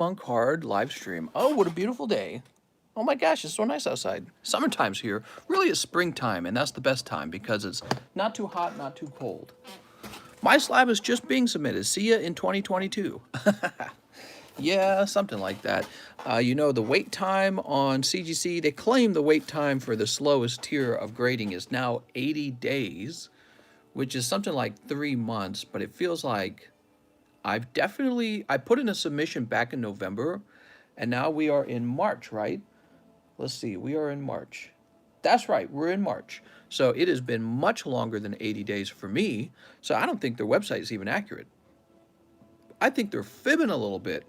One card live stream. Oh, what a beautiful day. Oh my gosh, it's so nice outside. Summertime's here. Really, it's springtime, and that's the best time because it's not too hot, not too cold. My slab is just being submitted. See ya in 2022. Yeah, something like that. You know, the wait time on CGC, they claim the wait time for the slowest tier of grading is now 80 days, which is something like 3 months, but it feels like I put in a submission back in November, and now we are in March, right? Let's see, we are in March. That's right, we're in March. So it has been much longer than 80 days for me, so I don't think their website is even accurate. I think they're fibbing a little bit.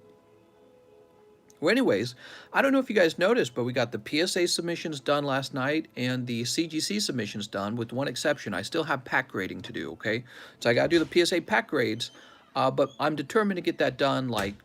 Well, anyways, I don't know if you guys noticed, but we got the PSA submissions done last night and the CGC submissions done, with one exception. I still have pack grading to do, okay? So I got to do the PSA pack grades, but I'm determined to get that done like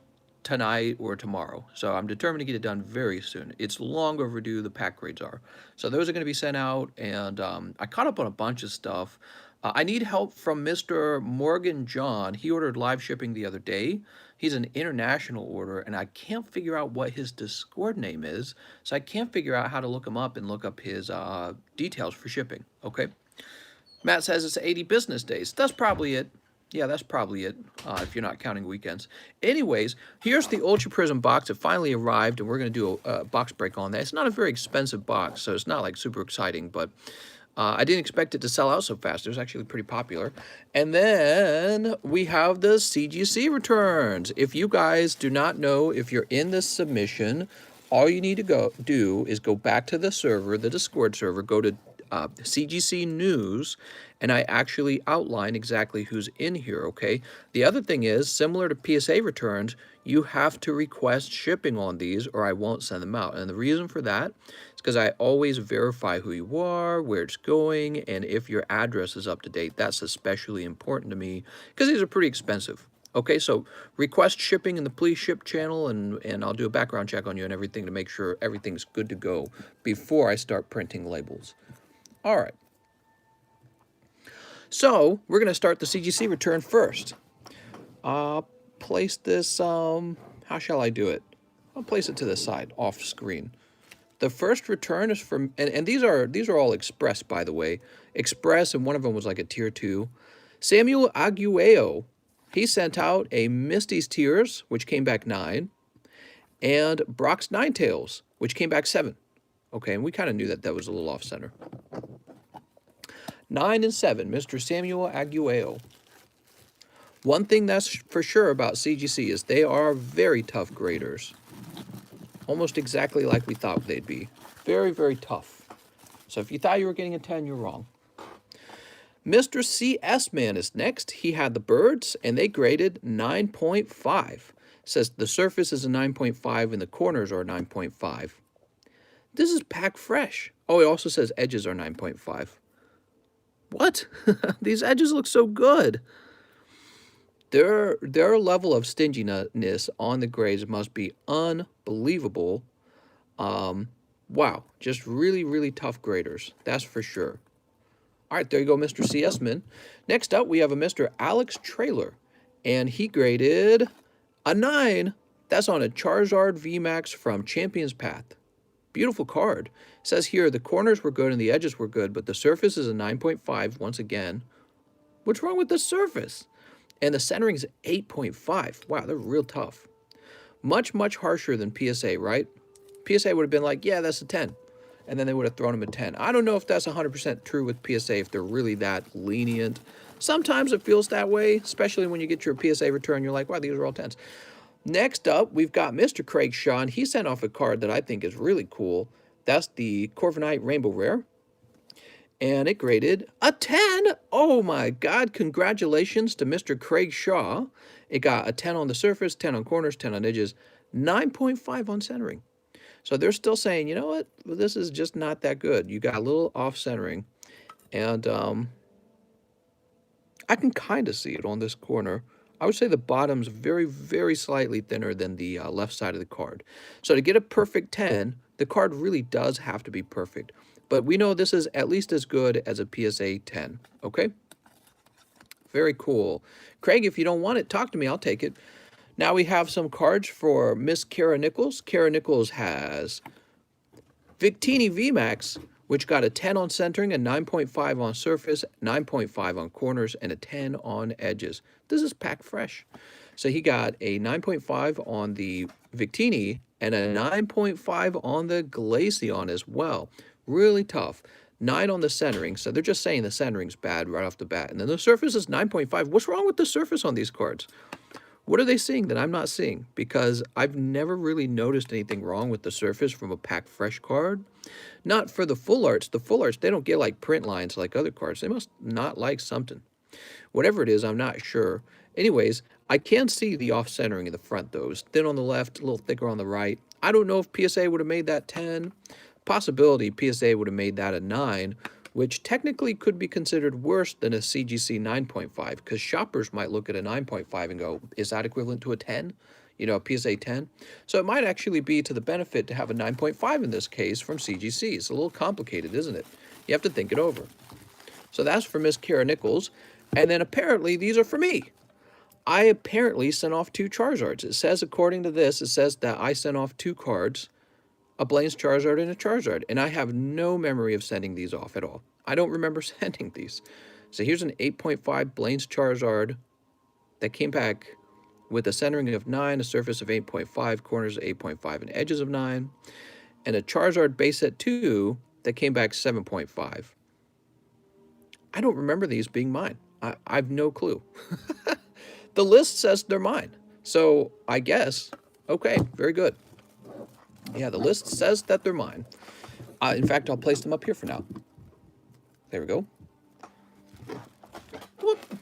tonight or tomorrow. So I'm determined to get it done very soon. It's long overdue, the pack grades are. So those are going to be sent out, and I caught up on a bunch of stuff. I need help from Mr. Morgan John. He ordered live shipping the other day. He's an international order, and I can't figure out what his Discord name is, so I can't figure out how to look him up and look up his details for shipping, okay? Matt says it's 80 business days. That's probably it. Yeah, that's probably it, if you're not counting weekends. Anyways, here's the Ultra Prism box. It finally arrived, and we're going to do a box break on that. It's not a very expensive box, so it's not like super exciting, but I didn't expect it to sell out so fast. It was actually pretty popular. And then we have the CGC returns. If you guys do not know, if you're in this submission, all you need to do is go back to the server, the Discord server, go to CGC News, and I actually outline exactly who's in here, okay? The other thing is, similar to PSA returns, you have to request shipping on these or I won't send them out. And the reason for that is because I always verify who you are, where it's going, and if your address is up to date. That's especially important to me because these are pretty expensive. Okay, so request shipping in the Please Ship channel, and I'll do a background check on you and everything to make sure everything's good to go before I start printing labels. All right. So we're going to start the CGC return first. Place this, how shall I do it? I'll place it to the side, off screen. The first return is from, and these are all Express, by the way. Express, and one of them was like a tier 2. Samuel Agueo, he sent out a Misty's Tears, which came back 9, and Brock's Ninetales, which came back 7. Okay, and we kind of knew that was a little off-center. 9 and 7, Mr. Samuel Agueo. One thing that's for sure about CGC is they are very tough graders. Almost exactly like we thought they'd be. Very, very tough. So if you thought you were getting a 10, you're wrong. Mr. CS Man is next. He had the birds, and they graded 9.5. Says the surface is a 9.5 and the corners are 9.5. This is pack fresh. Oh, it also says edges are 9.5. What? These edges look so good. Their level of stinginess on the grades must be unbelievable. Wow, just really, really tough graders. That's for sure. All right, there you go, Mr. CS Man. Next up, we have a Mr. Alex Trailer, and he graded a 9. That's on a Charizard VMAX from Champion's Path. Beautiful card. It says here the corners were good and the edges were good, but the surface is a 9.5 once again. What's wrong with the surface? And the centering is 8.5. Wow, they're real tough. Much, much harsher than PSA, right? PSA would have been like, yeah, that's a 10. And then they would have thrown him a 10. I don't know if that's 100% true with PSA, if they're really that lenient. Sometimes it feels that way, especially when you get your PSA return. You're like, wow, these are all 10s. Next up, we've got Mr. Craig Shaw. He sent off a card that I think is really cool. That's the Corviknight Rainbow Rare. And it graded a 10. Oh my God, congratulations to Mr. Craig Shaw. It got a 10 on the surface, 10 on corners, 10 on edges, 9.5 on centering. So they're still saying, you know what, this is just not that good. You got a little off centering. And I can kind of see it on this corner. I would say the bottom's very, very slightly thinner than the left side of the card. So to get a perfect 10, the card really does have to be perfect. But we know this is at least as good as a PSA 10, okay? Very cool. Craig, if you don't want it, talk to me. I'll take it. Now we have some cards for Miss Kara Nichols. Kara Nichols has Victini VMAX, which got a 10 on centering, a 9.5 on surface, 9.5 on corners, and a 10 on edges. This is packed fresh. So he got a 9.5 on the Victini and a 9.5 on the Glaceon as well. Really tough. 9 on the centering, so they're just saying the centering's bad right off the bat. And then the surface is 9.5. What's wrong with the surface on these cards? What are they seeing that I'm not seeing? Because I've never really noticed anything wrong with the surface from a pack fresh card. Not for the full arts. The full arts, they don't get like print lines like other cards. They must not like something. Whatever it is, I'm not sure. Anyways, I can see the off-centering in the front, though. It's thin on the left, a little thicker on the right. I don't know if PSA would have made that 10. Possibility PSA would have made that a 9, which technically could be considered worse than a CGC 9.5, because shoppers might look at a 9.5 and go, is that equivalent to a 10? You know, a PSA 10? So it might actually be to the benefit to have a 9.5 in this case from CGC. It's a little complicated, isn't it? You have to think it over. So that's for Miss Kara Nichols. And then apparently these are for me. I apparently sent off 2 Charizards. It says, according to this, it says that I sent off 2 cards, a Blaine's Charizard and a Charizard. And I have no memory of sending these off at all. I don't remember sending these. So here's an 8.5 Blaine's Charizard that came back with a centering of 9, a surface of 8.5, corners of 8.5, and edges of 9. And a Charizard base set 2 that came back 7.5. I don't remember these being mine. I've no clue. The list says they're mine. So I guess, okay, very good. Yeah, the list says that they're mine. In fact, I'll place them up here for now. There we go. Whoop.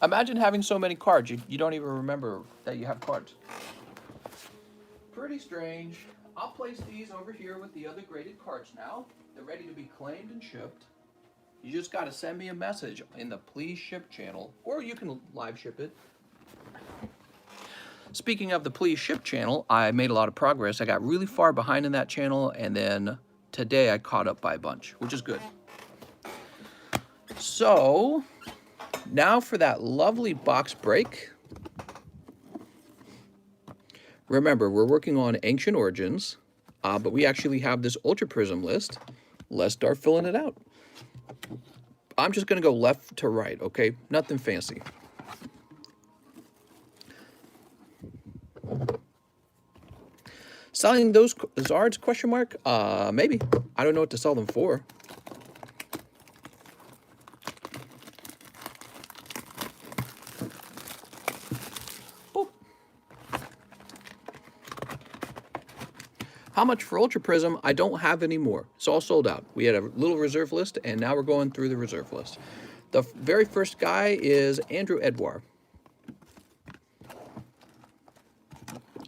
Imagine having so many cards, you don't even remember that you have cards. Pretty strange. I'll place these over here with the other graded cards now. They're ready to be claimed and shipped. You just got to send me a message in the Please Ship channel, or you can live ship it. Speaking of the Please Ship channel, I made a lot of progress. I got really far behind in that channel, and then today I caught up by a bunch, which is good. So, now for that lovely box break. Remember, we're working on Ancient Origins, but we actually have this Ultra Prism list. Let's start filling it out. I'm just going to go left to right, okay? Nothing fancy. Selling those Zards, question mark? Maybe. I don't know what to sell them for. Boop. How much for Ultra Prism? I don't have any more. It's all sold out. We had a little reserve list, and now we're going through the reserve list. The very first guy is Andrew Edouard.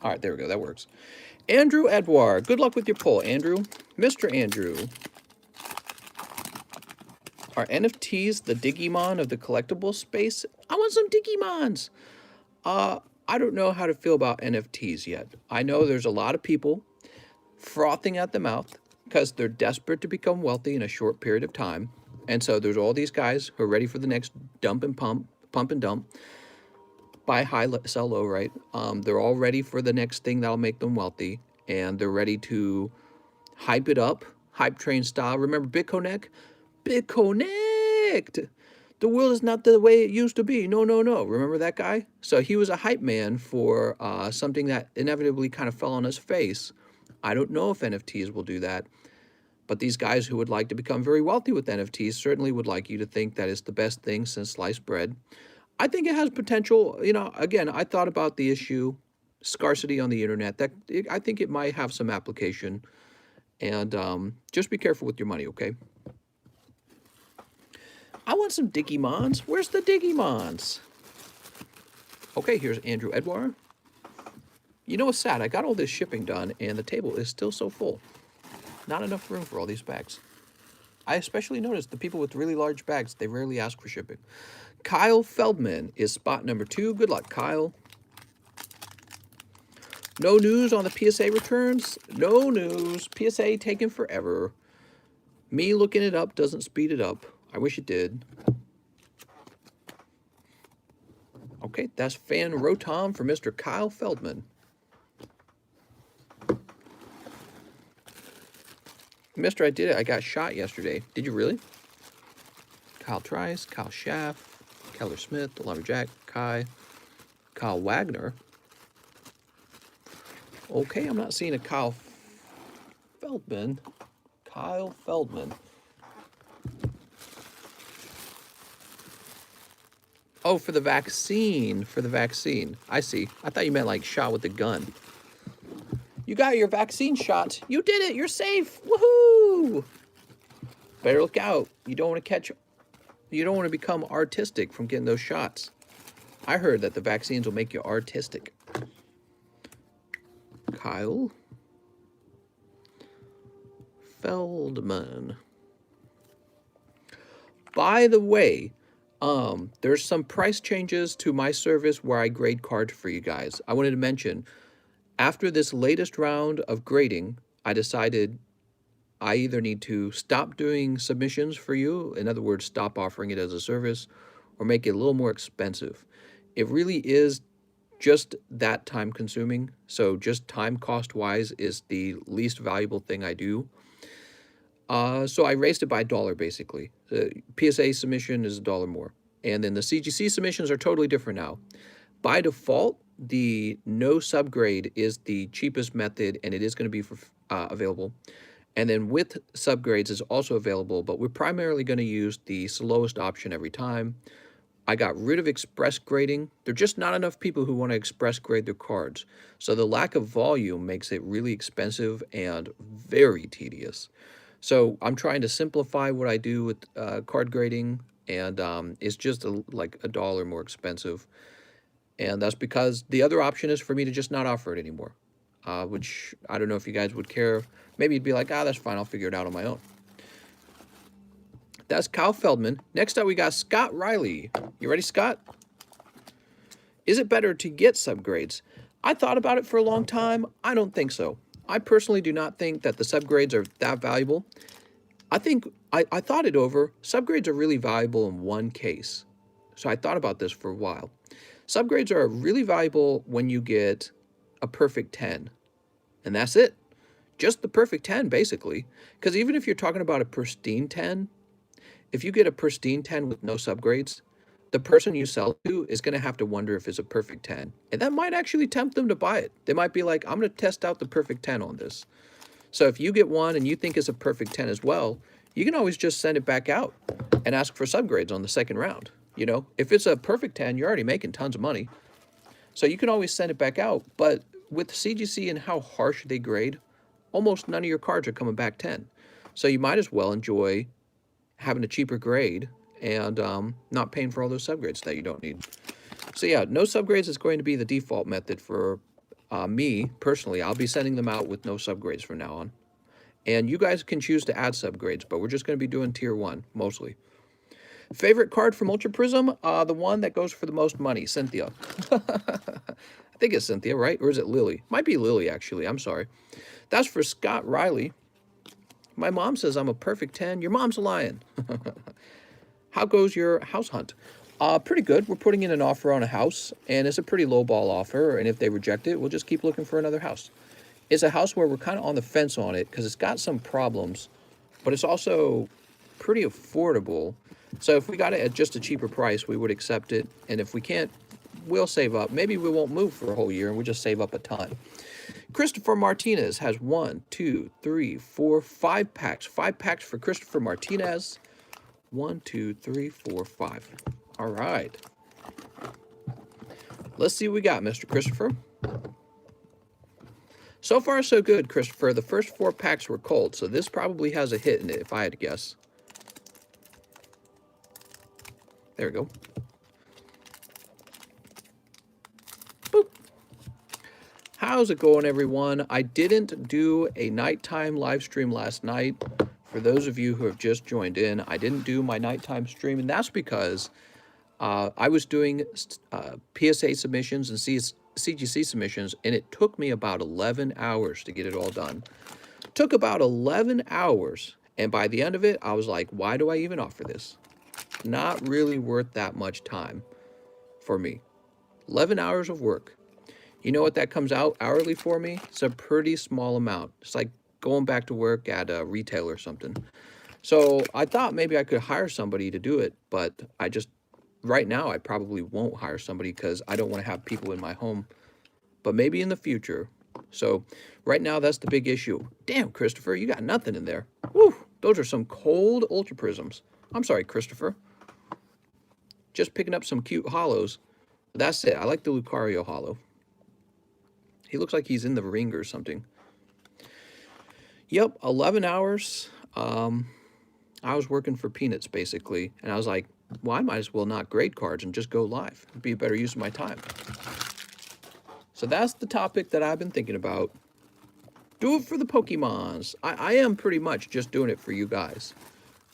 All right, there we go. That works. Andrew Edouard. Good luck with your pull, Andrew. Mr. Andrew. Are NFTs the Digimon of the collectible space? I want some Digimons. I don't know how to feel about NFTs yet. I know there's a lot of people frothing at the mouth because they're desperate to become wealthy in a short period of time. And so there's all these guys who are ready for the next dump and pump and dump. Buy high, sell low, right? They're all ready for the next thing that'll make them wealthy, and they're ready to hype it up, hype train style. Remember BitConnect? BitConnect! The world is not the way it used to be. No, no, no. Remember that guy? So he was a hype man for something that inevitably kind of fell on his face. I don't know if NFTs will do that, but these guys who would like to become very wealthy with NFTs certainly would like you to think that it's the best thing since sliced bread. I think it has potential. You know, again, I thought about the issue, scarcity on the internet. I think it might have some application. And just be careful with your money, okay? I want some Digimons. Where's the Digimons? Okay, here's Andrew Edouard. You know what's sad? I got all this shipping done, and the table is still so full. Not enough room for all these bags. I especially noticed the people with really large bags, they rarely ask for shipping. Kyle Feldman is spot number 2. Good luck, Kyle. No news on the PSA returns. No news. PSA taking forever. Me looking it up doesn't speed it up. I wish it did. Okay, that's Fan Rotom for Mr. Kyle Feldman. Mister, I did it. I got shot yesterday. Did you really? Kyle Trice, Kyle Schaff, Keller Smith, the Lumberjack, Kyle Wagner. Okay, I'm not seeing a Kyle Feldman. Kyle Feldman. Oh, for the vaccine. For the vaccine. I see. I thought you meant like shot with a gun. You got your vaccine shot. You did it. You're safe. Woohoo! Better look out. You don't want to catch... You don't want to become artistic from getting those shots. I heard that the vaccines will make you artistic. Kyle Feldman. By the way, there's some price changes to my service where I grade cards for you guys. I wanted to mention, after this latest round of grading, I decided I either need to stop doing submissions for you, in other words, stop offering it as a service, or make it a little more expensive. It really is just that time consuming. So just time cost wise is the least valuable thing I do. So I raised it by $1 basically. The PSA submission is $1 more. And then the CGC submissions are totally different now. By default, the no subgrade is the cheapest method, and it is going to be for, available. And then with subgrades is also available, but we're primarily going to use the slowest option every time. I got rid of express grading. There are just not enough people who want to express grade their cards. So the lack of volume makes it really expensive and very tedious. So I'm trying to simplify what I do with card grading, and it's just like $1 more expensive. And that's because the other option is for me to just not offer it anymore, which I don't know if you guys would care. Maybe you'd be like, that's fine, I'll figure it out on my own. That's Kyle Feldman. Next up, we got Scott Riley. You ready, Scott? Is it better to get subgrades? I thought about it for a long time. I don't think so. I personally do not think that the subgrades are that valuable. I think I thought it over. Subgrades are really valuable in one case. So I thought about this for a while. Subgrades are really valuable when you get a perfect 10. And that's it. Just the perfect 10, basically. Because even if you're talking about a pristine 10, if you get a pristine 10 with no subgrades, the person you sell to is going to have to wonder if it's a perfect 10. And that might actually tempt them to buy it. They might be like, I'm going to test out the perfect 10 on this. So if you get one and you think it's a perfect 10 as well, you can always just send it back out and ask for subgrades on the second round. You know, if it's a perfect 10, you're already making tons of money. So you can always send it back out. But with CGC and how harsh they grade, almost none of your cards are coming back 10. So you might as well enjoy having a cheaper grade and not paying for all those subgrades that you don't need. So yeah, no subgrades is going to be the default method for me personally. I'll be sending them out with no subgrades from now on. And you guys can choose to add subgrades, but we're just going to be doing tier 1 mostly. Favorite card from Ultra Prism? The one that goes for the most money, Cynthia. I think it's Cynthia, right? Or is it Lily? Might be Lily, actually. I'm sorry. That's for Scott Riley. My mom says I'm a perfect 10. Your mom's lying. How goes your house hunt? Pretty good. We're putting in an offer on a house, and it's a pretty low ball offer, and if they reject it, we'll just keep looking for another house. It's a house where we're kind of on the fence on it because it's got some problems, but it's also pretty affordable. So if we got it at just a cheaper price, we would accept it, and if we can't, we'll save up. Maybe we won't move for a whole year, and we'll just save up a ton. Christopher Martinez has 1, 2, 3, 4, 5 packs. 5 packs for Christopher Martinez. 1, 2, 3, 4, 5. All right. Let's see what we got, Mr. Christopher. So far, so good, Christopher. The first 4 packs were cold, so this probably has a hit in it, if I had to guess. There we go. Boop. How's it going, everyone? I didn't do a nighttime live stream last night. For those of you who have just joined in, I didn't do my nighttime stream, and that's because I was doing PSA submissions and CGC submissions, and it took me about 11 hours to get it all done. Took about 11 hours, and by the end of it, I was like, why do I even offer this? Not really worth that much time for me. 11 hours of work. You know what that comes out hourly for me? It's a pretty small amount. It's like going back to work at a retail or something. So I thought maybe I could hire somebody to do it, but right now I probably won't hire somebody because I don't want to have people in my home, but maybe in the future. So right now that's the big issue. Damn, Christopher, you got nothing in there. Woo, those are some cold Ultra Prisms. I'm sorry, Christopher. Just picking up some cute hollows. That's it. I like the Lucario hollow. He looks like he's in the ring or something. Yep, 11 hours. I was working for peanuts, basically. And I was like, well, I might as well not grade cards and just go live. It'd be a better use of my time. So that's the topic that I've been thinking about. Do it for the Pokemons. I am pretty much just doing it for you guys.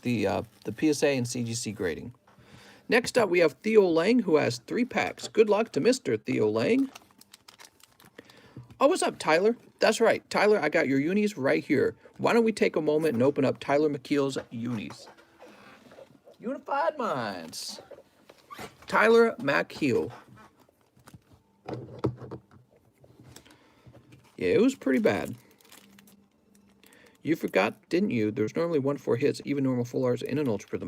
The PSA and CGC grading. Next up, we have Theo Lang, who has 3 packs. Good luck to Mr. Theo Lang. Oh, what's up, Tyler? That's right. Tyler, I got your unis right here. Why don't we take a moment and open up Tyler McKeel's unis? Unified Minds. Tyler McKeel. Yeah, it was pretty bad. You forgot, didn't you? There's normally 1-4 hits, even normal full arts in an Ultra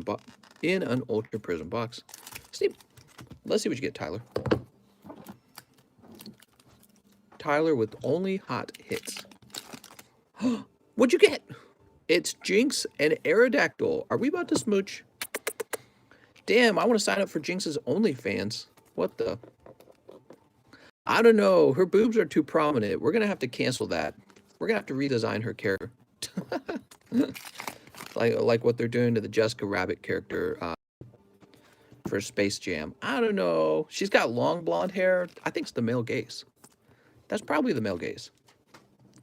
Prism box. Sneak. Let's see what you get, Tyler. Tyler with only hot hits. What'd you get? It's Jinx and Aerodactyl. Are we about to smooch? Damn, I want to sign up for Jinx's OnlyFans. What the? I don't know. Her boobs are too prominent. We're going to have to cancel that. We're going to have to redesign her character. like what they're doing to the Jessica Rabbit character for Space Jam. I don't know. She's got long blonde hair. I think it's the male gaze. That's probably the male gaze.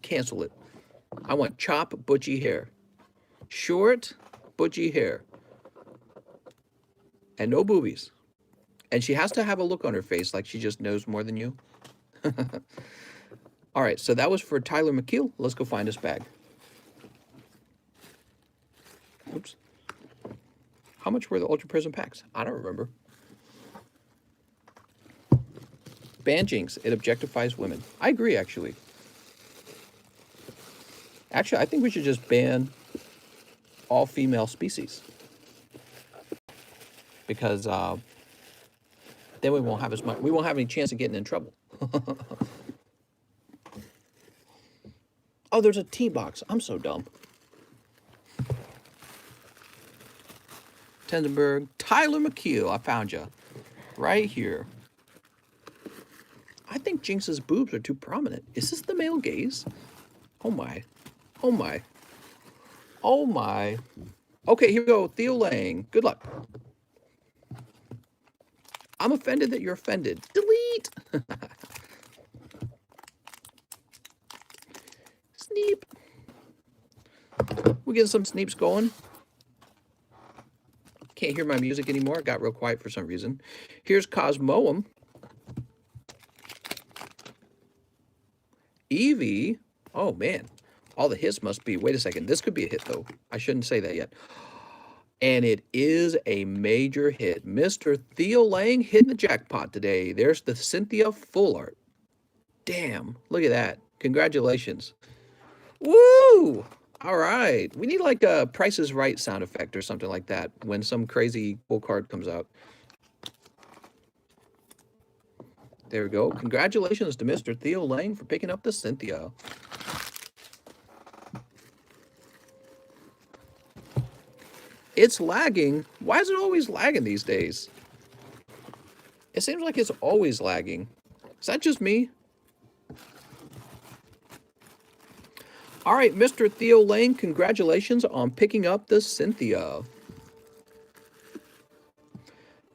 Cancel it. I want chop butchy hair. Short butchy hair. And no boobies. And she has to have a look on her face like she just knows more than you. All right, so that was for Tyler McKeel. Let's go find his bag. Oops. How much were the Ultra Prism packs? I don't remember. Ban Jinx. It objectifies women. I agree, actually. Actually, I think we should just ban all female species. Because then we won't have as much. We won't have any chance of getting in trouble. Oh, there's a tea box. I'm so dumb. Tendenberg, Tyler McKeel. I found you right here. I think Jinx's boobs are too prominent. Is this the male gaze? Oh my. Oh my. Oh my. Okay, here we go. Theo Lang. Good luck. I'm offended that you're offended. Delete. Sneep. We get some sneeps going. Can't hear my music anymore. It got real quiet for some reason. Here's Cosmoem. Eevee. Oh, man. All the hits must be. Wait a second. This could be a hit, though. I shouldn't say that yet. And it is a major hit. Mr. Theo Lang hitting the jackpot today. There's the Cynthia full art. Damn. Look at that. Congratulations. Woo! All right. We need like a Price is Right sound effect or something like that when some crazy full card comes out. There we go. Congratulations to Mr. Theo Lang for picking up the Cynthia. It's lagging. Why is it always lagging these days? It seems like it's always lagging. Is that just me? All right, Mr. Theo Lang, congratulations on picking up the Cynthia.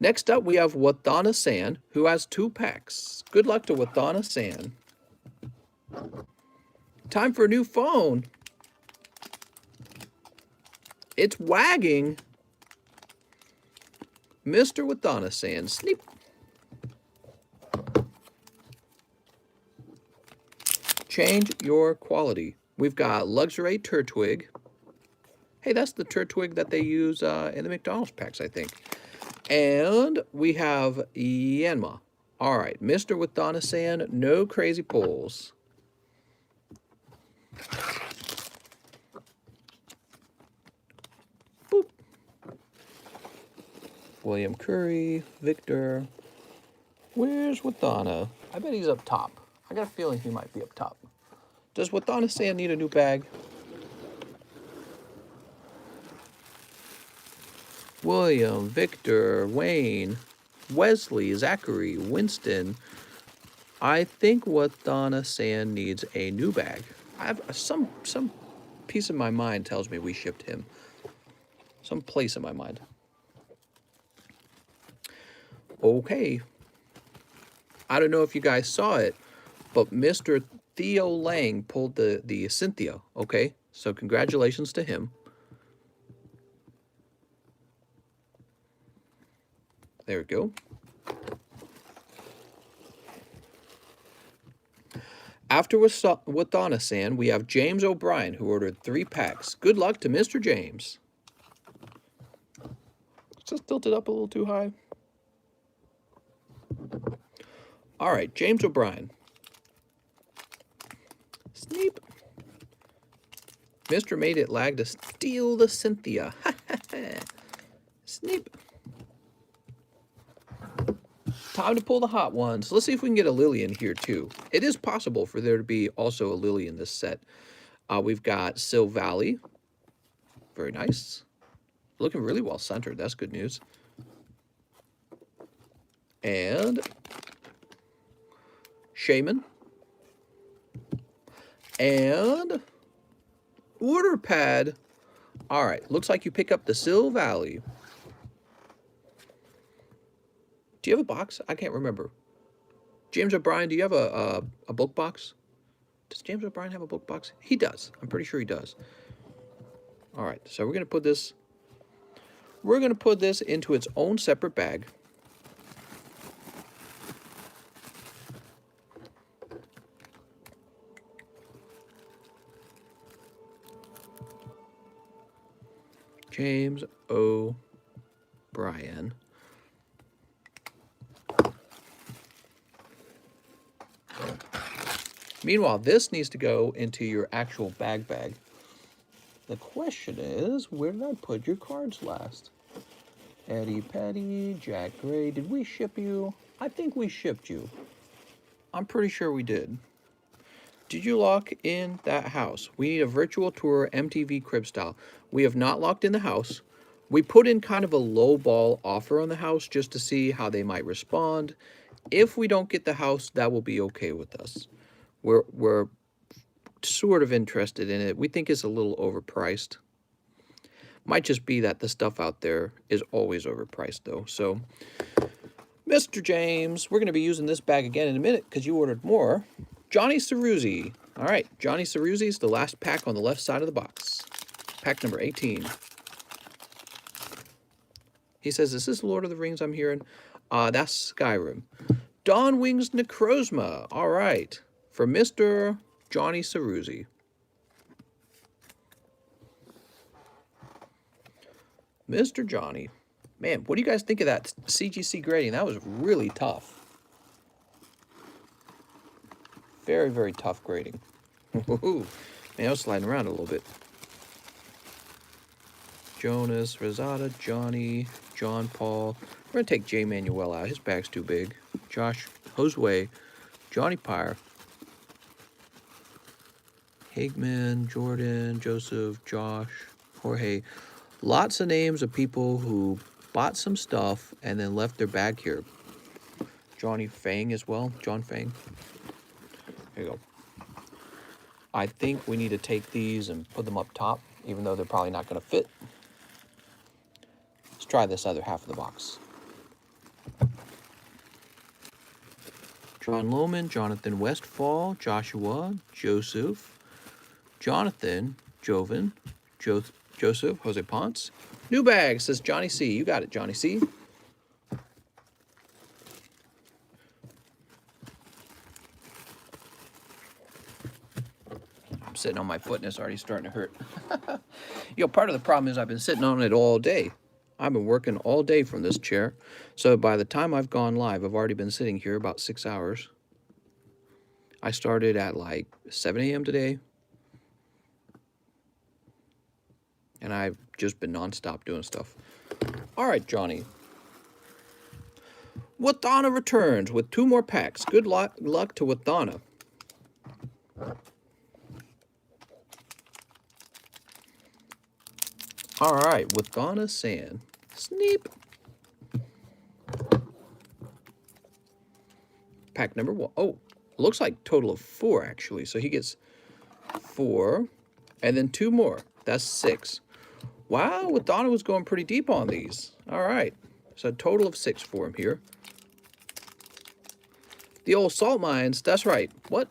Next up, we have Wathana San, who has 2 packs. Good luck to Wathana San. Time for a new phone. It's wagging. Mr. Wathana San, sleep. Change your quality. We've got Luxray Turtwig. Hey, that's the Turtwig that they use in the McDonald's packs, I think. And we have Yanma. All right, Mr. with Donna saying no crazy pulls. Boop. William Curry, Victor. Where's Wadonna? I bet he's up top. I got a feeling he might be up top. Does Wadonna saying need a new bag? William, Victor, Wayne, Wesley, Zachary, Winston. I think what Donna saying needs a new bag. I have some piece of my mind tells me we shipped him. Some place in my mind. Okay. I don't know if you guys saw it, but Mr. Theo Lang pulled the Cynthia. Okay, so congratulations to him. There we go. After what Donna saying, we have James O'Brien, who ordered 3 packs. Good luck to Mr. James. Just tilted up a little too high. All right, James O'Brien. Sneep. Mr. Made It lag to steal the Cynthia. Sneep. Time to pull the hot ones. Let's see if we can get a Lillian here too. It is possible for there to be also a Lily in this set. We've got Sil Valley. Very nice. Looking really well centered. That's good news. And Shaman. And Order Pad. All right. Looks like you pick up the Sil Valley. Do you have a box? I can't remember. James O'Brien, do you have a book box? Does James O'Brien have a book box? He does. I'm pretty sure he does. All right, so we're gonna put this into its own separate bag. James O'Brien. Meanwhile, this needs to go into your actual bag. The question is, where did I put your cards last? Eddie Petty, Jack Gray, did we ship you? I think we shipped you. I'm pretty sure we did. Did you lock in that house? We need a virtual tour, MTV crib style. We have not locked in the house. We put in kind of a low ball offer on the house just to see how they might respond. If we don't get the house, that will be okay with us. We're sort of interested in it. We think it's a little overpriced. Might just be that the stuff out there is always overpriced though. So, Mr. James, we're going to be using this bag again in a minute because you ordered more. Johnny Ceruzzi. All right, Johnny Ceruzzi is the last pack on the left side of the box. Pack number 18. He says, is this Lord of the Rings I'm hearing? That's Skyrim. Dawn Wings Necrozma. All right. For Mr. Johnny Ceruzzi. Mr. Johnny. Man, what do you guys think of that CGC grading? That was really tough. Very, very tough grading. Man, I was sliding around a little bit. Jonas, Rosada, Johnny, John Paul. We're going to take J. Manuel out. His bag's too big. Josh, Josue, Johnny Pyre. Higman, Jordan, Joseph, Josh, Jorge. Lots of names of people who bought some stuff and then left their bag here. Johnny Fang as well. John Fang. There you go. I think we need to take these and put them up top, even though they're probably not going to fit. Let's try this other half of the box. John Lohman, Jonathan Westfall, Joshua, Joseph, Jonathan, Joven, Joseph, Jose Ponce. New bag, says Johnny C. You got it, Johnny C. I'm sitting on my foot and it's already starting to hurt. Yo, part of the problem is I've been sitting on it all day. I've been working all day from this chair. So by the time I've gone live, I've already been sitting here about 6 hours. I started at like 7 a.m. today. And I've just been nonstop doing stuff. All right, Johnny. Wathana returns with 2 more packs. Good luck to Wathana. All right, Wathana Sand. Sneep. Pack number 1. Oh, looks like total of 4 actually. So he gets 4 and then 2 more. That's 6. Wow, Wathana was going pretty deep on these. All right, so a total of 6 for him here. The old salt mines, that's right. What?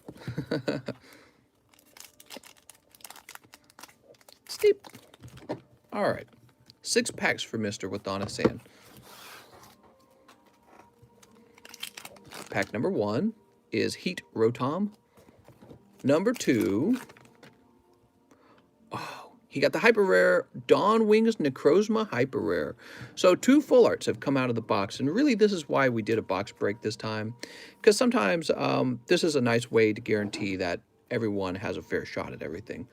Steep. All right, 6 packs for Mr. Wathana Sand. Pack number 1 is Heat Rotom. Number 2, oh, he got the hyper rare Dawn Wings Necrozma hyper rare. So 2 full arts have come out of the box, and really this is why we did a box break this time, because sometimes this is a nice way to guarantee that everyone has a fair shot at everything.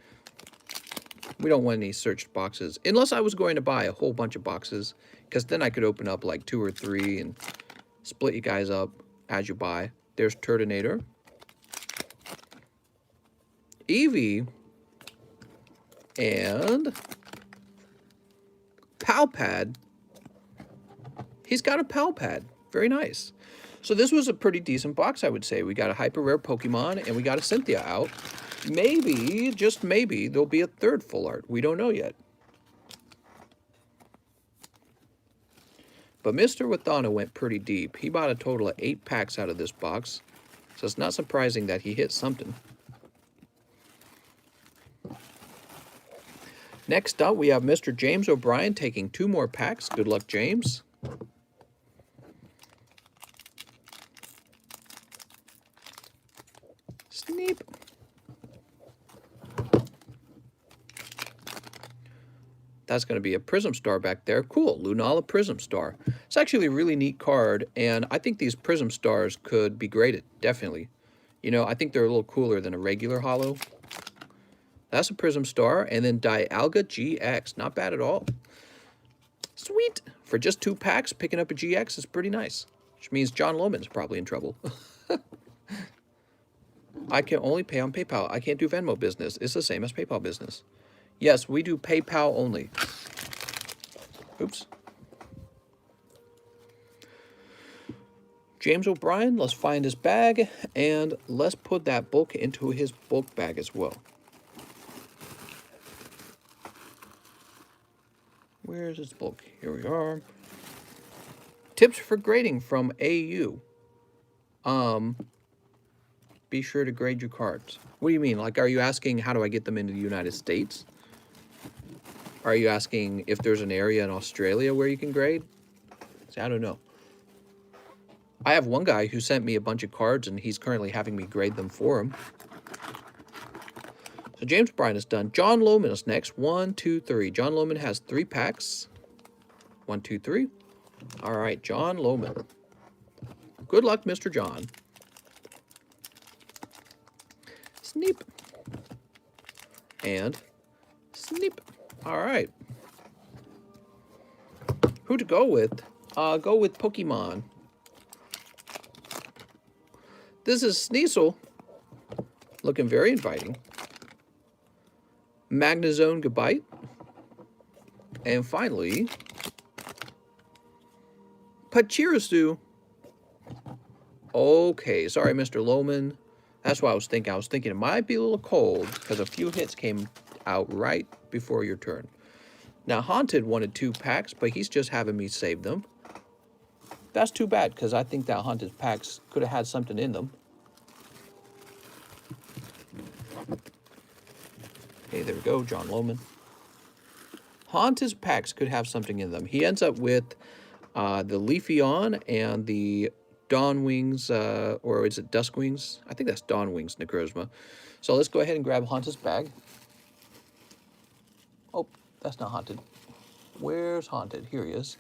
We don't want any searched boxes, unless I was going to buy a whole bunch of boxes, because then I could open up like 2 or 3 and split you guys up as you buy. There's Turtonator, Eevee, and Palpad. He's got a Palpad. Very nice. So this was a pretty decent box, I would say. We got a hyper rare Pokemon and we got a Cynthia out. Maybe, just maybe, there'll be a 3rd full art. We don't know yet. But Mr. Wathana went pretty deep. He bought a total of 8 packs out of this box. So it's not surprising that he hit something. Next up, we have Mr. James O'Brien taking 2 more packs. Good luck, James. Sneep. That's going to be a Prism Star back there. Cool, Lunala Prism Star. It's actually a really neat card, and I think these Prism Stars could be graded, definitely. You know, I think they're a little cooler than a regular holo. That's a Prism Star, and then Dialga GX. Not bad at all. Sweet. For just 2 packs, picking up a GX is pretty nice. Which means John Loman's probably in trouble. I can only pay on PayPal. I can't do Venmo business. It's the same as PayPal business. Yes, we do PayPal only. Oops. James O'Brien, let's find his bag, and let's put that bulk into his bulk bag as well. Where's his bulk? Here we are. Tips for grading from AU. Be sure to grade your cards. What do you mean? Like, are you asking how do I get them into the United States? Are you asking if there's an area in Australia where you can grade? See, I don't know. I have one guy who sent me a bunch of cards, and he's currently having me grade them for him. So James Bryan is done. John Lohman is next. 1, 2, 3. John Lohman has 3 packs. 1, 2, 3. All right, John Lohman. Good luck, Mr. John. Sneep. And sneep. All right. Who to go with? Go with Pokemon. This is Sneasel. Looking very inviting. Magnezone Gabite. And finally, Pachirisu. Okay, sorry, Mr. Lohman. That's what I was thinking. I was thinking it might be a little cold because a few hits came out right before your turn. Now, Haunted wanted 2 packs, but he's just having me save them. That's too bad because I think that Haunted packs could have had something in them. Okay, there we go, John Lohman. Haunted's packs could have something in them. He ends up with the Leafeon and the Dawn Wings, or is it Dusk Wings? I think that's Dawn Wings Necrozma. So let's go ahead and grab Haunted's bag. Oh, that's not Haunted. Where's Haunted? Here he is.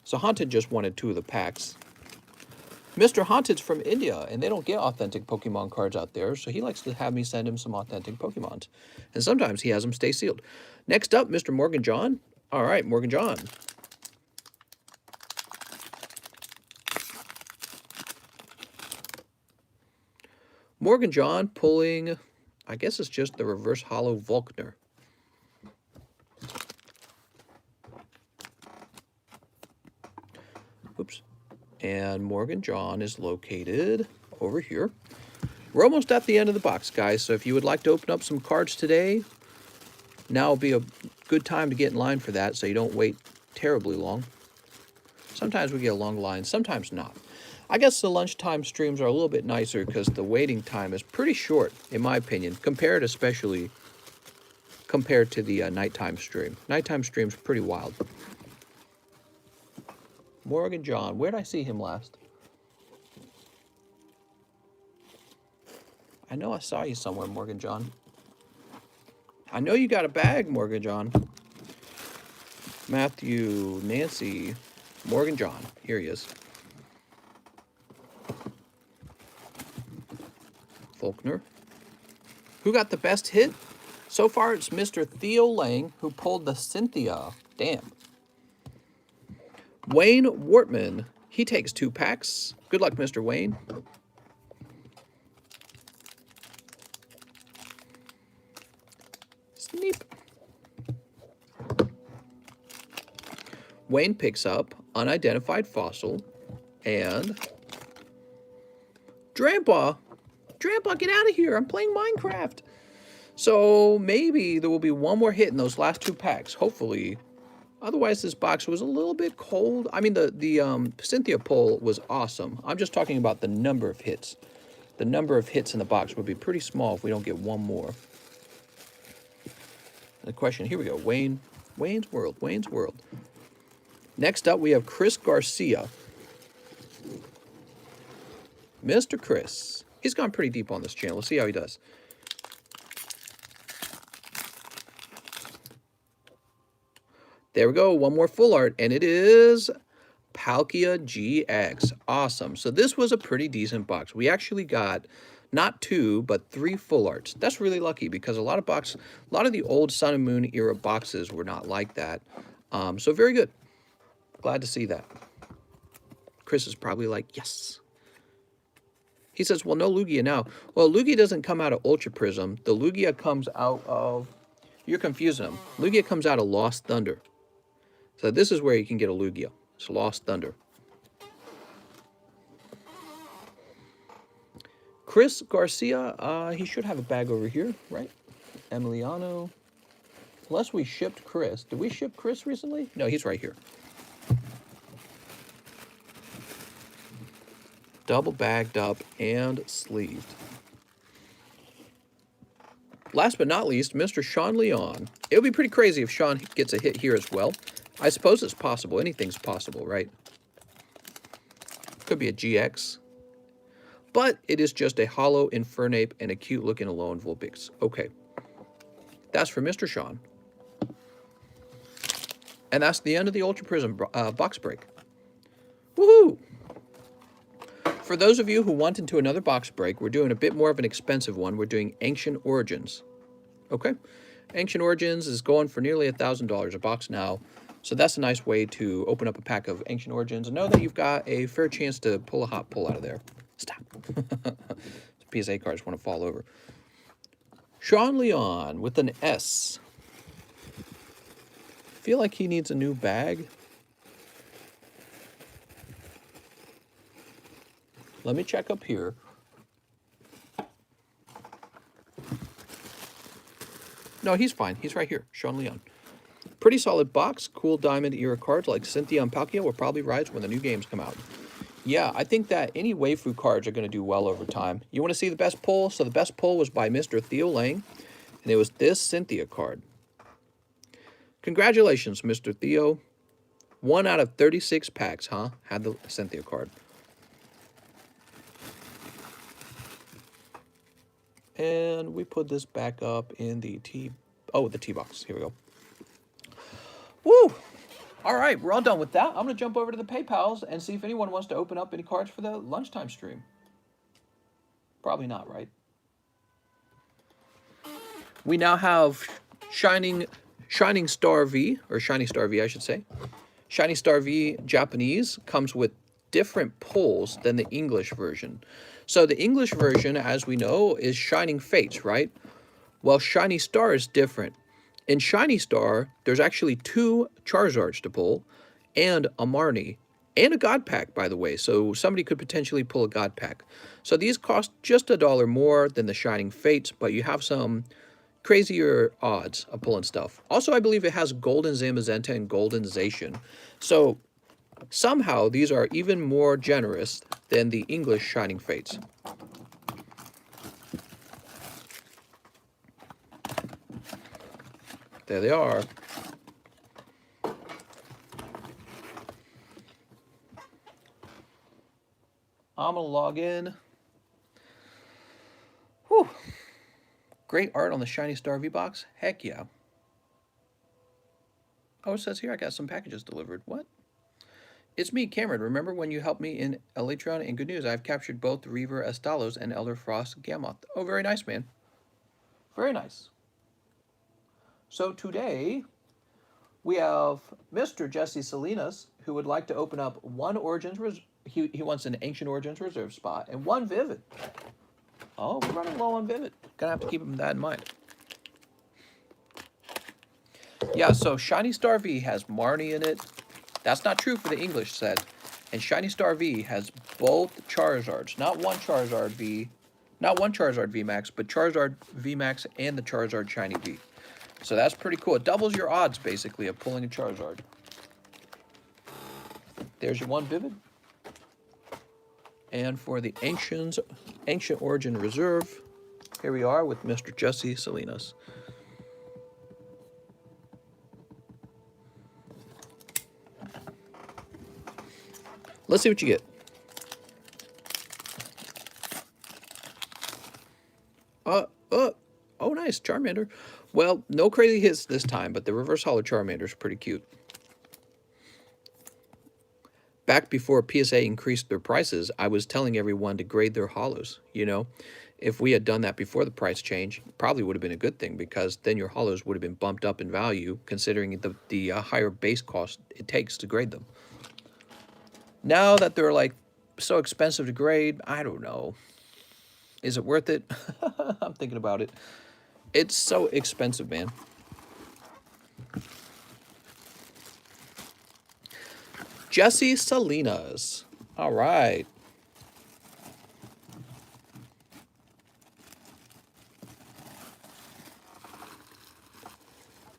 So Haunted just wanted 2 of the packs. Mr. Haunted's from India, and they don't get authentic Pokemon cards out there, so he likes to have me send him some authentic Pokemons. And sometimes he has them stay sealed. Next up, Mr. Morgan John. All right, Morgan John. Morgan John pulling, I guess it's just the reverse hollow Volkner. Oops. And Morgan John is located over here. We're almost at the end of the box, guys. So if you would like to open up some cards today, now will be a good time to get in line for that so you don't wait terribly long. Sometimes we get a long line, sometimes not. I guess the lunchtime streams are a little bit nicer because the waiting time is pretty short, in my opinion, especially compared to the nighttime stream. Nighttime stream's pretty wild. Morgan John, where did I see him last? I know I saw you somewhere, Morgan John. I know you got a bag, Morgan John. Matthew, Nancy, Morgan John. Here he is. Faulkner. Who got the best hit? So far, it's Mr. Theo Lang, who pulled the Cynthia. Damn. Wayne Wortman. He takes 2 packs. Good luck, Mr. Wayne. Sneep. Wayne picks up Unidentified Fossil and Drampa. Drampa, get out of here. I'm playing Minecraft. So maybe there will be one more hit in those last 2 packs. Hopefully. Otherwise, this box was a little bit cold. I mean, the Cynthia pull was awesome. I'm just talking about the number of hits. The number of hits in the box would be pretty small if we don't get one more. The question, here we go. Wayne's World. Next up, we have Chris Garcia. Mr. Chris. He's gone pretty deep on this channel. Let's see how he does. There we go. One more full art, and it is Palkia GX. Awesome. So this was a pretty decent box. We actually got not 2, but 3 full arts. That's really lucky because a lot of the old Sun and Moon era boxes were not like that. So very good. Glad to see that. Chris is probably like, yes. He says, well, no Lugia now. Well, Lugia doesn't come out of Ultra Prism. The Lugia comes out of, you're confusing them. Lugia comes out of Lost Thunder. So this is where you can get a Lugia. It's Lost Thunder. Chris Garcia, he should have a bag over here, right? Emiliano. Unless we shipped Chris. Did we ship Chris recently? No, he's right here. Double bagged up and sleeved. Last but not least, Mr. Sean Leon. It would be pretty crazy if Sean gets a hit here as well. I suppose it's possible. Anything's possible, right? Could be a GX. But it is just a hollow Infernape and a cute-looking Alolan Vulpix. Okay. That's for Mr. Sean. And that's the end of the Ultra Prism box break. Woohoo! For those of you who want into another box break, we're doing a bit more of an expensive one. We're doing Ancient Origins. Okay? Ancient Origins is going for nearly $1,000 a box now. So that's a nice way to open up a pack of Ancient Origins and know that you've got a fair chance to pull a hot pull out of there. Stop. PSA cards want to fall over. Sean Leon with an S. Feel like he needs a new bag. Let me check up here. No, he's fine. He's right here. Sean Leon. Pretty solid box. Cool Diamond era cards like Cynthia and Palkia will probably rise when the new games come out. Yeah, I think that any waifu cards are going to do well over time. You want to see the best pull? So the best pull was by Mr. Theo Lang, and it was this Cynthia card. Congratulations, Mr. Theo. 1 out of 36 packs, huh? Had the Cynthia card. And we put this back up in the the T box. Here we go. Woo! All right, we're all done with that. I'm going to jump over to the PayPals and see if anyone wants to open up any cards for the lunchtime stream. Probably not, right? We now have Shining Star V, or Shiny Star V, I should say. Shiny Star V Japanese comes with different pulls than the English version. So the English version, as we know, is Shining Fates, right? Well, Shiny Star is different. In Shiny Star, there's actually 2 Charizards to pull, and a Marnie, and a God Pack, by the way. So somebody could potentially pull a God Pack. So these cost just $1 more than the Shining Fates, but you have some crazier odds of pulling stuff. Also, I believe it has Golden Zamazenta and Golden Zacian. So somehow these are even more generous than the English Shining Fates. There they are. I'm going to log in. Whew. Great art on the Shiny Star V-Box. Heck yeah. Oh, it says here I got some packages delivered. What? It's me, Cameron. Remember when you helped me in Elytron? And good news, I've captured both Reaver Estalos and Elder Frost Gammoth. Oh, very nice, man. Very nice. So today, we have Mr. Jesse Salinas, who would like to open up one Origins... He wants an Ancient Origins Reserve spot and one Vivid. Oh, we're running low on Vivid. Gonna have to keep that in mind. Yeah, so Shiny Star V has Marnie in it. That's not true for the English set. And Shiny Star V has both Charizards. Not one Charizard VMAX, but Charizard VMAX and the Charizard Shiny V. So that's pretty cool. It doubles your odds, basically, of pulling a Charizard. There's your one Vivid. And for the Ancient Origin Reserve, here we are with Mr. Jesse Salinas. Let's see what you get. Oh, nice, Charmander. Well, no crazy hits this time, but the reverse holo Charmander is pretty cute. Back before PSA increased their prices, I was telling everyone to grade their holos. You know, if we had done that before the price change, probably would have been a good thing, because then your holos would have been bumped up in value, considering the higher base cost it takes to grade them. Now that they're like so expensive to grade, I don't know. Is it worth it? I'm thinking about it. It's so expensive, man. Jesse Salinas. All right.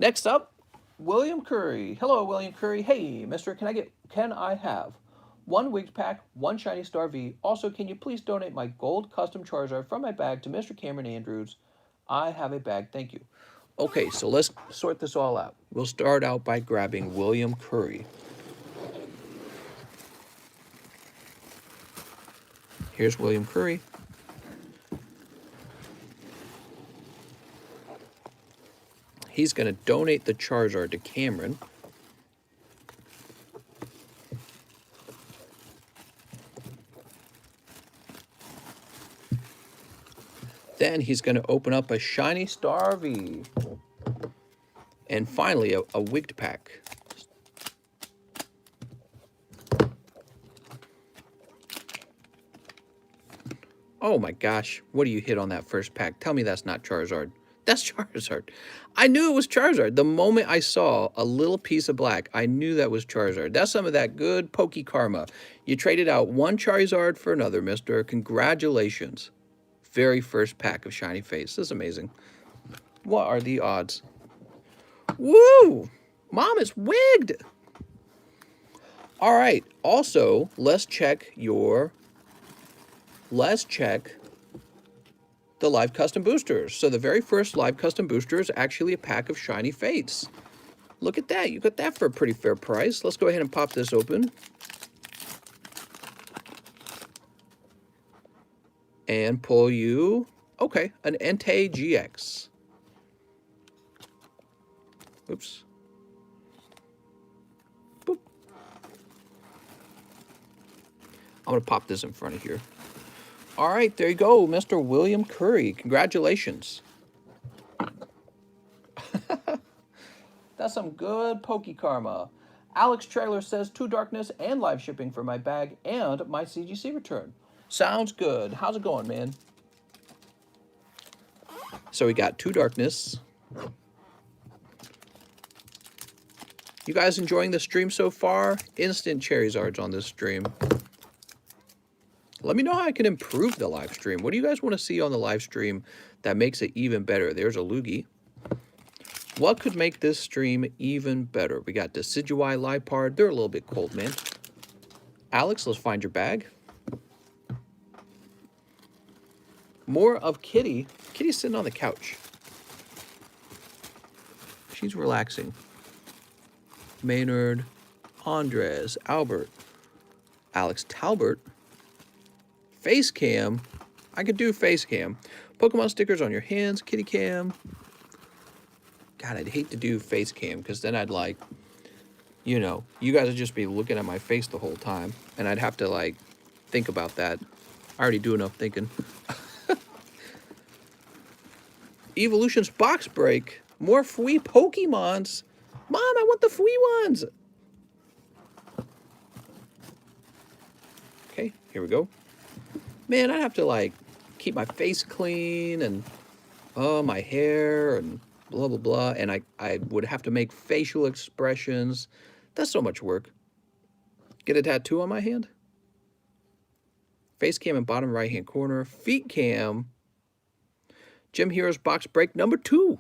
Next up, William Curry. Hello, William Curry. Hey, mister, can I have one Wigged Pack, one Shiny Star V? Also, can you please donate my gold custom Charizard from my bag to Mr. Cameron Andrews? I have a bag, thank you. Okay, so let's sort this all out. We'll start out by grabbing William Curry. Here's William Curry. He's going to donate the Charizard to Cameron. Then he's going to open up a Shiny Star V. And finally, a Wigged Pack. Oh my gosh, what do you hit on that first pack? Tell me that's not Charizard. That's Charizard. I knew it was Charizard. The moment I saw a little piece of black, I knew that was Charizard. That's some of that good pokey karma. You traded out one Charizard for another, mister. Congratulations. Very first pack of Shiny Face. This is amazing. What are the odds? Woo! Mom is wigged. All right. Also, let's check the live custom boosters. So the very first live custom booster is actually a pack of Shiny Fates. Look at that. You got that for a pretty fair price. Let's go ahead and pop this open. And pull you, okay, an Entei GX. Oops. I'm going to pop this in front of here. All right, there you go, Mr. William Curry. Congratulations. That's some good Poke Karma. Alex Trailer says 2 darkness and live shipping for my bag and my CGC return. Sounds good. How's it going, man? So we got 2 darkness. You guys enjoying the stream so far? Instant Charizards on this stream. Let me know how I can improve the live stream. What do you guys want to see on the live stream that makes it even better? There's a Loogie. What could make this stream even better? We got Decidueye, Lipard. They're a little bit cold, man. Alex, let's find your bag. More of Kitty. Kitty's sitting on the couch. She's relaxing. Maynard, Andres, Albert, Alex Talbert, Face Cam. I could do Face Cam. Pokemon stickers on your hands, Kitty Cam. God, I'd hate to do Face Cam because then I'd like, you know, you guys would just be looking at my face the whole time and I'd have to like think about that. I already do enough thinking. Evolution's box break. More free Pokemons. Mom, I want the free ones. Okay, here we go. Man, I'd have to like keep my face clean and my hair and blah, blah, blah. And I would have to make facial expressions. That's so much work. Get a tattoo on my hand. Face cam in bottom right-hand corner. Feet cam. Gym Heroes box break number 2.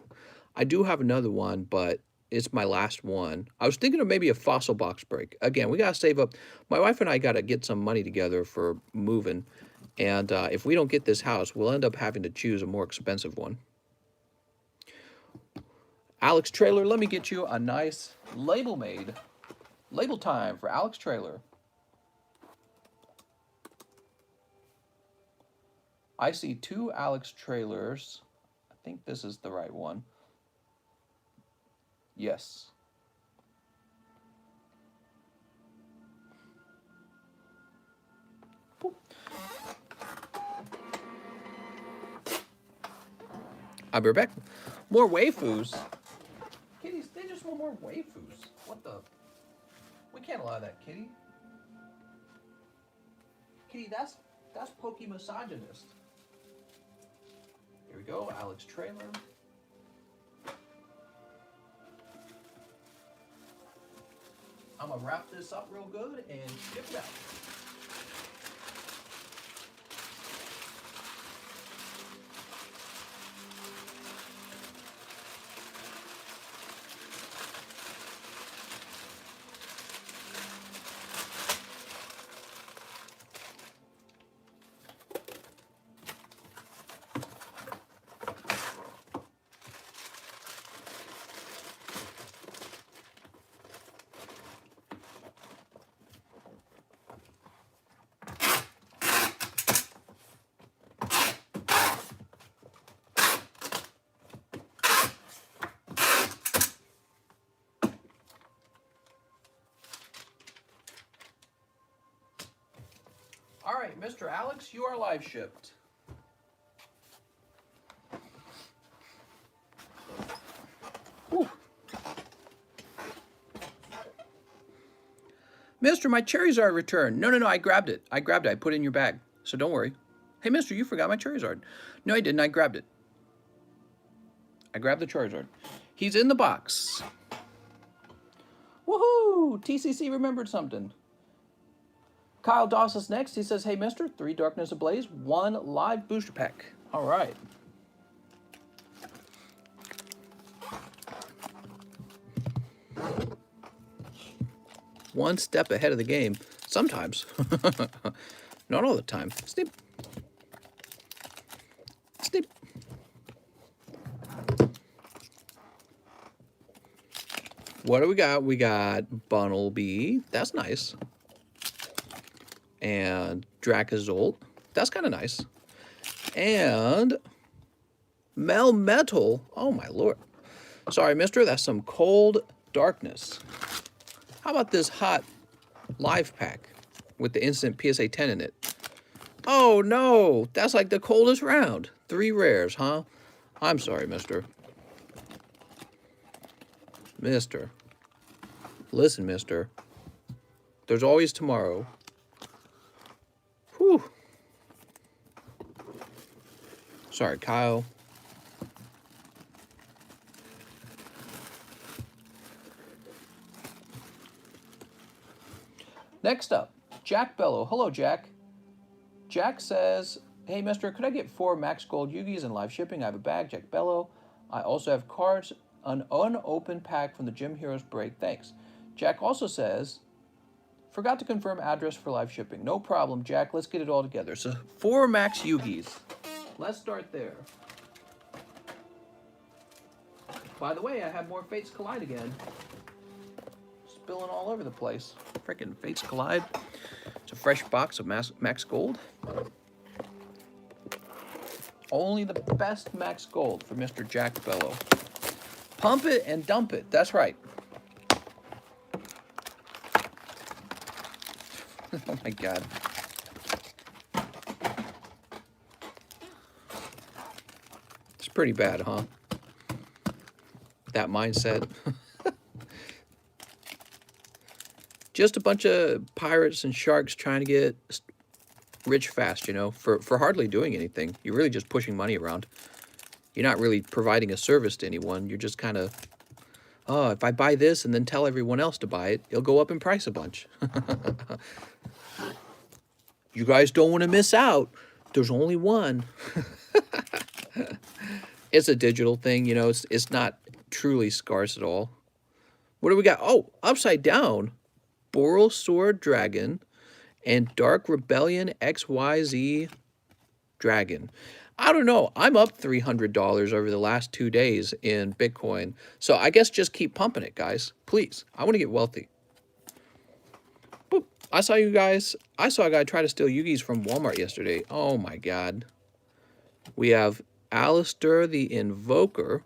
I do have another one, but it's my last one. I was thinking of maybe a fossil box break. Again, we got to save up. My wife and I got to get some money together for moving. And if we don't get this house, we'll end up having to choose a more expensive one. Alex Trailer, let me get you a nice label made. Label time for Alex Trailer. I see 2 Alex Trailers. I think this is the right one. Yes. Boop. I'll be right back. More waifus. Kitties, they just want more waifus. What the? We can't allow that, Kitty. Kitty, that's Pokemisogynist. Here we go, Alex Trailer. I'm gonna wrap this up real good and ship it out. All right, Mr. Alex, you are live shipped. Whew. Mister, my Charizard returned. No, I grabbed it. I put it in your bag. So don't worry. Hey, mister, you forgot my Charizard. No, I didn't. I grabbed it. I grabbed the Charizard. He's in the box. Woohoo! TCC remembered something. Kyle Doss is next. He says, hey, mister, 3 Darkness Ablaze, 1 live booster pack. All right. One step ahead of the game. Sometimes. Not all the time. Snip. Snip. What do we got? We got Bunnelby. That's nice. And Dracozolt. That's kind of nice. And Melmetal. Oh, my lord. Sorry, mister. That's some cold darkness. How about this hot live pack? with the instant PSA 10 in it. Oh, no. That's like the coldest round. 3 rares, huh? I'm sorry, mister. Mister. Listen, mister. There's always tomorrow. Whew. Sorry, Kyle. Next up, Jack Bello. Hello, Jack. Jack says, hey, mister, could I get 4 Max Gold Yugis and live shipping? I have a bag, Jack Bello. I also have cards, an unopened pack from the Gym Heroes break. Thanks. Jack also says, forgot to confirm address for live shipping. No problem, Jack. Let's get it all together. So 4 Max Yugis. Let's start there. By the way, I have more Fates Collide again. Spilling all over the place. Freaking Fates Collide. It's a fresh box of Max Gold. Only the best Max Gold for Mr. Jack Bello. Pump it and dump it. That's right. Oh my God. It's pretty bad, huh? That mindset. Just a bunch of pirates and sharks trying to get rich fast, you know, for hardly doing anything. You're really just pushing money around. You're not really providing a service to anyone. You're just kind of, oh, if I buy this and then tell everyone else to buy it, it'll go up in price a bunch. You guys don't want to miss out. There's only one. It's a digital thing, you know, it's not truly scarce at all. What do we got? Oh, upside down. Boral Sword Dragon and Dark Rebellion XYZ Dragon. I don't know. I'm up $300 over the last 2 days in Bitcoin. So I guess just keep pumping it, guys. Please. I want to get wealthy. Boop. I saw you guys. I saw a guy try to steal Yugis from Walmart yesterday. Oh my God. We have Alistair the Invoker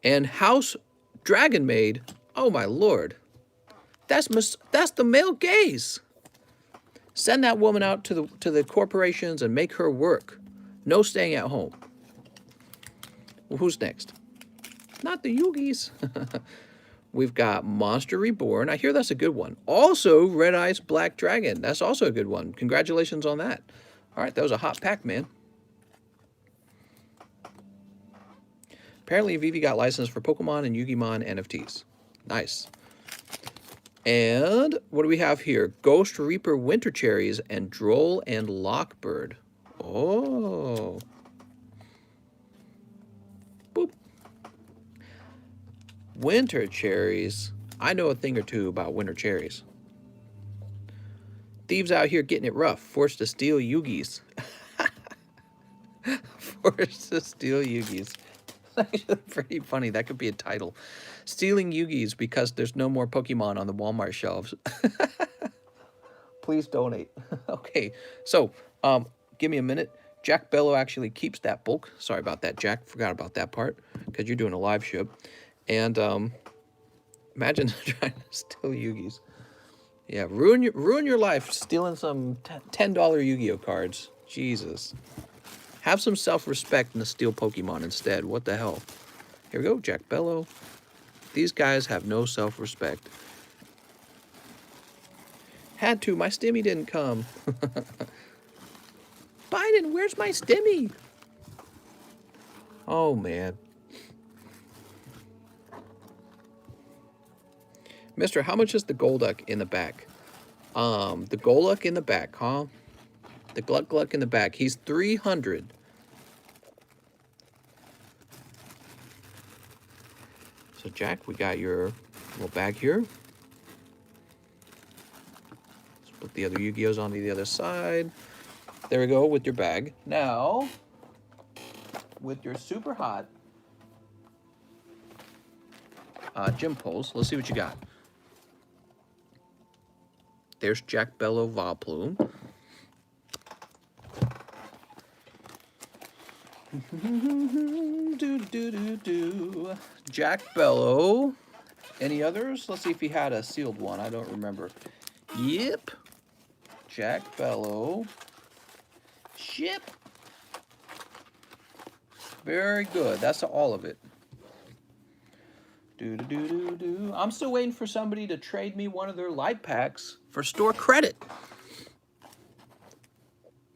and House Dragon Maid. Oh my Lord. That's the male gaze. Send that woman out to the corporations and make her work. No staying at home. Well, who's next? Not the Yugis. We've got Monster Reborn. I hear that's a good one. Also, Red Ice Black Dragon. That's also a good one. Congratulations on that. All right, that was a hot pack, man. Apparently, Vivi got licensed for Pokemon and Yugimon NFTs. Nice. And what do we have here? Ghost Reaper Winter Cherries and Droll and Lockbird. Oh. Boop. Winter Cherries. I know a thing or two about winter cherries. Thieves out here getting it rough. Forced to steal Yugis. Forced to steal Yugis. Actually pretty funny. That could be a title. Stealing Yugis because there's no more Pokemon on the Walmart shelves. Please donate. Okay, so give me a minute. Jack Bello actually keeps that bulk. Sorry about that, Jack. Forgot about that part because you're doing a live ship. And imagine trying to steal Yugis. Yeah, ruin your life stealing some $10 Yu-Gi-Oh cards. Jesus. Have some self-respect and steal Pokemon instead. What the hell? Here we go, Jack Bello. These guys have no self-respect. Had to. My stimmy didn't come. Biden, where's my stimmy? Oh, man. Mister, how much is the Golduck in the back? The Golduck in the back, huh? The Gluck in the back. He's 300. So, Jack, we got your little bag here. Let's put the other Yu-Gi-Ohs onto the other side. There we go with your bag. Now, with your super hot gym pulls, let's see what you got. There's Jack Bello Vaplume. Jack Bello. Any others? Let's see if he had a sealed one. I don't remember. Yep. Jack Bello. Ship. Very good. That's all of it. I'm still waiting for somebody to trade me one of their light packs for store credit.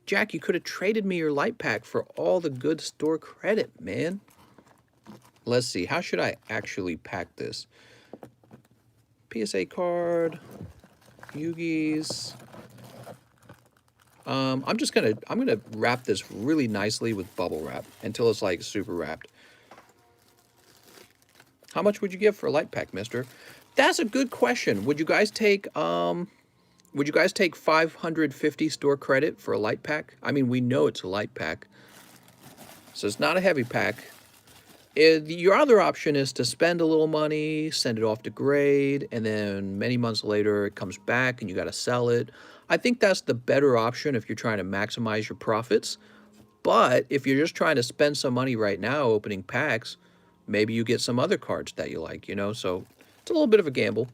Jack, you could have traded me your light pack for all the good store credit, man. Let's see. How should I actually pack this? PSA card. Yugi's. I'm gonna wrap this really nicely with bubble wrap until it's like super wrapped. How much would you give for a light pack, mister? That's a good question. Would you guys take 550 store credit for a light pack? I mean, we know it's a light pack, so it's not a heavy pack. Your other option is to spend a little money, send it off to grade, and then many months later it comes back and you got to sell it. I think that's the better option if you're trying to maximize your profits. But if you're just trying to spend some money right now opening packs, maybe you get some other cards that you like, you know? So it's a little bit of a gamble.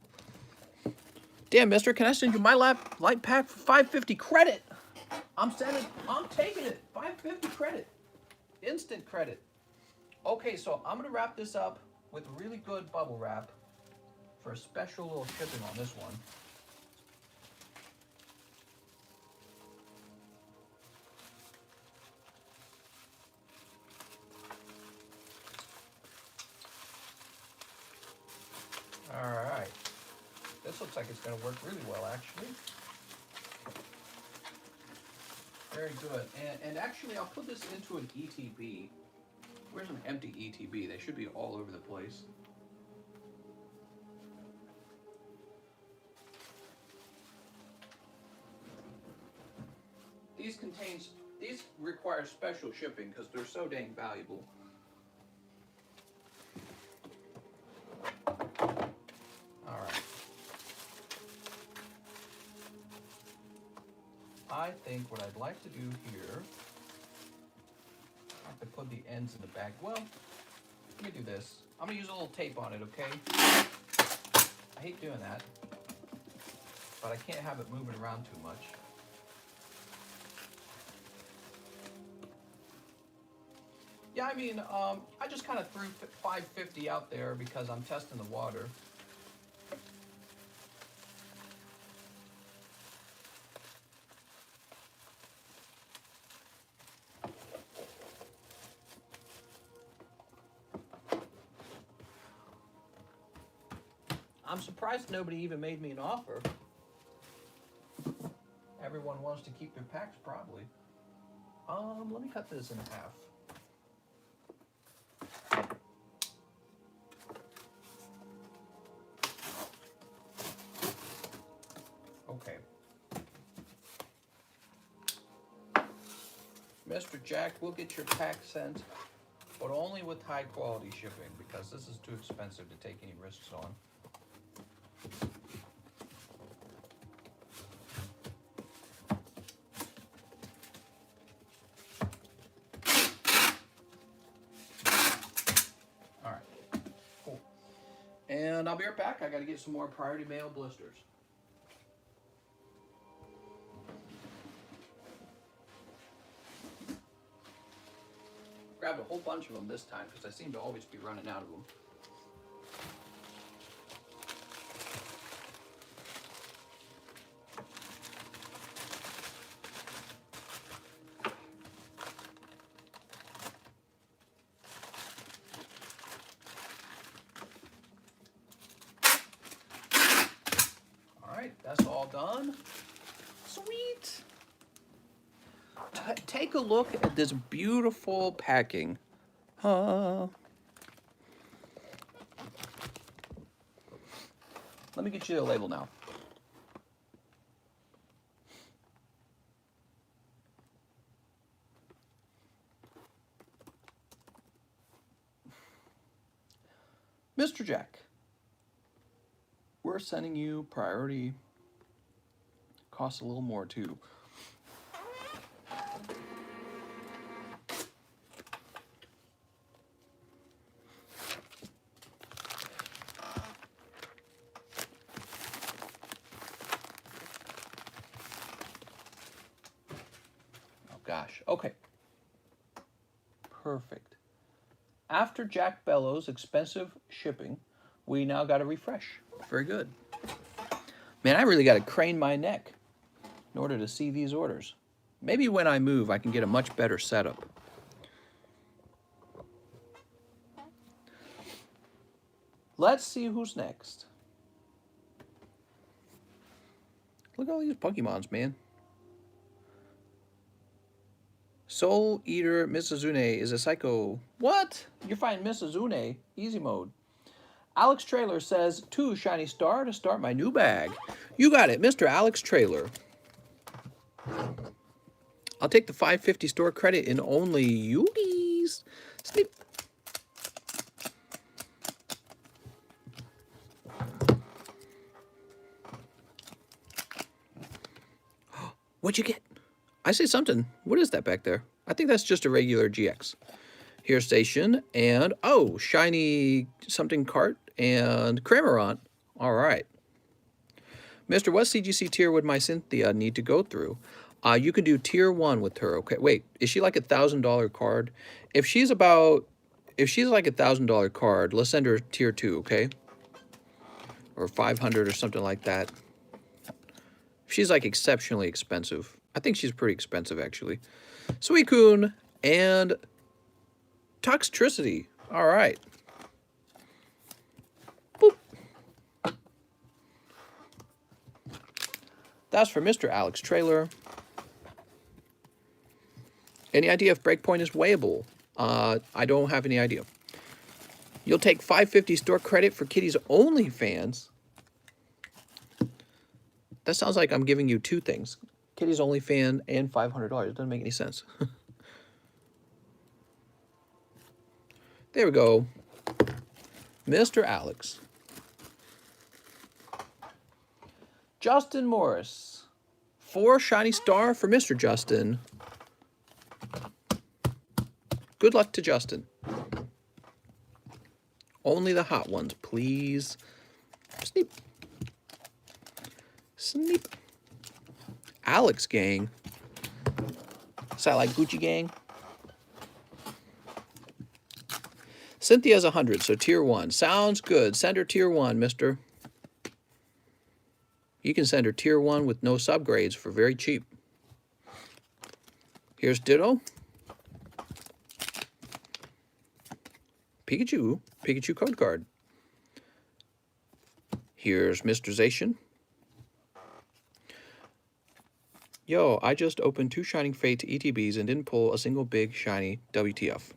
Damn, mister, can I send you my light pack for 550 credit? I'm taking it. 550 credit. Instant credit. Okay, so I'm gonna wrap this up with really good bubble wrap for a special little shipping on this one. All right. This looks like it's gonna work really well, actually. Very good. And actually, I'll put this into an ETB. Where's an empty ETB? They should be all over the place. These require special shipping because they're so dang valuable. All right. I think what I'd like to do here, I have to put the ends in the bag. Well, let me do this. I'm gonna use a little tape on it, okay? I hate doing that, but I can't have it moving around too much. Yeah, I mean, I just kind of threw 550 out there because I'm testing the water. I'm surprised nobody even made me an offer. Everyone wants to keep their packs, probably. Let me cut this in half. Okay. Mr. Jack, we'll get your pack sent, but only with high quality shipping because this is too expensive to take any risks on. All right, cool. And I'll be right back. I got to get some more priority mail blisters. Grabbed a whole bunch of them this time because I seem to always be running out of them. All right, that's all done. Sweet. Take a look at this beautiful packing. Let me get you the label now. Mr. Jack, we're sending you priority. Costs a little more too. gosh. Okay. Perfect. After Jack Bellow's expensive shipping, we now got a refresh. Very good. Man, I really got to crane my neck in order to see these orders. Maybe when I move, I can get a much better setup. Let's see who's next. Look at all these Pokemons, man. Soul Eater Misazune is a psycho. What? You're fighting Misazune. Easy mode. Alex Trailer says, 2 shiny star to start my new bag. You got it, Mr. Alex Trailer. I'll take the $5.50 store credit in only Yugi's. Sleep. What'd you get? I see something. What is that back there? I think that's just a regular GX. Here station and, oh, shiny something cart and Cramorant. All right. Mr. What CGC tier would my Cynthia need to go through? You can do tier 1 with her. Okay, wait, is she like a $1,000 card? If she's like a $1,000 card, let's send her tier 2, okay? Or 500 or something like that. If she's like exceptionally expensive. I think she's pretty expensive actually. Suicune and Toxtricity. All right. Boop. That's for Mr. Alex Trailer. Any idea if Breakpoint is weighable? I don't have any idea. You'll take $5.50 store credit for Kitty's OnlyFans. That sounds like I'm giving you 2 things. Kitty's OnlyFans and $500. It doesn't make any sense. There we go. Mr. Alex. Justin Morris. 4 shiny star for Mr. Justin. Good luck to Justin. Only the hot ones, please. Sneep. Sneep. Alex gang. Is that like Gucci gang? Cynthia's 100, so tier 1. Sounds good. Send her tier 1, mister. You can send her tier 1 with no subgrades for very cheap. Here's Ditto. Pikachu. Pikachu code card. Here's Mr. Zacian. Yo, I just opened 2 Shining Fate ETBs and didn't pull a single big shiny WTF.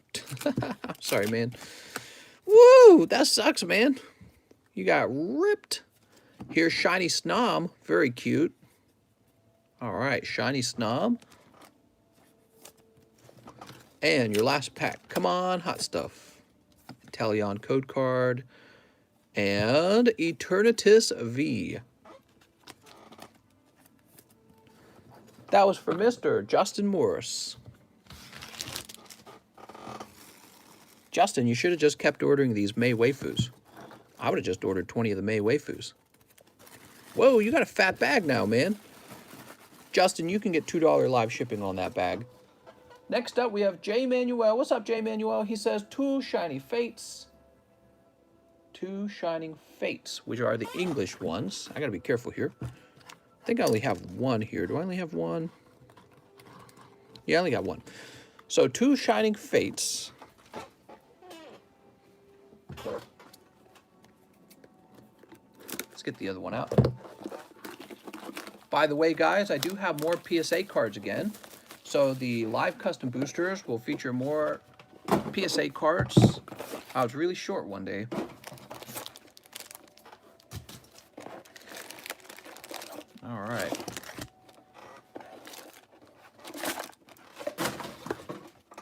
Sorry, man. Woo! That sucks, man. You got ripped. Here's Shiny Snom. Very cute. All right, Shiny Snom. And your last pack. Come on, hot stuff. Talion code card. And Eternatus V. That was for Mr. Justin Morris. Justin, you should have just kept ordering these May waifus. I would have just ordered 20 of the May waifus. Whoa, you got a fat bag now, man. Justin, you can get $2 live shipping on that bag. Next up, we have J. Manuel. What's up, J. Manuel? He says 2 shiny fates. 2 shining fates, which are the English ones. I got to be careful here. I think I only have 1 here. Do I only have 1? Yeah, I only got 1. So 2 shining fates. Let's get the other one out. By the way, guys, I do have more PSA cards again. So the live custom boosters will feature more PSA cards. I was really short one day. All right.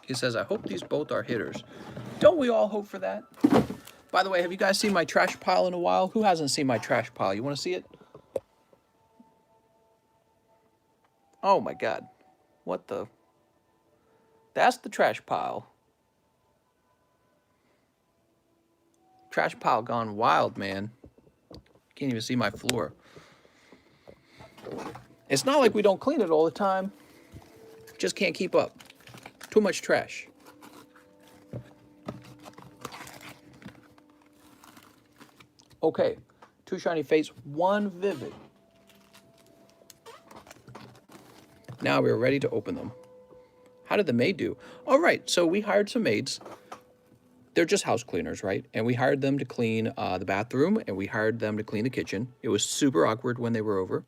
He says, I hope these both are hitters. Don't we all hope for that? By the way, have you guys seen my trash pile in a while? Who hasn't seen my trash pile? You want to see it? Oh my God. What the? That's the trash pile. Trash pile gone wild, man. Can't even see my floor. It's not like we don't clean it all the time. Just can't keep up. Too much trash. Okay, 2 shiny fates, 1 vivid. Now we're ready to open them. How did the maid do? All right, so we hired some maids. They're just house cleaners, right? And we hired them to clean the bathroom, and we hired them to clean the kitchen. It was super awkward when they were over.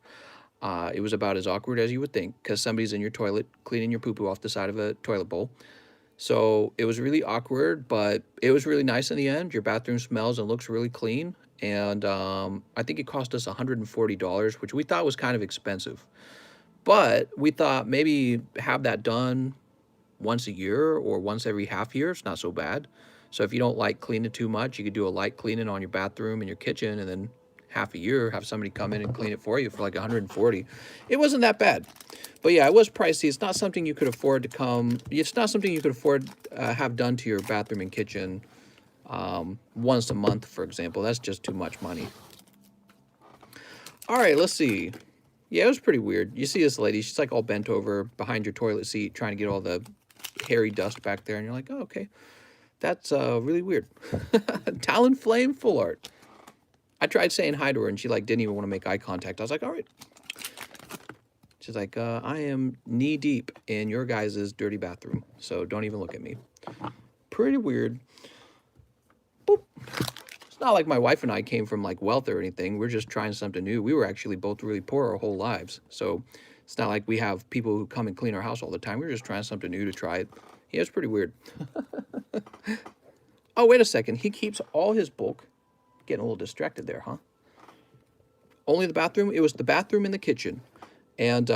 It was about as awkward as you would think, because somebody's in your toilet cleaning your poo-poo off the side of a toilet bowl. So it was really awkward, but it was really nice in the end. Your bathroom smells and looks really clean. And I think it cost us $140, which we thought was kind of expensive. But we thought maybe have that done once a year or once every half year. It's not so bad. So if you don't like cleaning too much, you could do a light cleaning on your bathroom and your kitchen, and then half a year have somebody come in and clean it for you for like $140. It wasn't that bad. But yeah, it was pricey. It's not something you could afford to come. It's not something you could afford have done to your bathroom and kitchen once a month, for example. That's just too much money. All right, let's see. Yeah, it was pretty weird. You see this lady, she's like all bent over behind your toilet seat trying to get all the hairy dust back there, and you're like, oh, okay. That's really weird. Talonflame Full Art. I tried saying hi to her, and she like didn't even want to make eye contact. I was like, all right. She's like, I am knee deep in your guys' dirty bathroom, so don't even look at me. Pretty weird. Boop. It's not like my wife and I came from like wealth or anything. We're just trying something new. We were actually both really poor our whole lives, so it's not like we have people who come and clean our house all the time. We're just trying something new to try it. Yeah, it's pretty weird. Oh, wait a second. He keeps all his bulk. Getting a little distracted there, huh? Only the bathroom? It was the bathroom and the kitchen. And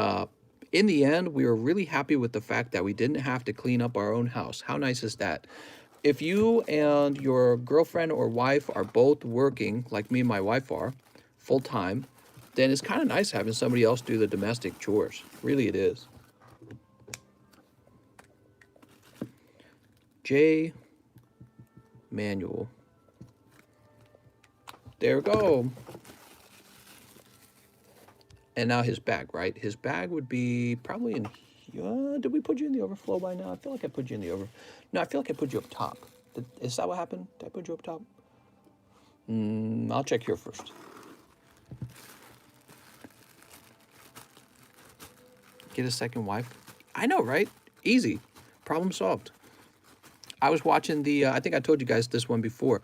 in the end, we were really happy with the fact that we didn't have to clean up our own house. How nice is that? If you and your girlfriend or wife are both working, like me and my wife are, full-time, then it's kind of nice having somebody else do the domestic chores. Really, it is. J. Manual. There we go. And now his bag, right? His bag would be probably in here. Did we put you in the overflow by now? I feel like I put you in the over. No, I feel like I put you up top. Is that what happened? Did I put you up top? I'll check here first. Get a second wife. I know, right? Easy. Problem solved. I was watching the, I think I told you guys this one before.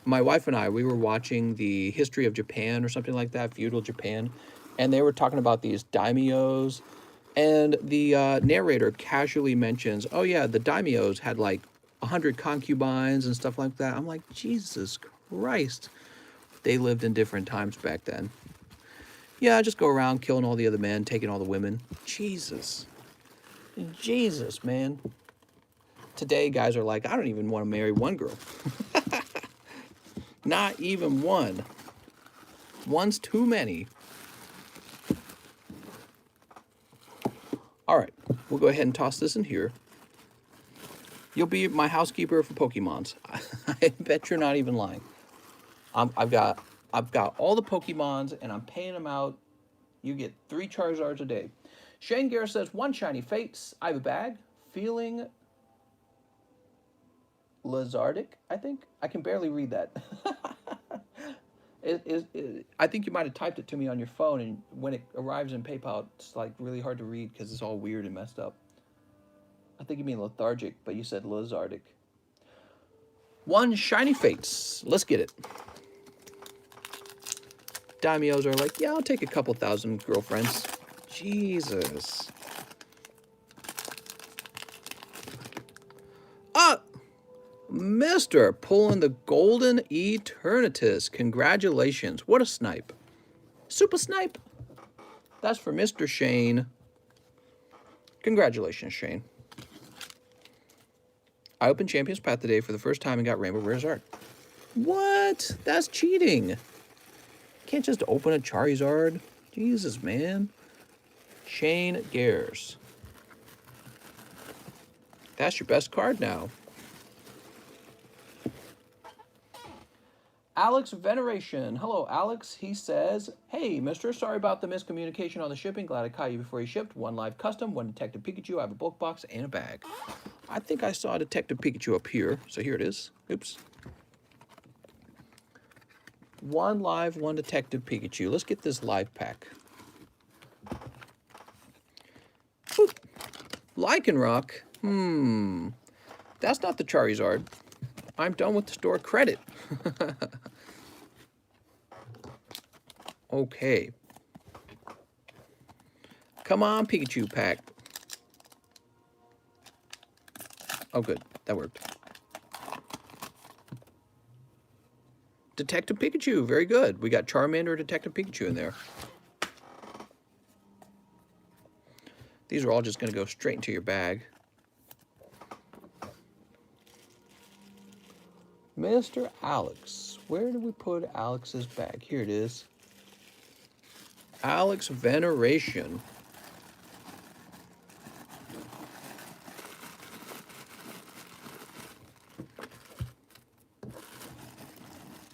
My wife and I, we were watching the history of Japan or something like that, feudal Japan. And they were talking about these daimyos. And the narrator casually mentions, oh yeah, the daimyos had like 100 concubines and stuff like that. I'm like, Jesus Christ. They lived in different times back then. Yeah, just go around killing all the other men, taking all the women. Jesus. Jesus, man. Today, guys are like, I don't even want to marry one girl. Not even one. One's too many. All right, we'll go ahead and toss this in here. You'll be my housekeeper for Pokemons. I bet you're not even lying. I've got all the Pokemons, and I'm paying them out. You get 3 Charizards a day. Shane Garrett says, 1 shiny fates. I have a bag. Feeling Lazardic, I think. I can barely read that. I think you might have typed it to me on your phone, and when it arrives in PayPal, it's like really hard to read because it's all weird and messed up. I think you mean lethargic, but you said Lazardic. 1 shiny fates. Let's get it. Daimyos are like, yeah, I'll take a couple thousand girlfriends. Jesus. Ah! Mister, pulling the Golden Eternatus. Congratulations. What a snipe. Super snipe. That's for Mr. Shane. Congratulations, Shane. I opened Champion's Path today for the first time and got Rainbow Rare's Art. What? That's cheating. Can't just open a Charizard. Jesus, man. Shane Gares. That's your best card now. Alex Veneration. Hello, Alex. He says, hey, mister, sorry about the miscommunication on the shipping. Glad I caught you before you shipped. One live custom, one Detective Pikachu. I have a bulk box and a bag. I think I saw Detective Pikachu up here. So here it is. Oops. One live, one Detective Pikachu. Let's get this live pack. Boop. Lycanroc. That's not the Charizard. I'm done with the store credit. Okay. Come on, Pikachu pack. Oh, good. That worked. Detective Pikachu. Very good. We got Charmander, Detective Pikachu in there. These are all just going to go straight into your bag. Mr. Alex. Where did we put Alex's bag? Here it is. Alex Veneration.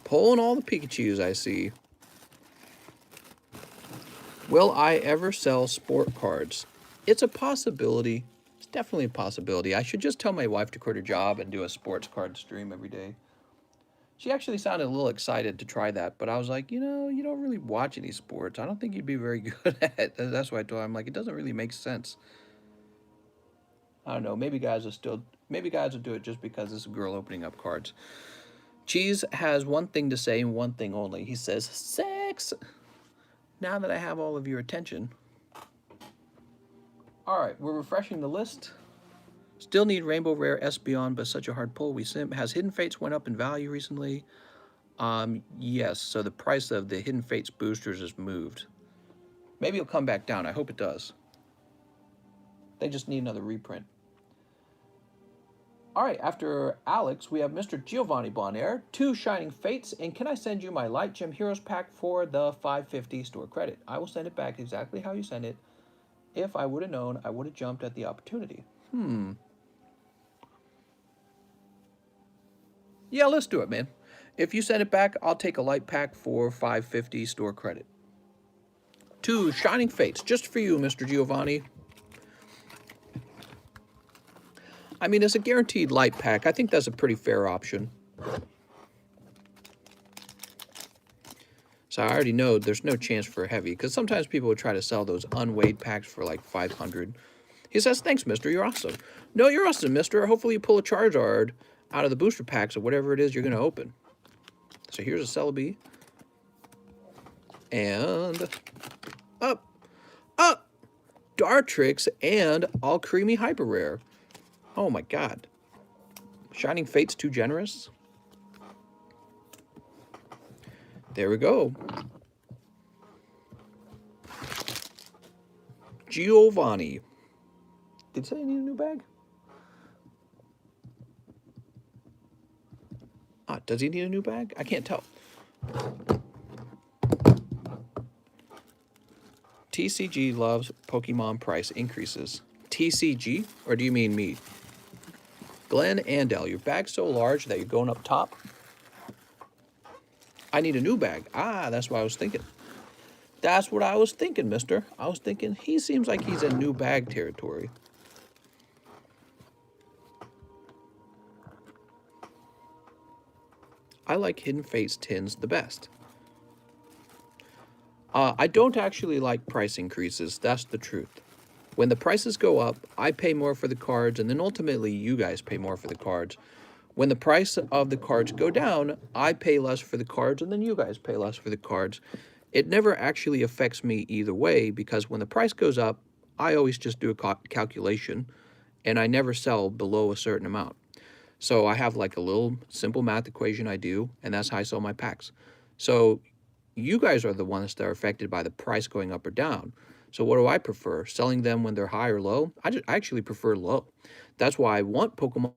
Pulling all the Pikachus I see. Will I ever sell sport cards? It's a possibility. It's definitely a possibility. I should just tell my wife to quit her job and do a sports card stream every day. She actually sounded a little excited to try that, but I was like, you know, you don't really watch any sports. I don't think you'd be very good at it. That's why I told her, I'm like, it doesn't really make sense. I don't know. Maybe guys will do it just because it's a girl opening up cards. Cheese has one thing to say and one thing only. He says, sex. Now that I have all of your attention. All right, we're refreshing the list. Still need Rainbow Rare Espeon, but such a hard pull. Has Hidden Fates went up in value recently? Yes, so the price of the Hidden Fates boosters has moved. Maybe it'll come back down. I hope it does. They just need another reprint. All right, after Alex, we have Mr. Giovanni Bonaire, 2 Shining Fates, and can I send you my Light Gem Heroes pack for the $5.50 store credit? I will send it back exactly how you sent it. If I would have known, I would have jumped at the opportunity. Yeah, let's do it, man. If you send it back, I'll take a light pack for $5.50 store credit. 2 Shining Fates, just for you, Mr. Giovanni. I mean, it's a guaranteed light pack. I think that's a pretty fair option. So I already know there's no chance for a heavy, because sometimes people would try to sell those unweighed packs for like 500. He says, thanks, mister. You're awesome. No, you're awesome, mister. Hopefully you pull a Charizard out of the booster packs or whatever it is you're going to open. So here's a Celebi. And up, Dartrix, and all creamy hyper rare. Oh my god. Shining Fate's too generous. There we go. Giovanni. Did it say I need a new bag? Does he need a new bag? I can't tell. TCG loves Pokemon price increases. TCG? Or do you mean me? Glenn Andel, your bag's so large that you're going up top. I need a new bag. That's what I was thinking. That's what I was thinking, mister. I was thinking he seems like he's in new bag territory. I like Hidden Fates tins the best. I don't actually like price increases. That's the truth. When the prices go up, I pay more for the cards, and then ultimately you guys pay more for the cards. When the price of the cards go down, I pay less for the cards, and then you guys pay less for the cards. It never actually affects me either way, because when the price goes up, I always just do a calculation, and I never sell below a certain amount. So I have like a little simple math equation I do, and that's how I sell my packs. So you guys are the ones that are affected by the price going up or down. So what do I prefer? Selling them when they're high or low? I actually prefer low. That's why I want Pokemon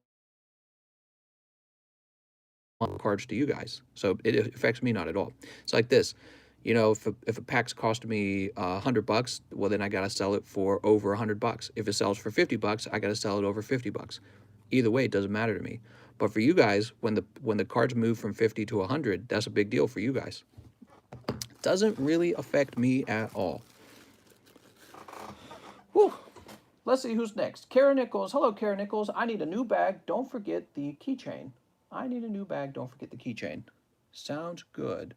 cards to you guys. So it affects me not at all. It's like this. You know, if a pack's cost me $100, well then I gotta sell it for over $100. If it sells for $50, I gotta sell it over $50. Either way, it doesn't matter to me. But for you guys, when the cards move from 50 to 100, that's a big deal for you guys. Doesn't really affect me at all. Whew. Let's see who's next. Kara Nichols. Hello, Kara Nichols. I need a new bag. Don't forget the keychain. I need a new bag. Don't forget the keychain. Sounds good.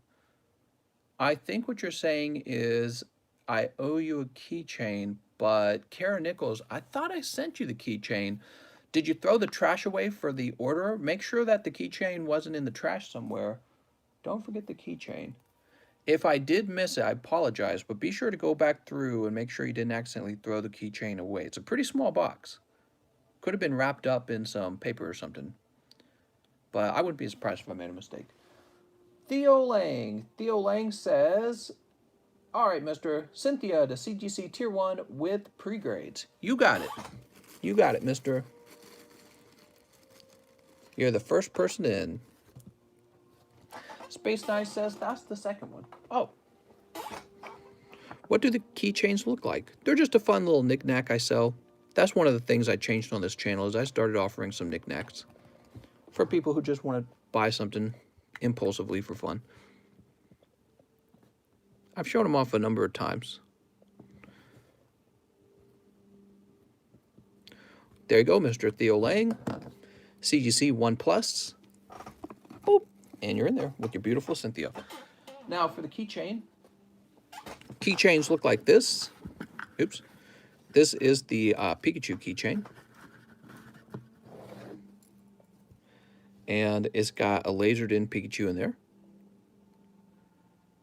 I think what you're saying is I owe you a keychain, but Kara Nichols, I thought I sent you the keychain. Did you throw the trash away for the order? Make sure that the keychain wasn't in the trash somewhere. Don't forget the keychain. If I did miss it, I apologize, but be sure to go back through and make sure you didn't accidentally throw the keychain away. It's a pretty small box. Could have been wrapped up in some paper or something. But I wouldn't be surprised if I made a mistake. Theo Lang. Theo Lang says, all right, Mr. Cynthia to CGC Tier 1 with pre-grades. You got it. You got it, mister. You're the first person in. Space Nice says that's the second one. Oh. What do the keychains look like? They're just a fun little knick-knack I sell. That's one of the things I changed on this channel is I started offering some knick-knacks for people who just want to buy something impulsively for fun. I've shown them off a number of times. There you go, Mr. Theo Lang. CGC 1+. Boop. And you're in there with your beautiful Cynthia. Now for the keychain. Keychains look like this. Oops. This is the Pikachu keychain. And it's got a lasered in Pikachu in there.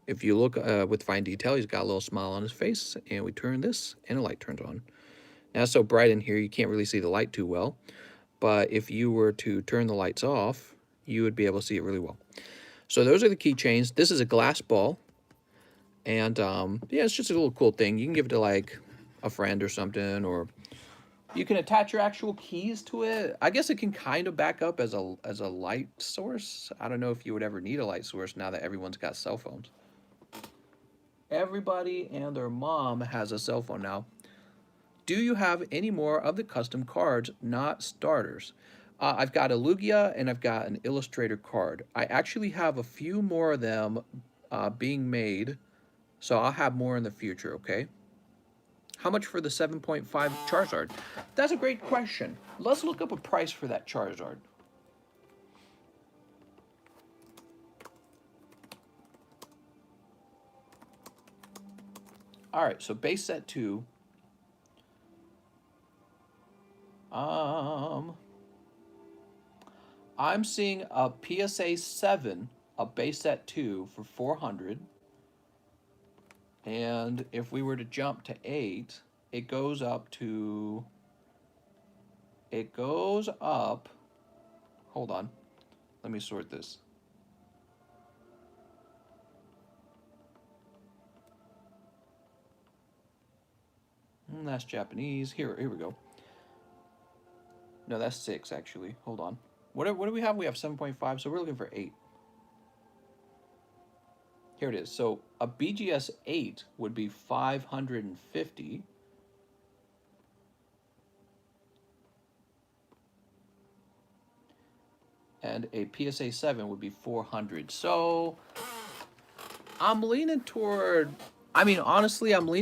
If you look with fine detail, he's got a little smile on his face. And we turn this and the light turns on. Now it's so bright in here you can't really see the light too well. But if you were to turn the lights off, you would be able to see it really well. So those are the keychains. This is a glass ball. And yeah, it's just a little cool thing. You can give it to like a friend or something, or you can attach your actual keys to it. I guess it can kind of back up as a light source. I don't know if you would ever need a light source now that everyone's got cell phones. Everybody and their mom has a cell phone now. Do you have any more of the custom cards, not starters? I've got a Lugia and I've got an Illustrator card. I actually have a few more of them being made, so I'll have more in the future, okay? How much for the 7.5 Charizard? That's a great question. Let's look up a price for that Charizard. All right, so base set 2. I'm seeing a PSA 7, a base set 2 for 400. And if we were to jump to 8, it goes up, hold on, let me sort this. That's Japanese. Here we go. No, that's 6 actually. Hold on. What do we have? We have 7.5, so we're looking for 8. Here it is. So a BGS 8 would be 550. And a PSA 7 would be 400. So I'm leaning toward, I mean, honestly, I feel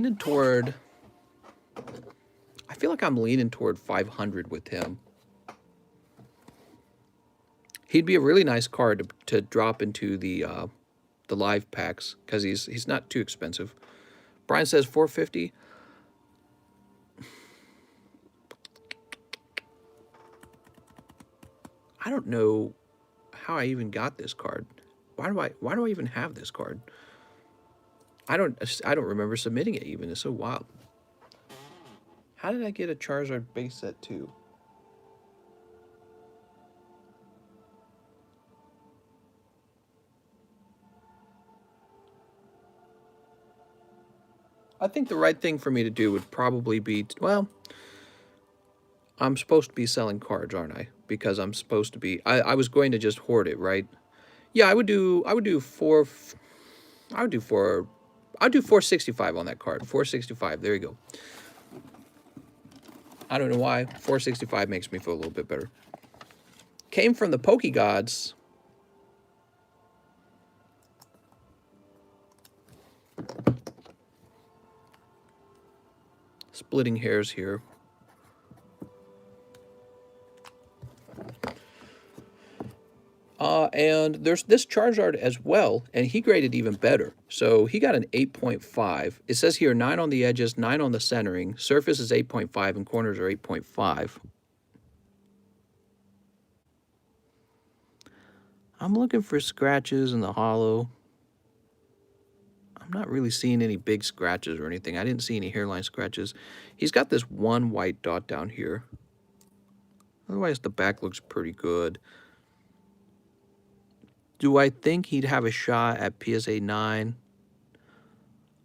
like I'm leaning toward 500 with him. He'd be a really nice card to drop into the live packs because he's not too expensive. Brian says 450. I don't know how I even got this card. Why do I even have this card? I don't remember submitting it even. It's so wild. How did I get a Charizard base set 2? I think the right thing for me to do would probably be, well, I'm supposed to be selling cards, aren't I? Because I'm supposed to be, I was going to just hoard it, right? Yeah, I would do 465 on that card. 465, there you go. I don't know why. 465 makes me feel a little bit better. came from the Poke Gods. Splitting hairs here. And there's this Charizard as well, and he graded even better. So he got an 8.5. It says here 9 on the edges, 9 on the centering. Surface is 8.5, and corners are 8.5. I'm looking for scratches in the hollow. I'm not really seeing any big scratches or anything. I didn't see any hairline scratches. He's got this one white dot down here. Otherwise, the back looks pretty good. Do I think he'd have a shot at PSA 9?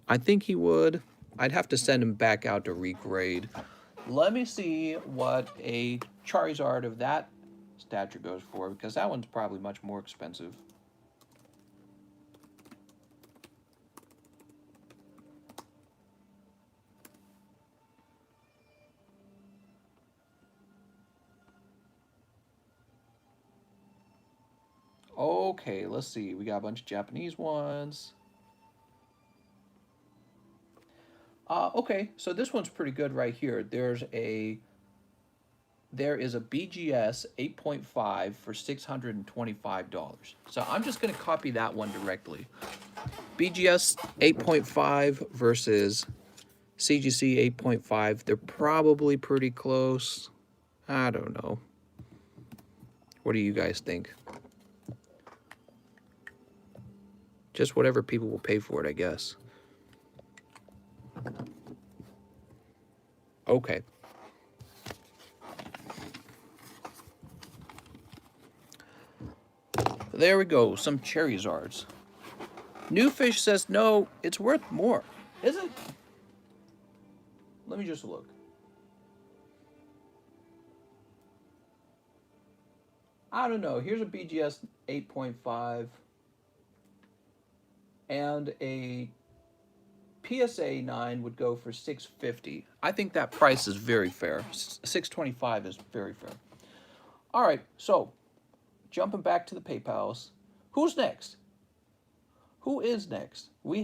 I think he would. I'd have to send him back out to regrade. Let me see what a Charizard of that stature goes for, because that one's probably much more expensive. Okay, let's see. We got a bunch of Japanese ones. Okay, so this one's pretty good right here. There is a BGS 8.5 for $625. So I'm just going to copy that one directly. BGS 8.5 versus CGC 8.5. They're probably pretty close. I don't know. What do you guys think? Just whatever people will pay for it, I guess. Okay. There we go, some Charizards. New Fish says, no, it's worth more. Is it? Let me just look. I don't know. Here's a BGS 8.5 and a PSA 9 would go for $650. I think that price is very fair. $625 is very fair. All right, so jumping back to the PayPals. Who's next? Who is next? I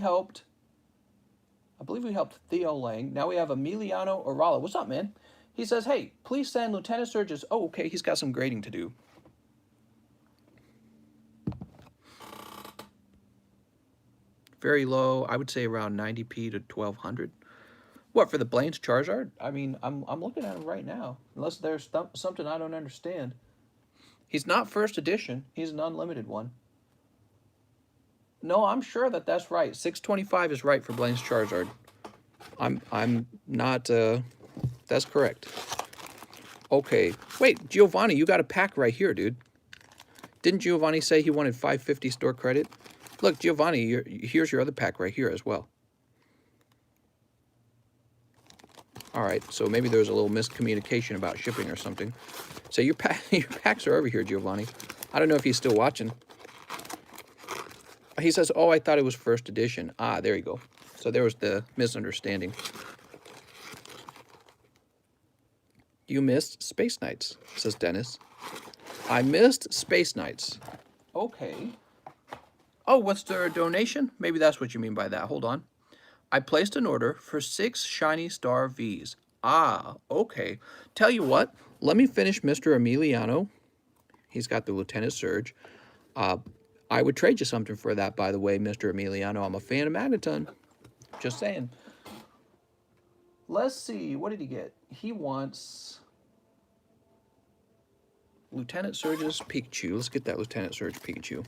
believe we helped Theo Lang. Now we have Emiliano Orala. What's up, man? He says, hey, please send Lieutenant Surge's. Oh, okay, he's got some grading to do. Very low. I would say around 90p to 1200. What, for the Blaine's Charizard? I mean, I'm looking at him right now. Unless there's something I don't understand. He's not first edition. He's an unlimited one. No, I'm sure that that's right. 625 is right for Blaine's Charizard. I'm not. That's correct. Okay. Wait, Giovanni, you got a pack right here, dude. Didn't Giovanni say he wanted 550 store credit? Look, Giovanni, here's your other pack right here as well. All right, so maybe there was a little miscommunication about shipping or something. So your packs are over here, Giovanni. I don't know if he's still watching. He says, oh, I thought it was first edition. Ah, there you go. So there was the misunderstanding. You missed Space Knights, says Dennis. I missed Space Knights. Okay. Oh, what's their donation? Maybe that's what you mean by that. Hold on. I placed an order for 6 Shiny Star Vs. Ah, okay. Tell you what, let me finish Mr. Emiliano. He's got the Lieutenant Surge. I would trade you something for that, by the way, Mr. Emiliano. I'm a fan of Magneton. Just saying. Let's see. What did he get? He wants Lieutenant Surge's Pikachu. Let's get that Lieutenant Surge Pikachu.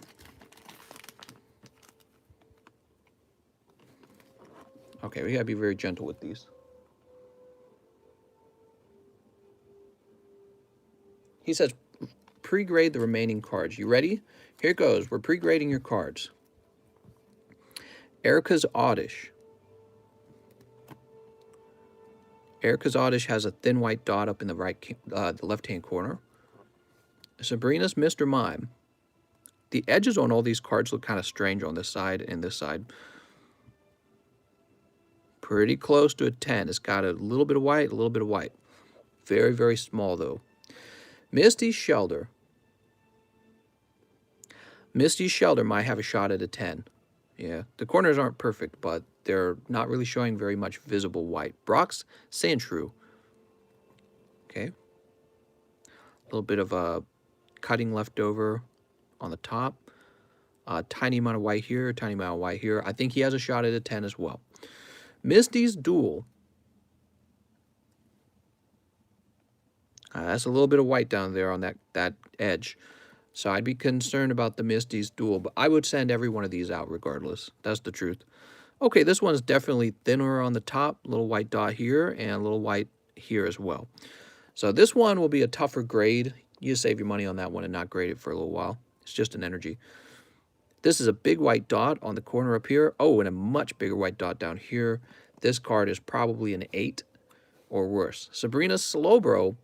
Okay, we gotta be very gentle with these. He says, pre-grade the remaining cards. You ready? Here it goes. We're pre-grading your cards. Erica's Oddish. Erica's Oddish has a thin white dot up in the left-hand corner. Sabrina's Mr. Mime. The edges on all these cards look kind of strange on this side and this side. Pretty close to a 10. It's got a little bit of white, a little bit of white. Very, very small, though. Misty Shelder. Misty's Shelter might have a shot at a 10. Yeah, the corners aren't perfect, but they're not really showing very much visible white. Brock's Sandshrew. Okay. A little bit of a cutting left over on the top. Tiny amount of white here, tiny amount of white here. I think he has a shot at a 10 as well. Misty's Duel. That's a little bit of white down there on that edge. So I'd be concerned about the Misty's Duel, but I would send every one of these out regardless. That's the truth. Okay, this one's definitely thinner on the top. Little white dot here and a little white here as well. So this one will be a tougher grade. You save your money on that one and not grade it for a little while. It's just an energy. This is a big white dot on the corner up here. Oh, and a much bigger white dot down here. This card is probably an 8 or worse. Sabrina Slowbro.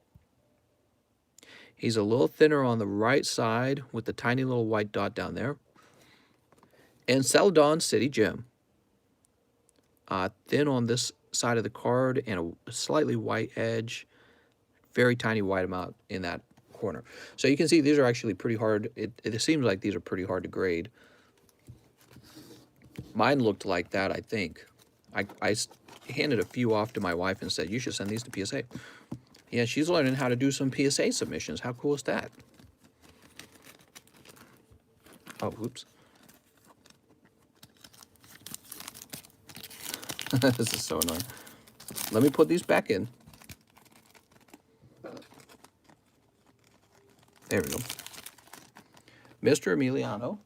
He's a little thinner on the right side with the tiny little white dot down there. And Celadon City Gym. Thin on this side of the card and a slightly white edge. Very tiny white amount in that corner. So you can see these are actually pretty hard. It seems like these are pretty hard to grade. Mine looked like that, I think. I handed a few off to my wife and said, you should send these to PSA. Yeah, she's learning how to do some PSA submissions. How cool is that? Oh, whoops. This is so annoying. Let me put these back in. There we go. Mr. Emiliano.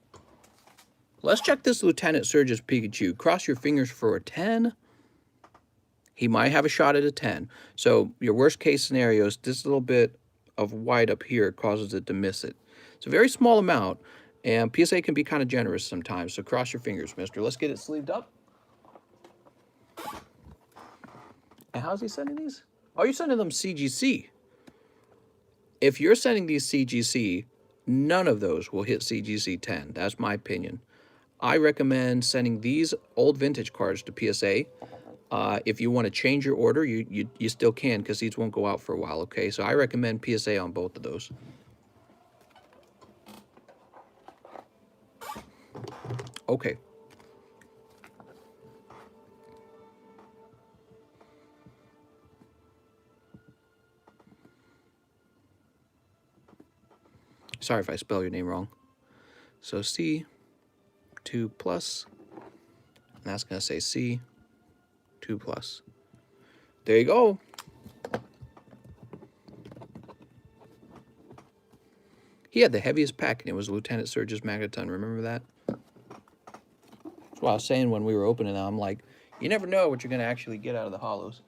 Let's check this Lieutenant Surge's Pikachu. Cross your fingers for a 10. He might have a shot at a 10. So your worst case scenario is this little bit of white up here causes it to miss it. It's a very small amount, and PSA can be kind of generous sometimes. So cross your fingers, mister. Let's get it sleeved up. And how's he sending these? Oh, you're sending them CGC. If you're sending these CGC, none of those will hit CGC 10. That's my opinion. I recommend sending these old vintage cards to PSA. If you want to change your order, you still can because these won't go out for a while, okay? So I recommend PSA on both of those. Okay. Sorry if I spell your name wrong. So C2+, and that's going to say C2+. There you go. He had the heaviest pack, and it was Lieutenant Surge's Magaton. Remember that? That's what I was saying when we were opening them. I'm like, you never know what you're going to actually get out of the hollows.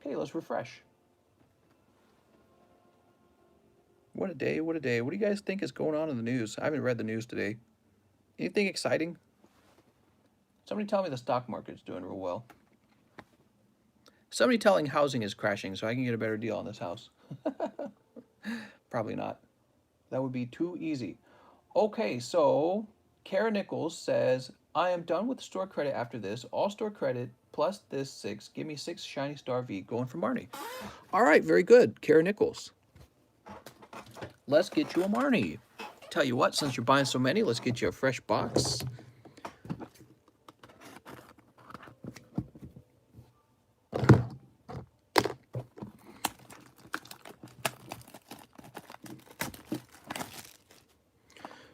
Okay, let's refresh. What a day, what a day. What do you guys think is going on in the news? I haven't read the news today. Anything exciting? Somebody tell me the stock market's doing real well. Somebody telling housing is crashing so I can get a better deal on this house. Probably not. That would be too easy. Okay, so Kara Nichols says, I am done with store credit after this. All store credit plus this 6. Give me 6 Shiny Star V. Going for Marnie. All right, very good. Kara Nichols. Let's get you a Marnie. Tell you what, since you're buying so many, let's get you a fresh box.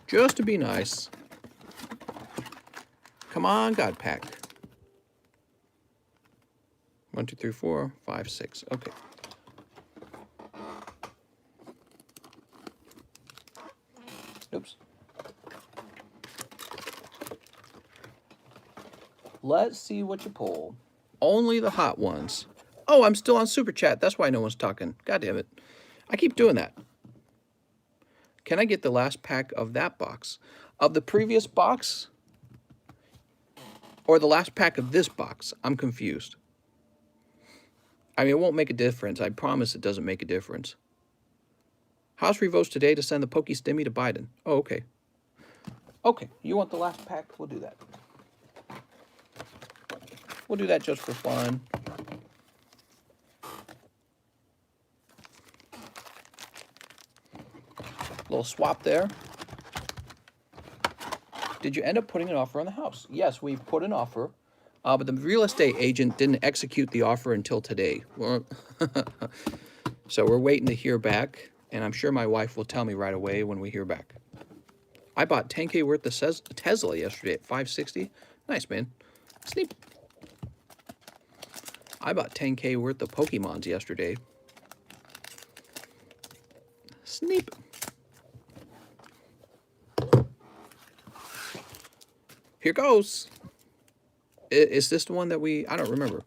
Just to be nice. Come on, God Pack. 1, 2, 3, 4, 5, 6. Okay. Oops. Let's see what you pull. Only the hot ones. Oh, I'm still on Super Chat. That's why no one's talking. God damn it. I keep doing that. Can I get the last pack of that box? Of the previous box? Or the last pack of this box? I'm confused. I mean, it won't make a difference. I promise it doesn't make a difference. House revotes today to send the Poke Stimmy to Biden. Oh, okay. Okay, you want the last pack? We'll do that. We'll do that just for fun. Little swap there. Did you end up putting an offer on the house? Yes, we put an offer, but the real estate agent didn't execute the offer until today. Well, so we're waiting to hear back, and I'm sure my wife will tell me right away when we hear back. I bought 10K worth of Tesla yesterday at 560. Nice, man. Sneap. I bought 10K worth of Pokemons yesterday. Sneap. Here goes. Is this the one that I don't remember.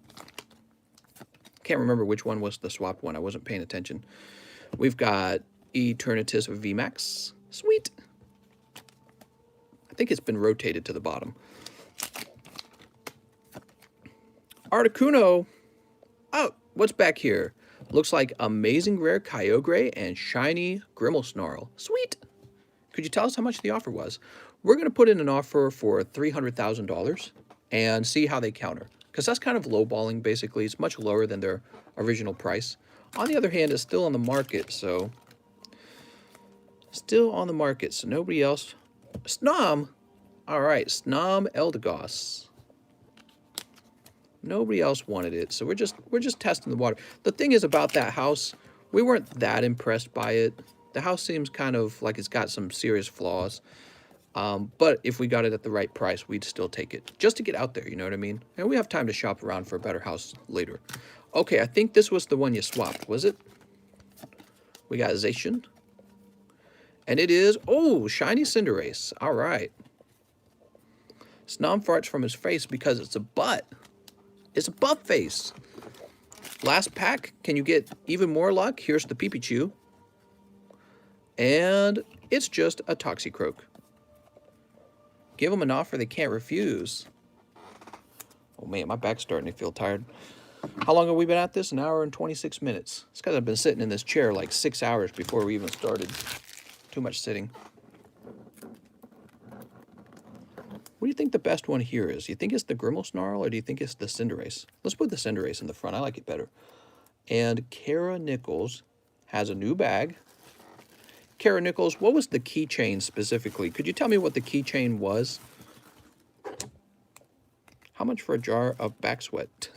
Can't remember which one was the swapped one. I wasn't paying attention. We've got Eternatus VMAX. Sweet. I think it's been rotated to the bottom. Articuno. Oh, what's back here? Looks like amazing rare Kyogre and shiny Grimmelsnarl. Sweet. Could you tell us how much the offer was? We're going to put in an offer for $300,000 and see how they counter. Because that's kind of lowballing, basically. It's much lower than their original price. On the other hand, it's still on the market, so... Still on the market, so nobody else... Snom! Alright, Snom Eldegoss. Nobody else wanted it, so we're just testing the water. The thing is about that house, we weren't that impressed by it. The house seems kind of like it's got some serious flaws. But if we got it at the right price, we'd still take it. Just to get out there, you know what I mean? And we have time to shop around for a better house later. Okay, I think this was the one you swapped, was it? We got Zacian. And it is, oh, shiny Cinderace. All right. Snom farts from his face because it's a butt. It's a butt face. Last pack, can you get even more luck? Here's the Pipichu. And it's just a Toxicroak. Give them an offer they can't refuse. Oh man, my back's starting to feel tired. How long have we been at this? An hour and 26 minutes. It's because I've been sitting in this chair like 6 hours before we even started. Too much sitting. What do you think the best one here is? Do you think it's the Grimmelsnarl or do you think it's the Cinderace? Let's put the Cinderace in the front. I like it better. And Kara Nichols has a new bag. Kara Nichols, what was the keychain specifically? Could you tell me what the keychain was? How much for a jar of back sweat?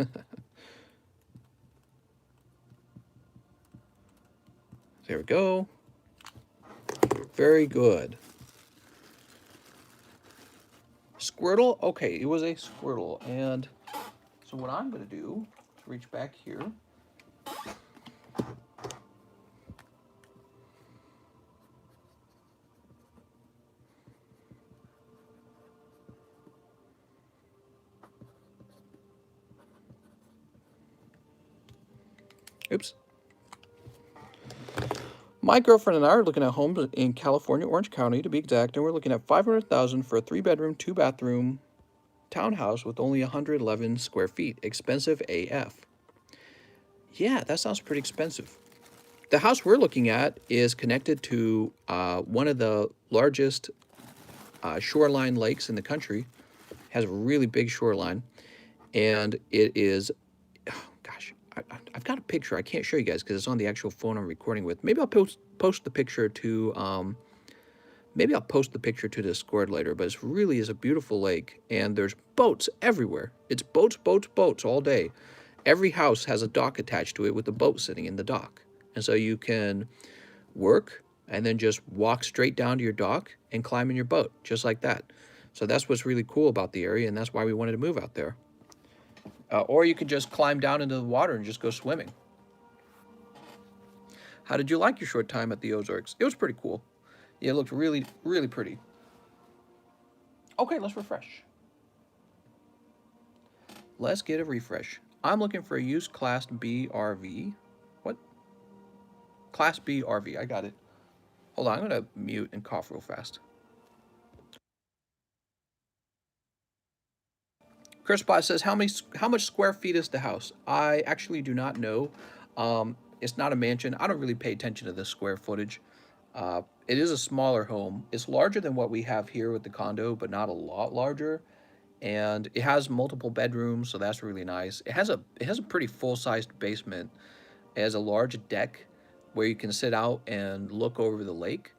There we go. Very good. Squirtle? Okay, it was a Squirtle. And so what I'm going to do is reach back here. Oops. My girlfriend and I are looking at homes in California, Orange County to be exact, and we're looking at $500,000 for a 3-bedroom, 2-bathroom townhouse with only 111 square feet. Expensive AF. Yeah, that sounds pretty expensive. The house we're looking at is connected to one of the largest shoreline lakes in the country. It has a really big shoreline, and it is, oh, gosh, I've got a picture. I can't show you guys because it's on the actual phone I'm recording with. Maybe I'll post the picture to Discord later. But it really is a beautiful lake, and there's boats everywhere. It's boats, boats, boats all day. Every house has a dock attached to it with a boat sitting in the dock, and so you can work and then just walk straight down to your dock and climb in your boat just like that. So that's what's really cool about the area, and that's why we wanted to move out there. Or you could just climb down into the water and just go swimming. How did you like your short time at the Ozarks? It was pretty cool. Yeah, it looked really, really pretty. Okay, let's refresh. Let's get a refresh. I'm looking for a used Class B RV. What? Class B RV, I got it. Hold on, I'm going to mute and cough real fast. Chris Bot says, how much square feet is the house? I actually do not know. It's not a mansion. I don't really pay attention to the square footage. It is a smaller home. It's larger than what we have here with the condo, but not a lot larger. And it has multiple bedrooms, so that's really nice. It has a pretty full-sized basement. It has a large deck where you can sit out and look over the lake.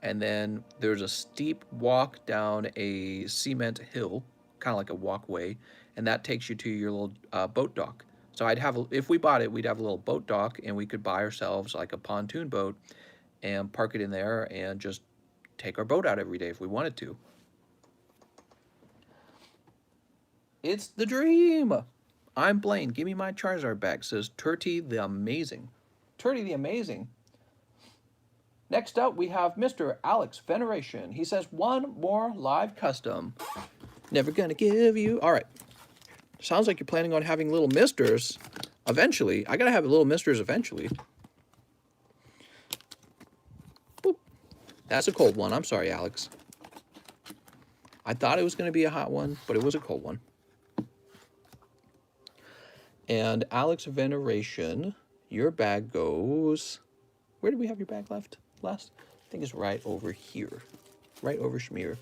and then there's a steep walk down a cement hill, kind of like a walkway, and that takes you to your little boat dock. So I'd have, if we bought it, we'd have a little boat dock, and we could buy ourselves like a pontoon boat and park it in there and just take our boat out every day if we wanted to. It's the dream. I'm Blaine. Give me my Charizard back, says Turty the Amazing. Turty the Amazing. Next up, we have Mr. Alex Veneration. He says, one more live custom. Never gonna give you. All right. Sounds like you're planning on having little misters eventually. I gotta have little misters eventually. Boop. That's a cold one. I'm sorry, Alex. I thought it was gonna be a hot one, but it was a cold one. And Alex Veneration, your bag goes... Where did we have your bag left last? I think it's right over here. Right over Schmear.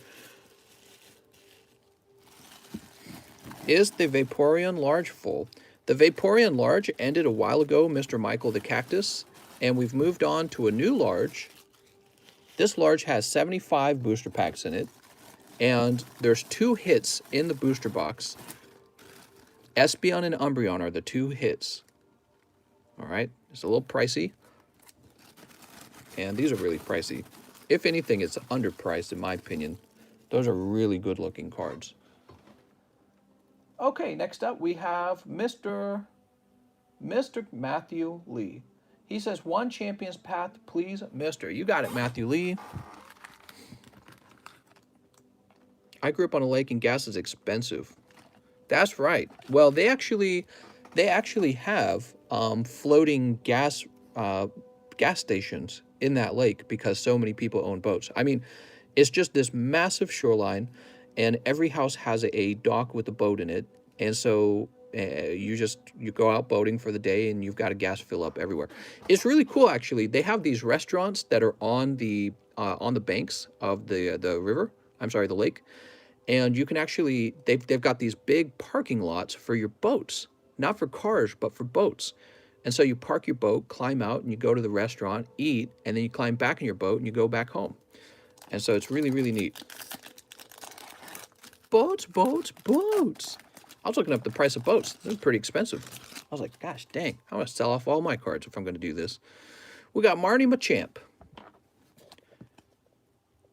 Is the Vaporeon Large full? The Vaporeon Large ended a while ago, Mr. Michael the Cactus, and we've moved on to a new Large. This Large has 75 booster packs in it, and there's 2 hits in the booster box. Espeon and Umbreon are the 2 hits. All right, it's a little pricey. And these are really pricey. If anything, it's underpriced in my opinion. Those are really good looking cards. Okay, next up we have Mr. Matthew Lee. He says, one Champion's Path, please, Mister. You got it, Matthew Lee. I grew up on a lake and gas is expensive. That's right. Well, they actually have floating gas stations in that lake because so many people own boats. I mean, it's just this massive shoreline, and every house has a dock with a boat in it, and so you go out boating for the day, and you've got a gas fill up everywhere. It's really cool, actually. They have these restaurants that are on the banks of the river. I'm sorry, the lake. And you can actually, they've got these big parking lots for your boats, not for cars, but for boats. And so you park your boat, climb out, and you go to the restaurant, eat, and then you climb back in your boat and you go back home. And so it's really, really neat. Boats, boats, boats. I was looking up the price of boats. This is pretty expensive. I was like, gosh, dang, I'm going to sell off all my cards if I'm going to do this. We got Marnie Machamp.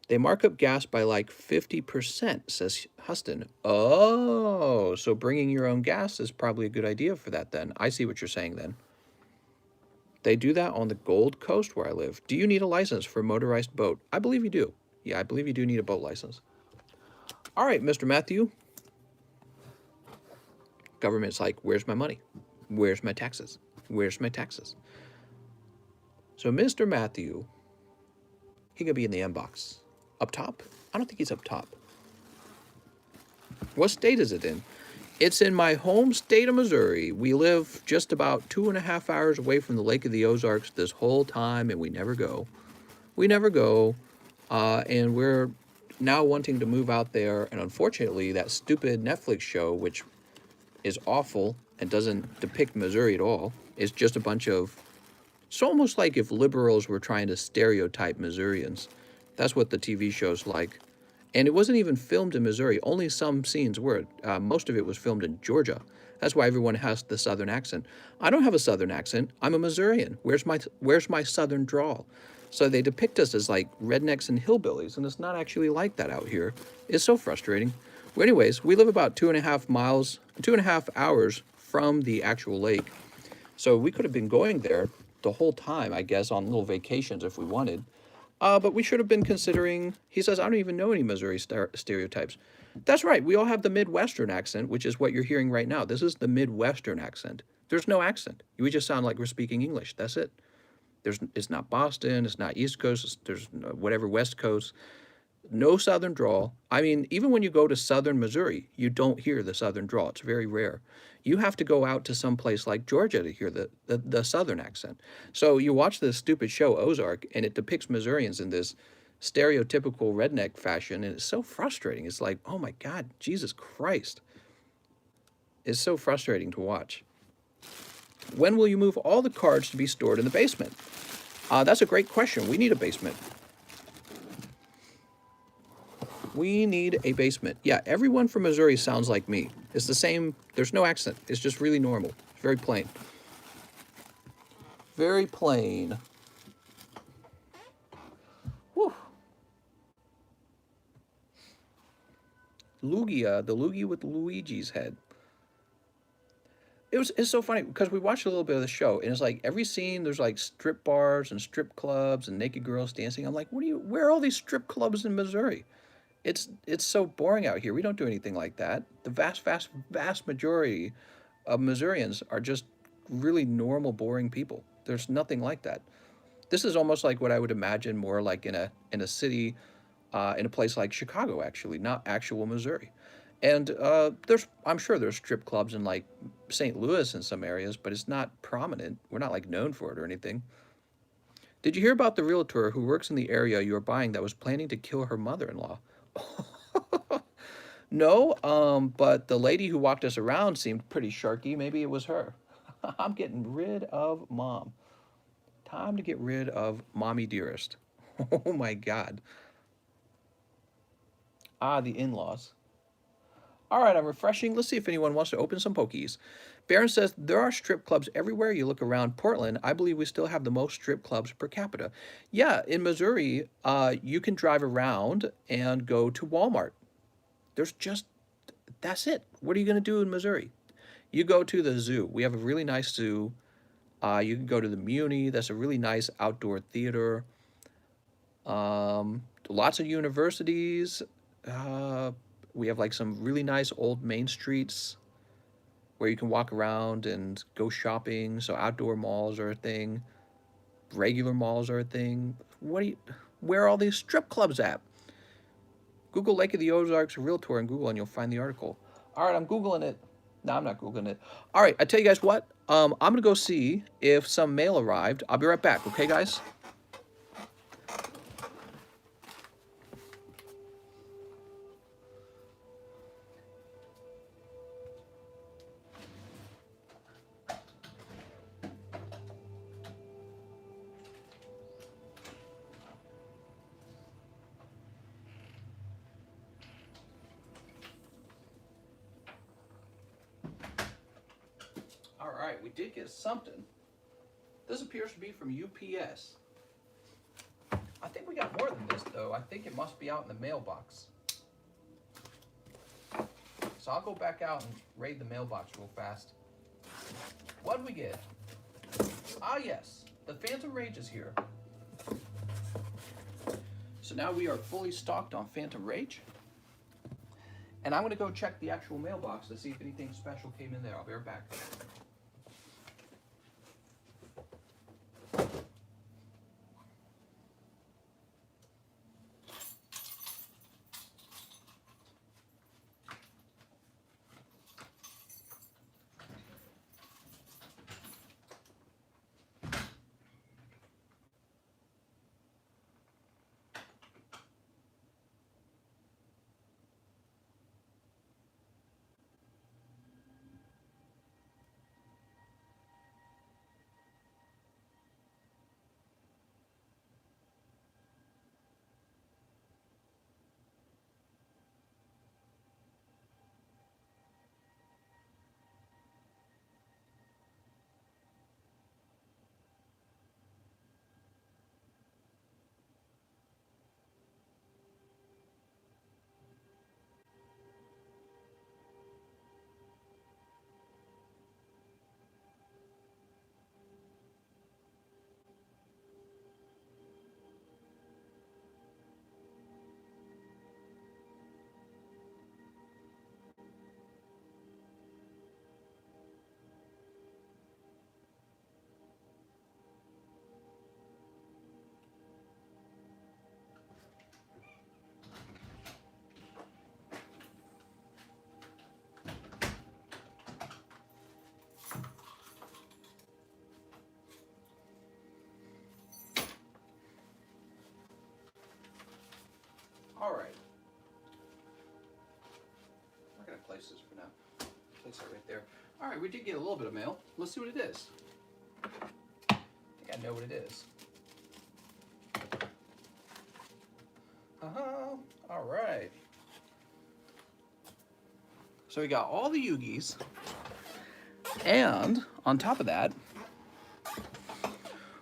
They mark up gas by like 50%, says Huston. Oh, so bringing your own gas is probably a good idea for that then. I see what you're saying then. They do that on the Gold Coast where I live. Do you need a license for a motorized boat? I believe you do. Yeah, I believe you do need a boat license. All right, Mr. Matthew. Government's like, where's my money? Where's my taxes? Where's my taxes? So Mr. Matthew, he could be in the inbox. Up top? I don't think he's up top. What state is it in? It's in my home state of Missouri. We live just about 2.5 hours away from the Lake of the Ozarks this whole time, and we never go. We never go, and we're now wanting to move out there, and unfortunately, that stupid Netflix show, which is awful and doesn't depict Missouri at all, is just a bunch of... It's almost like if liberals were trying to stereotype Missourians. That's what the TV show's like. And it wasn't even filmed in Missouri. Only some scenes were. Most of it was filmed in Georgia. That's why everyone has the Southern accent. I don't have a Southern accent. I'm a Missourian. Where's my Southern drawl? So they depict us as like rednecks and hillbillies, and it's not actually like that out here. It's so frustrating. Well, anyways, we live about 2.5 hours from the actual lake. So we could have been going there the whole time, I guess, on little vacations if we wanted. But we should have been considering, he says, I don't even know any Missouri stereotypes. That's right. We all have the Midwestern accent, which is what you're hearing right now. This is the Midwestern accent. There's no accent. We just sound like we're speaking English. That's it. It's not Boston. It's not East Coast. There's whatever West Coast. No Southern drawl. I mean, even when you go to Southern Missouri, you don't hear the Southern drawl. It's very rare. You have to go out to some place like Georgia to hear the Southern accent. So you watch this stupid show, Ozark, and it depicts Missourians in this stereotypical redneck fashion, and it's so frustrating. It's like, oh my God, Jesus Christ. It's so frustrating to watch. When will you move all the cards to be stored in the basement? That's a great question. We need a basement. We need a basement. Yeah, everyone from Missouri sounds like me. It's the same. There's no accent. It's just really normal. It's very plain. Very plain. Whew. Lugia, the Lugia with Luigi's head. It's so funny because we watched a little bit of the show and it's like every scene there's like strip bars and strip clubs and naked girls dancing. I'm like, where are all these strip clubs in Missouri? It's so boring out here. We don't do anything like that. The vast majority of Missourians are just really normal, boring people. There's nothing like that. This is almost like what I would imagine more like in a city, in a place like Chicago, actually, not actual Missouri. And I'm sure there's strip clubs in like St. Louis in some areas, but it's not prominent. We're not like known for it or anything. Did you hear about the realtor who works in the area you are buying that was planning to kill her mother-in-law? No, but the lady who walked us around seemed pretty sharky. Maybe it was her. I'm getting rid of mom. Time to get rid of mommy dearest. Oh my God. Ah, the in-laws. All right, I'm refreshing. Let's see if anyone wants to open some Pokies. Baron says, there are strip clubs everywhere you look around Portland. I believe we still have the most strip clubs per capita. Yeah, in Missouri, you can drive around and go to Walmart. There's just, that's it. What are you going to do in Missouri? You go to the zoo. We have a really nice zoo. You can go to the Muni. That's a really nice outdoor theater. Lots of universities. We have like some really nice old main streets where you can walk around and go shopping. So outdoor malls are a thing. Regular malls are a thing. Where are all these strip clubs at? Google Lake of the Ozarks Realtor in Google and you'll find the article. All right, I'm Googling it. No, I'm not Googling it. All right, I tell you guys what. I'm going to go see if some mail arrived. I'll be right back. Okay, guys? All right, we did get something. This appears to be from UPS. I think we got more than this, though. I think it must be out in the mailbox. So I'll go back out and raid the mailbox real fast. What did we get? Ah, yes. The Phantom Rage is here. So now we are fully stocked on Phantom Rage. And I'm going to go check the actual mailbox to see if anything special came in there. I'll be right back. All right. We're going to place this for now. Place it right there. All right, we did get a little bit of mail. Let's see what it is. I think I know what it is. All right. So we got all the Yugis. And on top of that,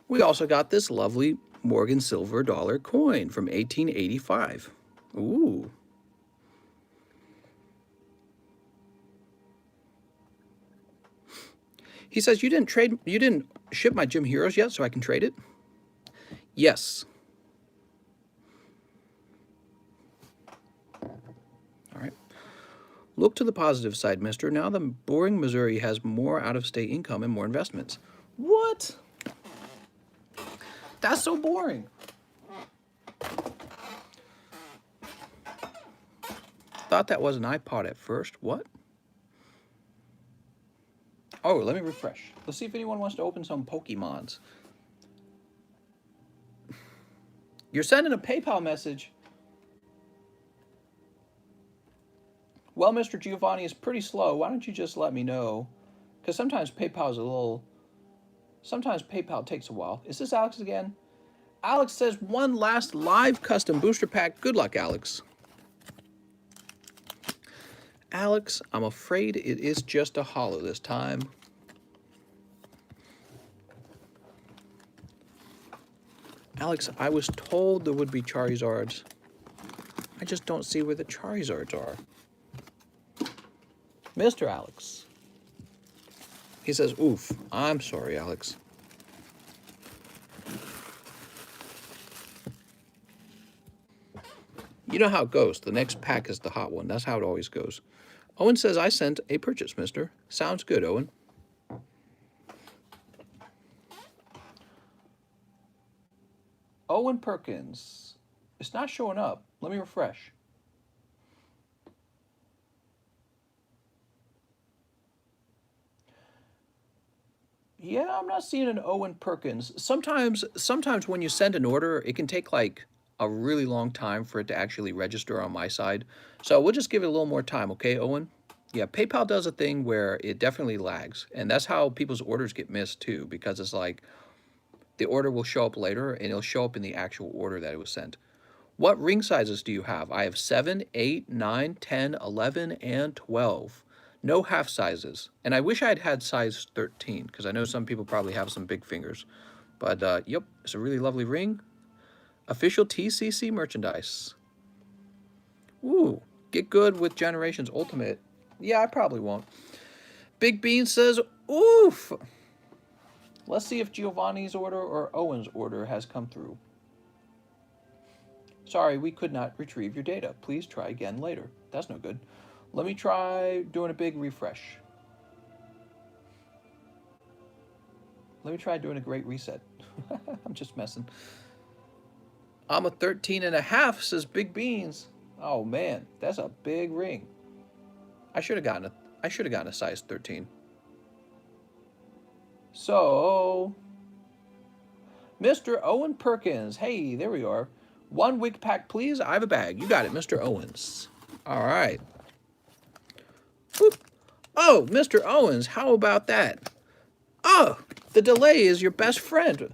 we also got this lovely Morgan silver dollar coin from 1885. Ooh. He says, you didn't ship my Gym Heroes yet, so I can trade it? Yes. All right. Look to the positive side, mister. Now the boring Missouri has more out-of-state income and more investments. What? That's so boring. Thought that was an iPod at first. What? Oh, let me refresh. Let's see if anyone wants to open some Pokemons. You're sending a PayPal message. Well, Mr. Giovanni is pretty slow. Why don't you just let me know? Because sometimes PayPal is a little... Sometimes PayPal takes a while. Is this Alex again? Alex says one last live custom booster pack. Good luck, Alex. Alex, I'm afraid it is just a holo this time. Alex, I was told there would be Charizards. I just don't see where the Charizards are. Mr. Alex. He says, oof, I'm sorry, Alex. You know how it goes. The next pack is the hot one. That's how it always goes. Owen says, I sent a purchase, mister. Sounds good, Owen. Owen Perkins. It's not showing up. Let me refresh. Yeah, I'm not seeing an Owen Perkins. Sometimes when you send an order, it can take like a really long time for it to actually register on my side. So we'll just give it a little more time, okay, Owen? Yeah, PayPal does a thing where it definitely lags. And that's how people's orders get missed too, because it's like the order will show up later and it'll show up in the actual order that it was sent. What ring sizes do you have? I have 7, 8, 9, 10, 11, and 12. No half sizes. And I wish I'd had size 13, because I know some people probably have some big fingers. But, yep, it's a really lovely ring. Official TCC merchandise. Ooh, get good with Generations Ultimate. Yeah, I probably won't. Big Bean says, oof. Let's see if Giovanni's order or Owen's order has come through. Sorry, we could not retrieve your data. Please try again later. That's no good. Let me try doing a big refresh. Let me try doing a great reset. I'm just messing. I'm a 13.5, says Big Beans. Oh man, that's a big ring. I should have gotten a size 13. So, Mr. Owen Perkins. Hey, there we are. 1 week pack, please. I have a bag. You got it, Mr. Owens. All right. Boop. Oh, Mr. Owens, how about that? Oh, the delay is your best friend.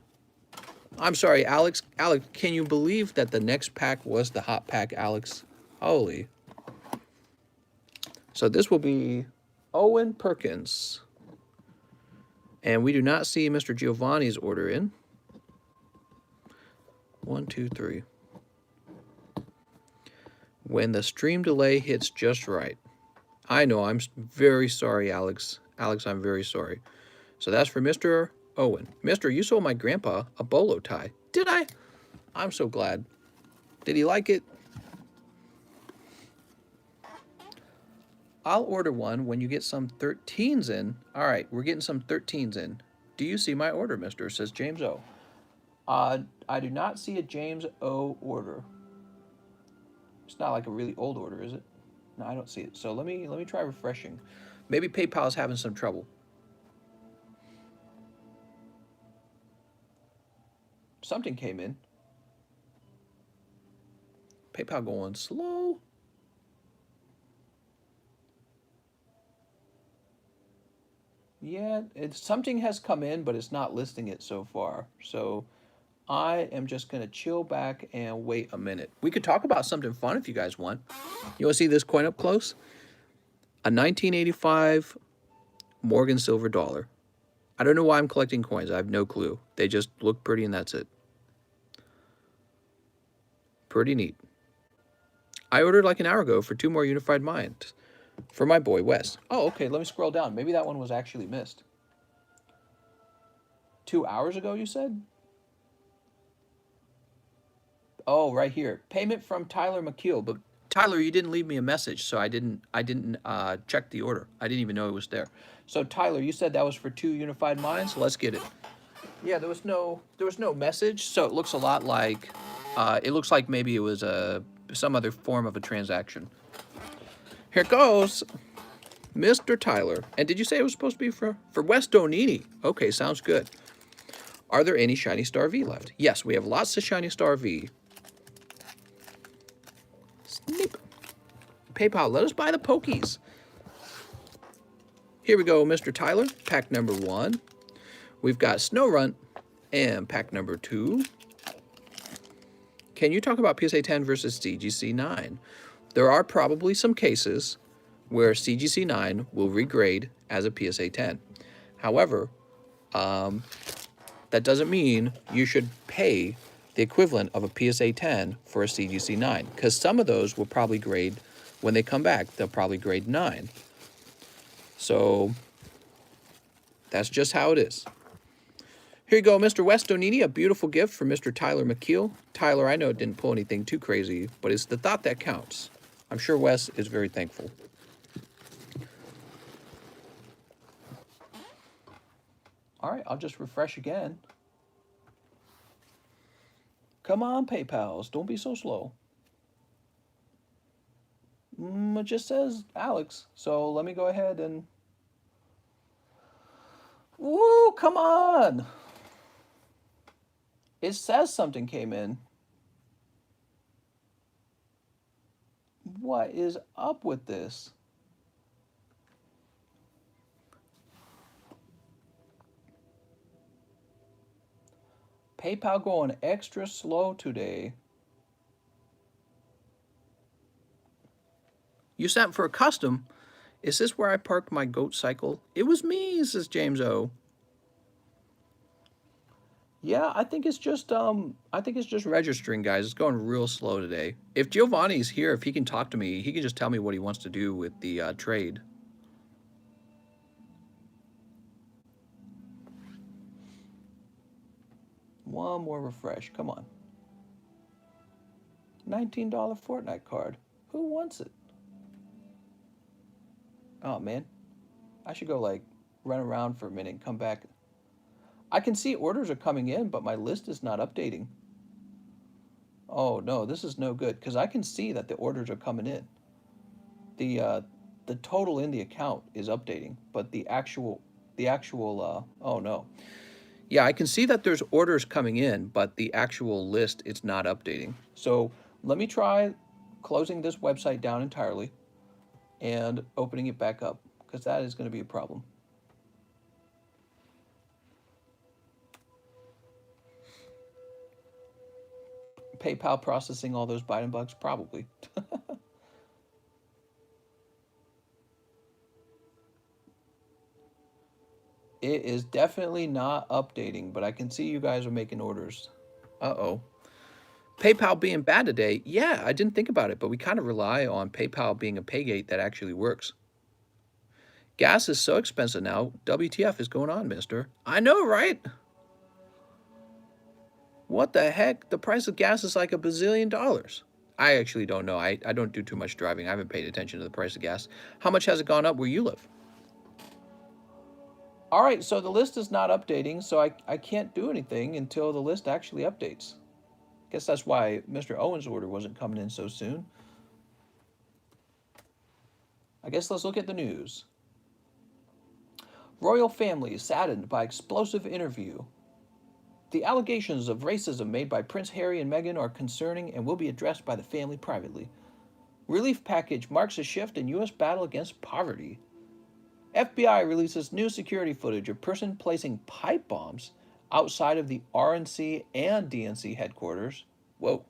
I'm sorry, Alex. Alex, can you believe that the next pack was the hot pack, Alex? Holy. So this will be Owen Perkins. And we do not see Mr. Giovanni's order in. 1, 2, 3. When the stream delay hits just right. I know, I'm very sorry, Alex. Alex, I'm very sorry. So that's for Mr. Owen. Mister, you sold my grandpa a bolo tie. Did I? I'm so glad. Did he like it? I'll order one when you get some 13s in. All right, we're getting some 13s in. Do you see my order, mister? Says James O. I do not see a James O order. It's not like a really old order, is it? No, I don't see it. So let me try refreshing. Maybe PayPal is having some trouble. Something came in. PayPal going slow. Yeah, something has come in, but it's not listing it so far. So I am just going to chill back and wait a minute. We could talk about something fun if you guys want. You want to see this coin up close? A 1985 Morgan silver dollar. I don't know why I'm collecting coins. I have no clue. They just look pretty and that's it. Pretty neat. I ordered like an hour ago for 2 more unified minds for my boy Wes. Oh, okay. Let me scroll down. Maybe that one was actually missed. 2 hours ago, you said? Oh, right here. Payment from Tyler McKeel. But Tyler, you didn't leave me a message, so I didn't check the order. I didn't even know it was there. So Tyler, you said that was for 2 unified minds. Let's get it. Yeah, there was no message, so it looks a lot like maybe it was some other form of a transaction. Here it goes, Mr. Tyler. And did you say it was supposed to be for West Donini? Okay, sounds good. Are there any Shiny Star V left? Yes, we have lots of Shiny Star V. Snip. PayPal, let us buy the Pokies. Here we go, Mr. Tyler. Pack number 1. We've got Snowrun and pack number 2. Can you talk about PSA 10 versus CGC 9? There are probably some cases where CGC 9 will regrade as a PSA 10. However, that doesn't mean you should pay the equivalent of a PSA 10 for a CGC 9, because some of those will probably grade, when they come back, they'll probably grade 9. So that's just how it is. Here you go, Mr. West Donini, a beautiful gift from Mr. Tyler McKeel. Tyler, I know it didn't pull anything too crazy, but it's the thought that counts. I'm sure Wes is very thankful. All right, I'll just refresh again. Come on, PayPals, don't be so slow. It just says Alex, so let me go ahead and... Woo, come on! It says something came in. What is up with this? PayPal going extra slow today. You sent for a custom. Is this where I parked my goat cycle? It was me, says James O. Yeah, I think it's just registering, guys. It's going real slow today. If Giovanni's here, if he can talk to me, he can just tell me what he wants to do with the trade. One more refresh. Come on. $19 Fortnite card. Who wants it? Oh, man. I should go, like, run around for a minute and come back. I can see orders are coming in, but my list is not updating. Oh, no, this is no good, because I can see that the orders are coming in. The total in the account is updating, but the actual, oh, no. Yeah, I can see that there's orders coming in, but the actual list, it's not updating. So let me try closing this website down entirely and opening it back up, because that is going to be a problem. PayPal processing all those Biden bucks? Probably. It is definitely not updating, but I can see you guys are making orders. Uh-oh. PayPal being bad today. Yeah, I didn't think about it, but we kind of rely on PayPal being a paygate that actually works. Gas is so expensive now. WTF is going on, mister? I know, right? What the heck? The price of gas is like $1 bazillion. I actually don't know. I don't do too much driving. I haven't paid attention to the price of gas. How much has it gone up where you live? All right, so the list is not updating, so I can't do anything until the list actually updates. Guess that's why Mr. Owen's order wasn't coming in so soon. I guess let's look at the news. Royal family saddened by explosive interview. The allegations of racism made by Prince Harry and Meghan are concerning and will be addressed by the family privately. Relief package marks a shift in U.S. battle against poverty. FBI releases new security footage of person placing pipe bombs outside of the RNC and DNC headquarters. Whoa.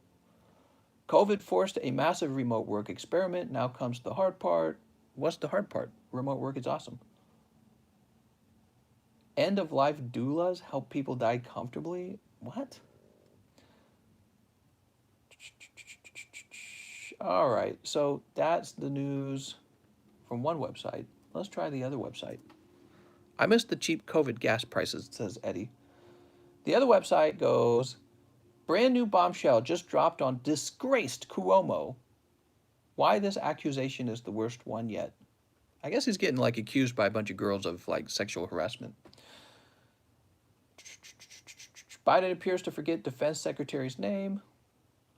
COVID forced a massive remote work experiment. Now comes the hard part. What's the hard part? Remote work is awesome. End of life doulas help people die comfortably. What? All right, so that's the news from one website. Let's try the other website. I missed the cheap COVID gas prices, says Eddie. The other website goes, brand new bombshell just dropped on disgraced Cuomo. Why this accusation is the worst one yet. I guess he's getting like accused by a bunch of girls of like sexual harassment. Biden appears to forget defense secretary's name.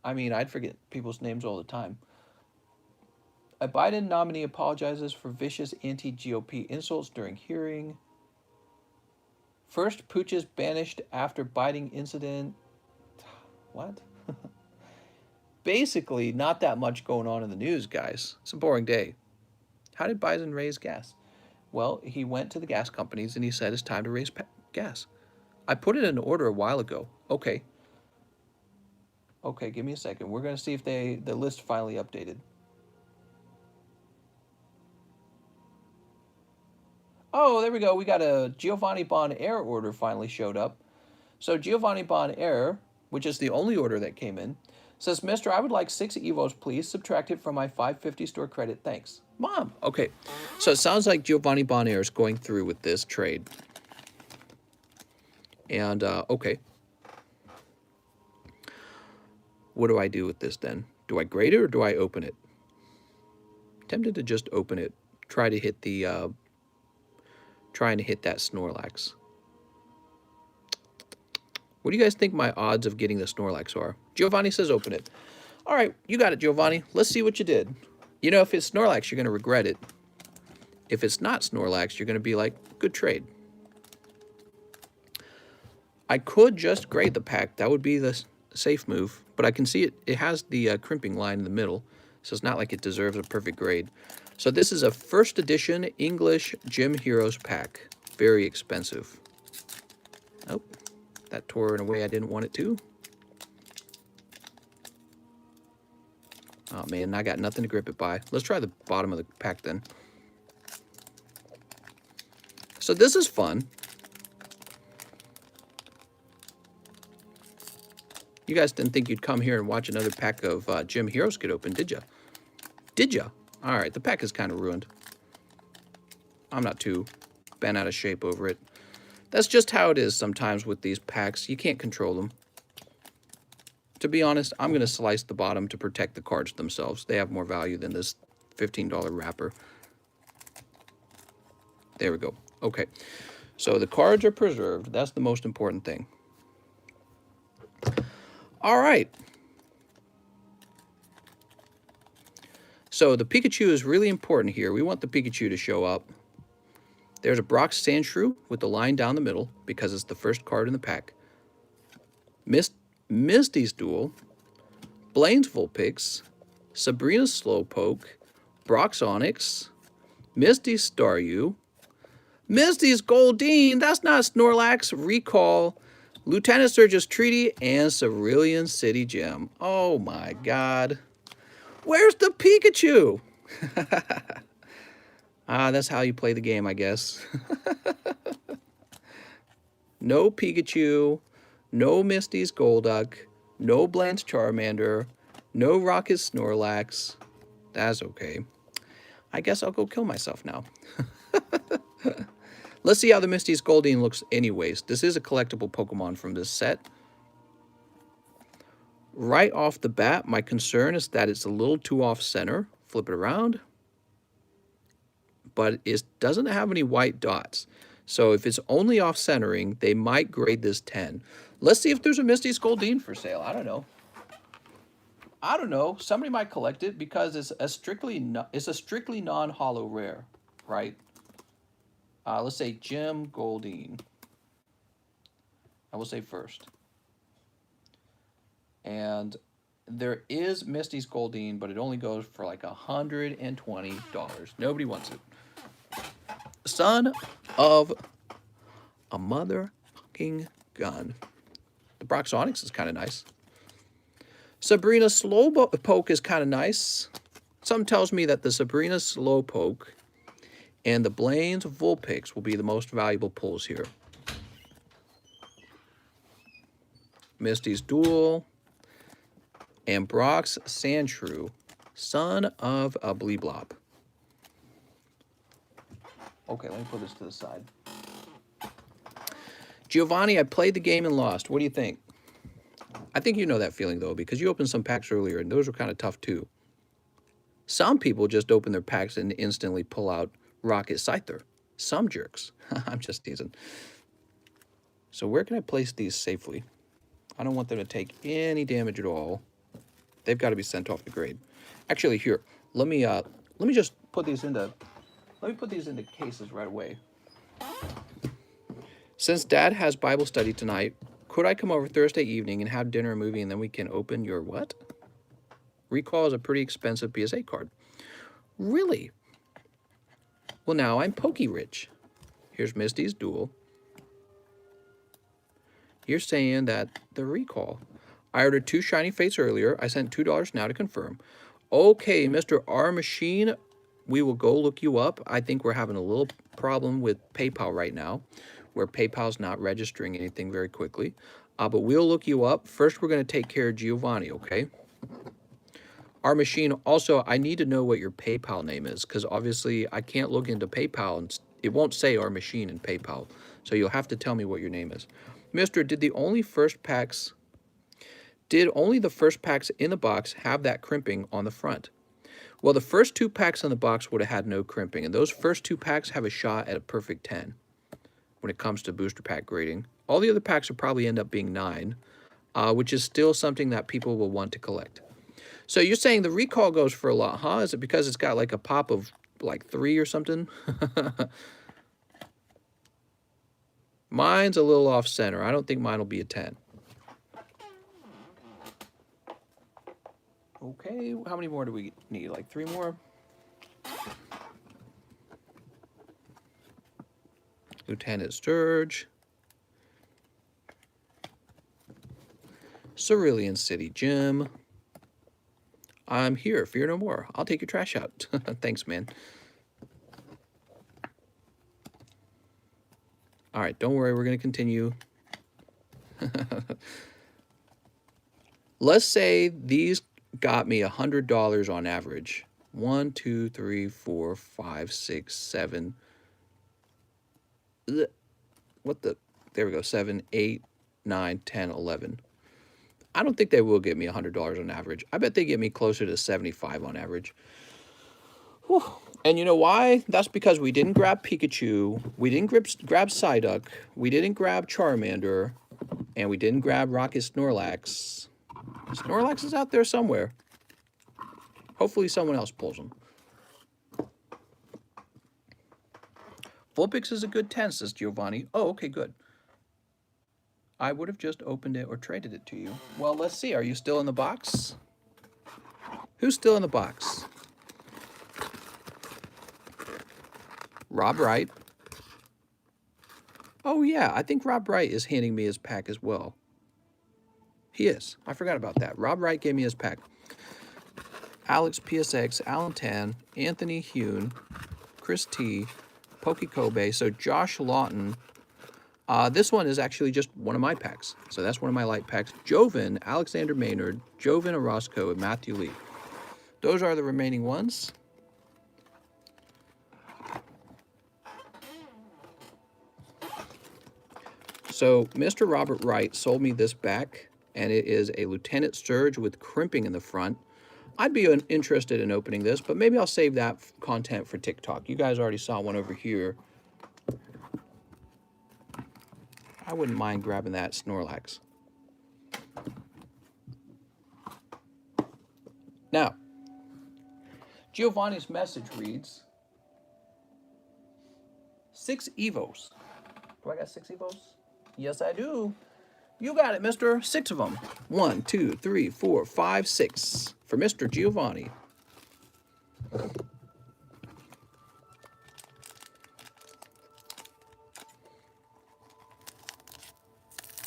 I mean, I'd forget people's names all the time. A Biden nominee apologizes for vicious anti-GOP insults during hearing. First pooches banished after biting incident. What? Basically, not that much going on in the news, guys. It's a boring day. How did Biden raise gas? Well, he went to the gas companies and he said it's time to raise gas. I put it in order a while ago. Okay. Okay, give me a second. We're going to see if the list finally updated. Oh, there we go. We got a Giovanni Bon Air order finally showed up. So Giovanni Bon Air, which is the only order that came in, says, Mister, I would like 6 Evos, please. Subtract it from my $5.50 store credit. Thanks. Mom. Okay. So it sounds like Giovanni Bon Air is going through with this trade. And, okay. What do I do with this then? Do I grade it or do I open it? Tempted to just open it. Try to hit the, trying to hit that Snorlax. What do you guys think my odds of getting the Snorlax are? Giovanni says open it. All right, you got it, Giovanni. Let's see what you did. You know, if it's Snorlax, you're going to regret it. If it's not Snorlax, you're going to be like, good trade. I could just grade the pack. That would be the safe move. But I can see it has the crimping line in the middle. So it's not like it deserves a perfect grade. So this is a first edition English Gym Heroes pack. Very expensive. Oh, that tore in a way I didn't want it to. Oh man, I got nothing to grip it by. Let's try the bottom of the pack then. So this is fun. You guys didn't think you'd come here and watch another pack of Gym Heroes get open, did ya? Did ya? All right, the pack is kind of ruined. I'm not too bent out of shape over it. That's just how it is sometimes with these packs. You can't control them. To be honest, I'm going to slice the bottom to protect the cards themselves. They have more value than this $15 wrapper. There we go. Okay. So the cards are preserved. That's the most important thing. All right. So the Pikachu is really important here. We want the Pikachu to show up. There's a Brock Sandshrew with the line down the middle because it's the first card in the pack. Misty's Duel, Blaine's Vulpix, Sabrina's Slowpoke, Brock's Onix, Misty's Staryu, Misty's Goldeen, that's not Snorlax, Recall, Lieutenant Surge's Treaty, and Cerulean City Gem. Oh my god. Where's the Pikachu? That's how you play the game, I guess. No Pikachu, no Misty's Golduck, no Blaine's Charmander, no Rocket Snorlax. That's okay. I guess I'll go kill myself now. Let's see how the Misty's Goldeen looks anyways. This is a collectible Pokemon from this set. Right off the bat, my concern is that it's a little too off-center. Flip it around. But it doesn't have any white dots. So if it's only off-centering, they might grade this 10. Let's see if there's a Misty's Goldeen for sale. I don't know. I don't know. Somebody might collect it because it's a strictly non-holo rare, right? Let's say Gem Goldeen. I will say first. And there is Misty's Goldeen, but it only goes for like $120. Nobody wants it. Son of a motherfucking gun. The Brock's Onix is kind of nice. Sabrina Slowpoke is kind of nice. Something tells me that the Sabrina Slowpoke and the Blaine's Vulpix will be the most valuable pulls here. Misty's Duel and Brock's Sandshrew, son of a Bleeblop. Okay, let me put this to the side. Giovanni, I played the game and lost. What do you think? I think you know that feeling, though, because you opened some packs earlier, and those were kind of tough, too. Some people just open their packs and instantly pull out Rocket Scyther. Some jerks. I'm just teasing. So where can I place these safely? I don't want them to take any damage at all. They've got to be sent off the grade. Actually, here, let me just put these into cases right away. Since Dad has Bible study tonight, could I come over Thursday evening and have dinner and movie, and then we can open your what? Recall is a pretty expensive PSA card. Really? Well, now I'm pokey rich. Here's Misty's Duel. You're saying that the recall. I ordered 2 Shiny Fates earlier. I sent $2 now to confirm. Okay, Mr. R Machine, we will go look you up. I think we're having a little problem with PayPal right now, where PayPal's not registering anything very quickly. But we'll look you up. First, we're going to take care of Giovanni, okay? Our machine, also, I need to know what your PayPal name is, because obviously I can't log into PayPal, and it won't say our machine in PayPal. So you'll have to tell me what your name is. Mister, did only the first packs in the box have that crimping on the front? Well, the first 2 packs in the box would have had no crimping, and those first 2 packs have a shot at a perfect 10 when it comes to booster pack grading. All the other packs will probably end up being 9, which is still something that people will want to collect. So you're saying the recall goes for a lot, huh? Is it because it's got like a pop of like 3 or something? Mine's a little off center. I don't think mine will be a 10. Okay, how many more do we need? Like 3 more? Lieutenant Sturge. Cerulean City Gym. I'm here, fear no more. I'll take your trash out. Thanks, man. All right, don't worry, we're going to continue. Let's say these got me $100 on average. 1, 2, 3, 4, 5, 6, 7. What the? There we go. 7, 8, 9, 10, 11. I don't think they will get me $100 on average. I bet they get me closer to 75 on average. Whew. And you know why? That's because we didn't grab Pikachu, we didn't grab Psyduck, we didn't grab Charmander, and we didn't grab Rocket Snorlax. Snorlax is out there somewhere. Hopefully someone else pulls him. Vulpix is a good 10, says Giovanni. Oh, okay, good. I would have just opened it or traded it to you. Well, let's see. Are you still in the box? Who's still in the box? Rob Wright. Oh, yeah. I think Rob Wright is handing me his pack as well. He is. I forgot about that. Rob Wright gave me his pack. Alex PSX, Alan Tan, Anthony Hune, Chris T, Pokey Kobe. So Josh Lawton. This one is actually just one of my packs. So that's one of my light packs. Joven, Alexander Maynard, Joven Orozco, and Matthew Lee. Those are the remaining ones. So Mr. Robert Wright sold me this back, and it is a Lieutenant Sturge with crimping in the front. I'd be interested in opening this, but maybe I'll save that content for TikTok. You guys already saw one over here. I wouldn't mind grabbing that Snorlax. Now, Giovanni's message reads, 6 Evos. Do I got 6 Evos? Yes, I do. You got it, mister. 6 of them. 1, 2, 3, 4, 5, 6. For Mr. Giovanni.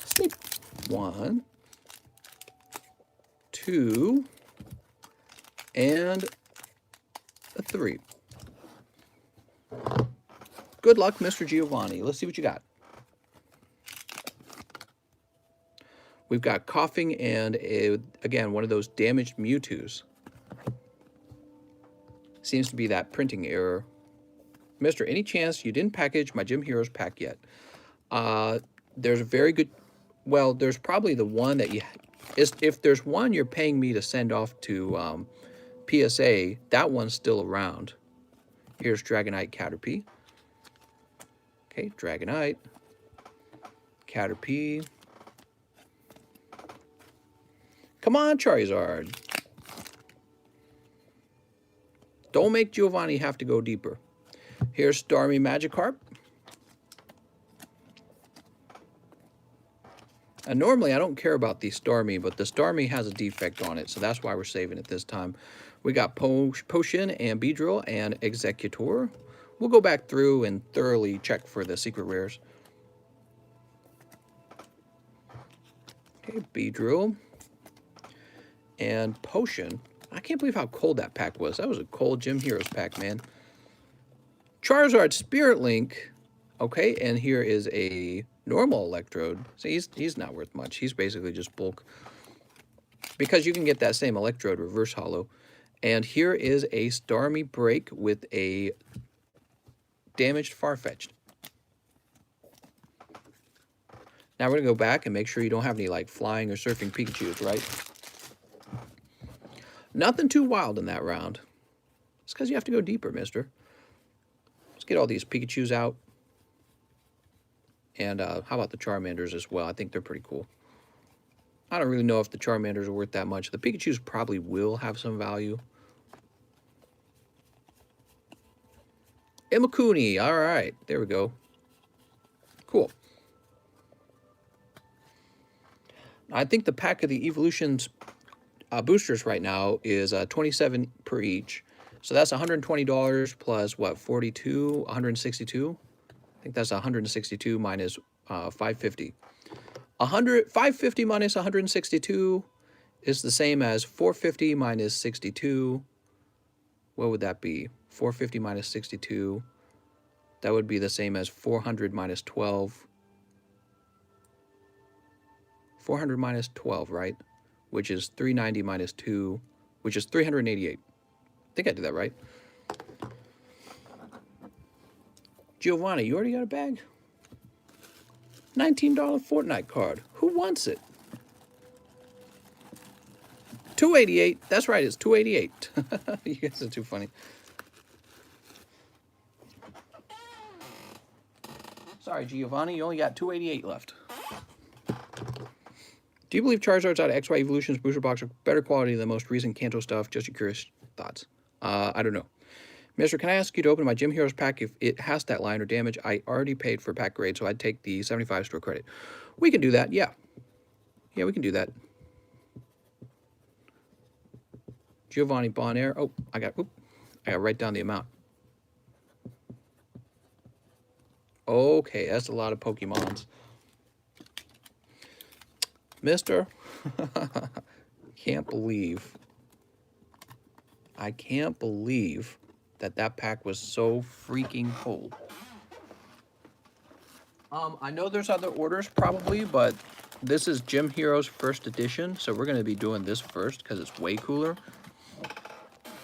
Snip. 1, 2, and 3. Good luck, Mr. Giovanni. Let's see what you got. We've got coughing and, again, one of those damaged Mewtwo's. Seems to be that printing error. Mister, any chance you didn't package my Gym Heroes pack yet? There's a very good... Well, there's probably the one that you... If there's one you're paying me to send off to PSA, that one's still around. Here's Dragonite Caterpie. Okay, Dragonite. Caterpie. Come on, Charizard. Don't make Giovanni have to go deeper. Here's Starmie Magikarp. And normally I don't care about the Starmie, but the Starmie has a defect on it, so that's why we're saving it this time. We got Potion and Beedrill and Executor. We'll go back through and thoroughly check for the secret rares. Okay, Beedrill and Potion. I can't believe how cold that pack was. That was a cold Gym Heroes pack, man. Charizard Spirit Link. Okay, and here is a normal Electrode. So he's not worth much. He's basically just bulk. Because you can get that same Electrode reverse holo. And here is a Starmie Break with a damaged Farfetch'd. Now we're going to go back and make sure you don't have any like flying or surfing Pikachus, right? Nothing too wild in that round. It's because you have to go deeper, mister. Let's get all these Pikachus out. And how about the Charmanders as well? I think they're pretty cool. I don't really know if the Charmanders are worth that much. The Pikachus probably will have some value. Imakuni. All right. There we go. Cool. I think the pack of the Evolutions boosters right now is $27 per each. So that's $120 plus what, 42, 162? I think that's 162 minus 550. 550 minus 162 is the same as 450 minus 62. What would that be? 450 minus 62. That would be the same as 400 minus 12. 400 minus 12, right? Which is 390 minus 2, which is 388. I think I did that right. Giovanni, you already got a bag? $19 Fortnite card. Who wants it? $288. That's right, it's $288. You guys are too funny. Sorry, Giovanni, you only got $288 left. Do you believe Charizard's out of XY Evolutions booster box are better quality than the most recent Kanto stuff? Just your curious thoughts. I don't know. Mister, can I ask you to open my Gym Heroes pack if it has that line or damage? I already paid for pack grade, so I'd take the 75 store credit. We can do that, yeah. Yeah, we can do that. Giovanni Bonaire. Oh, I got to write down the amount. Okay, that's a lot of Pokemons. Mister, I can't believe that pack was so freaking cold. I know there's other orders probably, but this is Gym Heroes first edition, so we're going to be doing this first because it's way cooler.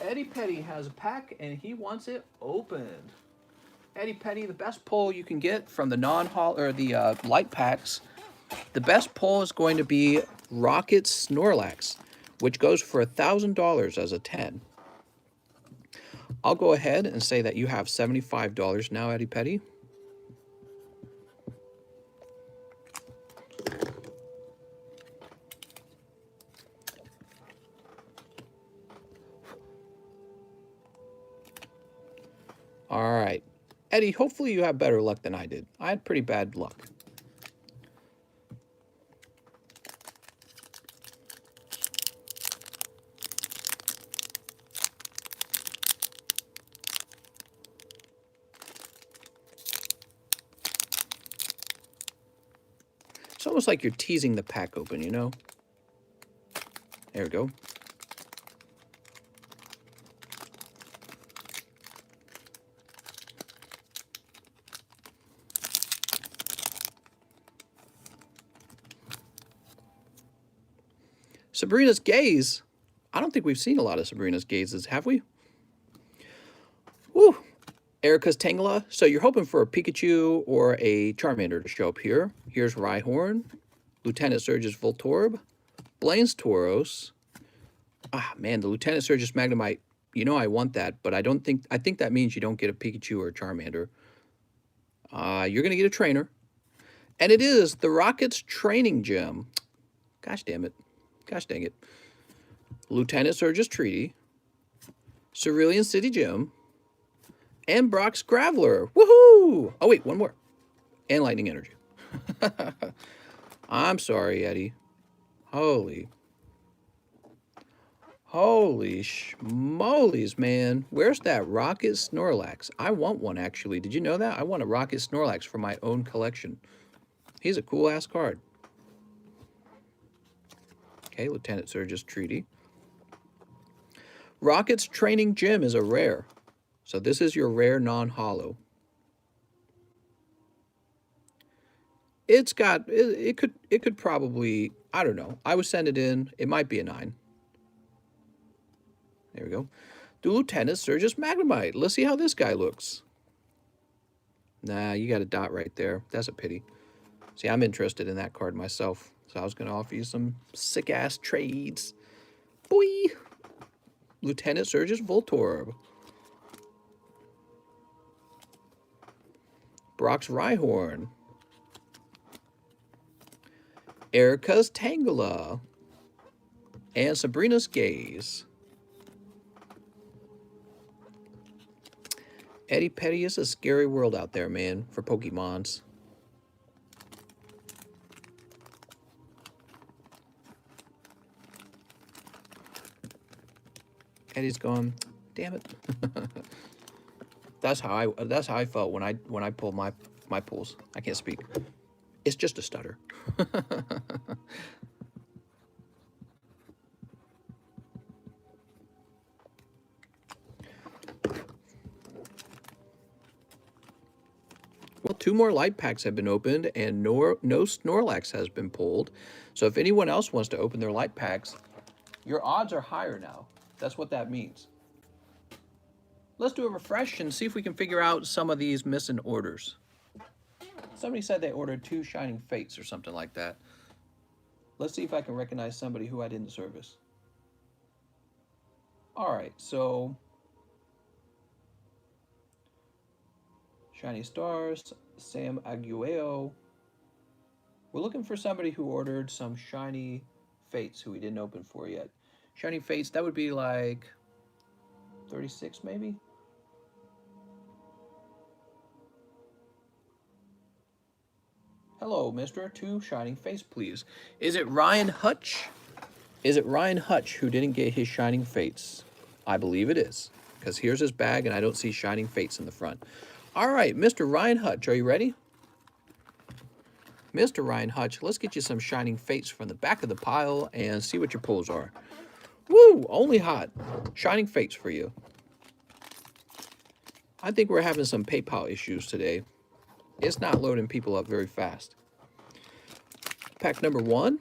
Eddie Petty has a pack and he wants it opened. Eddie Petty, the best pull you can get from the the light packs. The best pull is going to be Rocket Snorlax, which goes for $1,000 as a 10. I'll go ahead and say that you have $75 now, Eddie Petty. All right. Eddie, hopefully you have better luck than I did. I had pretty bad luck. It's almost like you're teasing the pack open, you know? There we go. Sabrina's Gaze. I don't think we've seen a lot of Sabrina's Gazes, have we? Woo! Erica's Tangela. So you're hoping for a Pikachu or a Charmander to show up here. Here's Rhyhorn, Lieutenant Surge's Voltorb, Blaine's Tauros. Ah, man, the Lieutenant Surge's Magnemite. You know I want that, but I think that means you don't get a Pikachu or a Charmander. You're going to get a trainer. And it is the Rocket's Training Gym. Gosh damn it. Gosh dang it. Lieutenant Surge's Treaty, Cerulean City Gym, and Brock's Graveler. Woohoo! Oh, wait, one more. And Lightning Energy. I'm sorry, Eddie. Holy schmolies, man. Where's that Rocket Snorlax? I want one, actually. Did you know that? I want a Rocket Snorlax for my own collection. He's a cool-ass card. Okay, Lieutenant Surge's Treaty. Rocket's Training Gym is a rare. So this is your rare non-holo. It's got, it could probably, I don't know. I would send it in. It might be a 9. There we go. The Lieutenant Surge's Magnemite. Let's see how this guy looks. Nah, you got a dot right there. That's a pity. See, I'm interested in that card myself. So I was going to offer you some sick-ass trades. Boy! Lieutenant Surge's Voltorb. Brock's Rhyhorn. Erica's Tangela. And Sabrina's Gaze. Eddie Petty is a scary world out there, man, for Pokemons. Eddie's gone. Damn it. That's how I felt when I pulled my pulls. I can't speak. It's just a stutter. Well, 2 more light packs have been opened, and no Snorlax has been pulled. So if anyone else wants to open their light packs, your odds are higher now. That's what that means. Let's do a refresh and see if we can figure out some of these missing orders. Somebody said they ordered 2 Shining Fates or something like that. Let's see if I can recognize somebody who I didn't service. All right, so Shiny Stars, Sam Agueo. We're looking for somebody who ordered some Shiny Fates who we didn't open for yet. Shiny Fates, that would be like 36 maybe? Hello, mister. 2 Shining Fates, please. Is it Ryan Hutch? Is it Ryan Hutch who didn't get his Shining Fates? I believe it is, because here's his bag, and I don't see Shining Fates in the front. All right, Mr. Ryan Hutch, are you ready? Mr. Ryan Hutch, let's get you some Shining Fates from the back of the pile and see what your pulls are. Woo! Only hot. Shining Fates for you. I think we're having some PayPal issues today. It's not loading people up very fast. Pack number 1.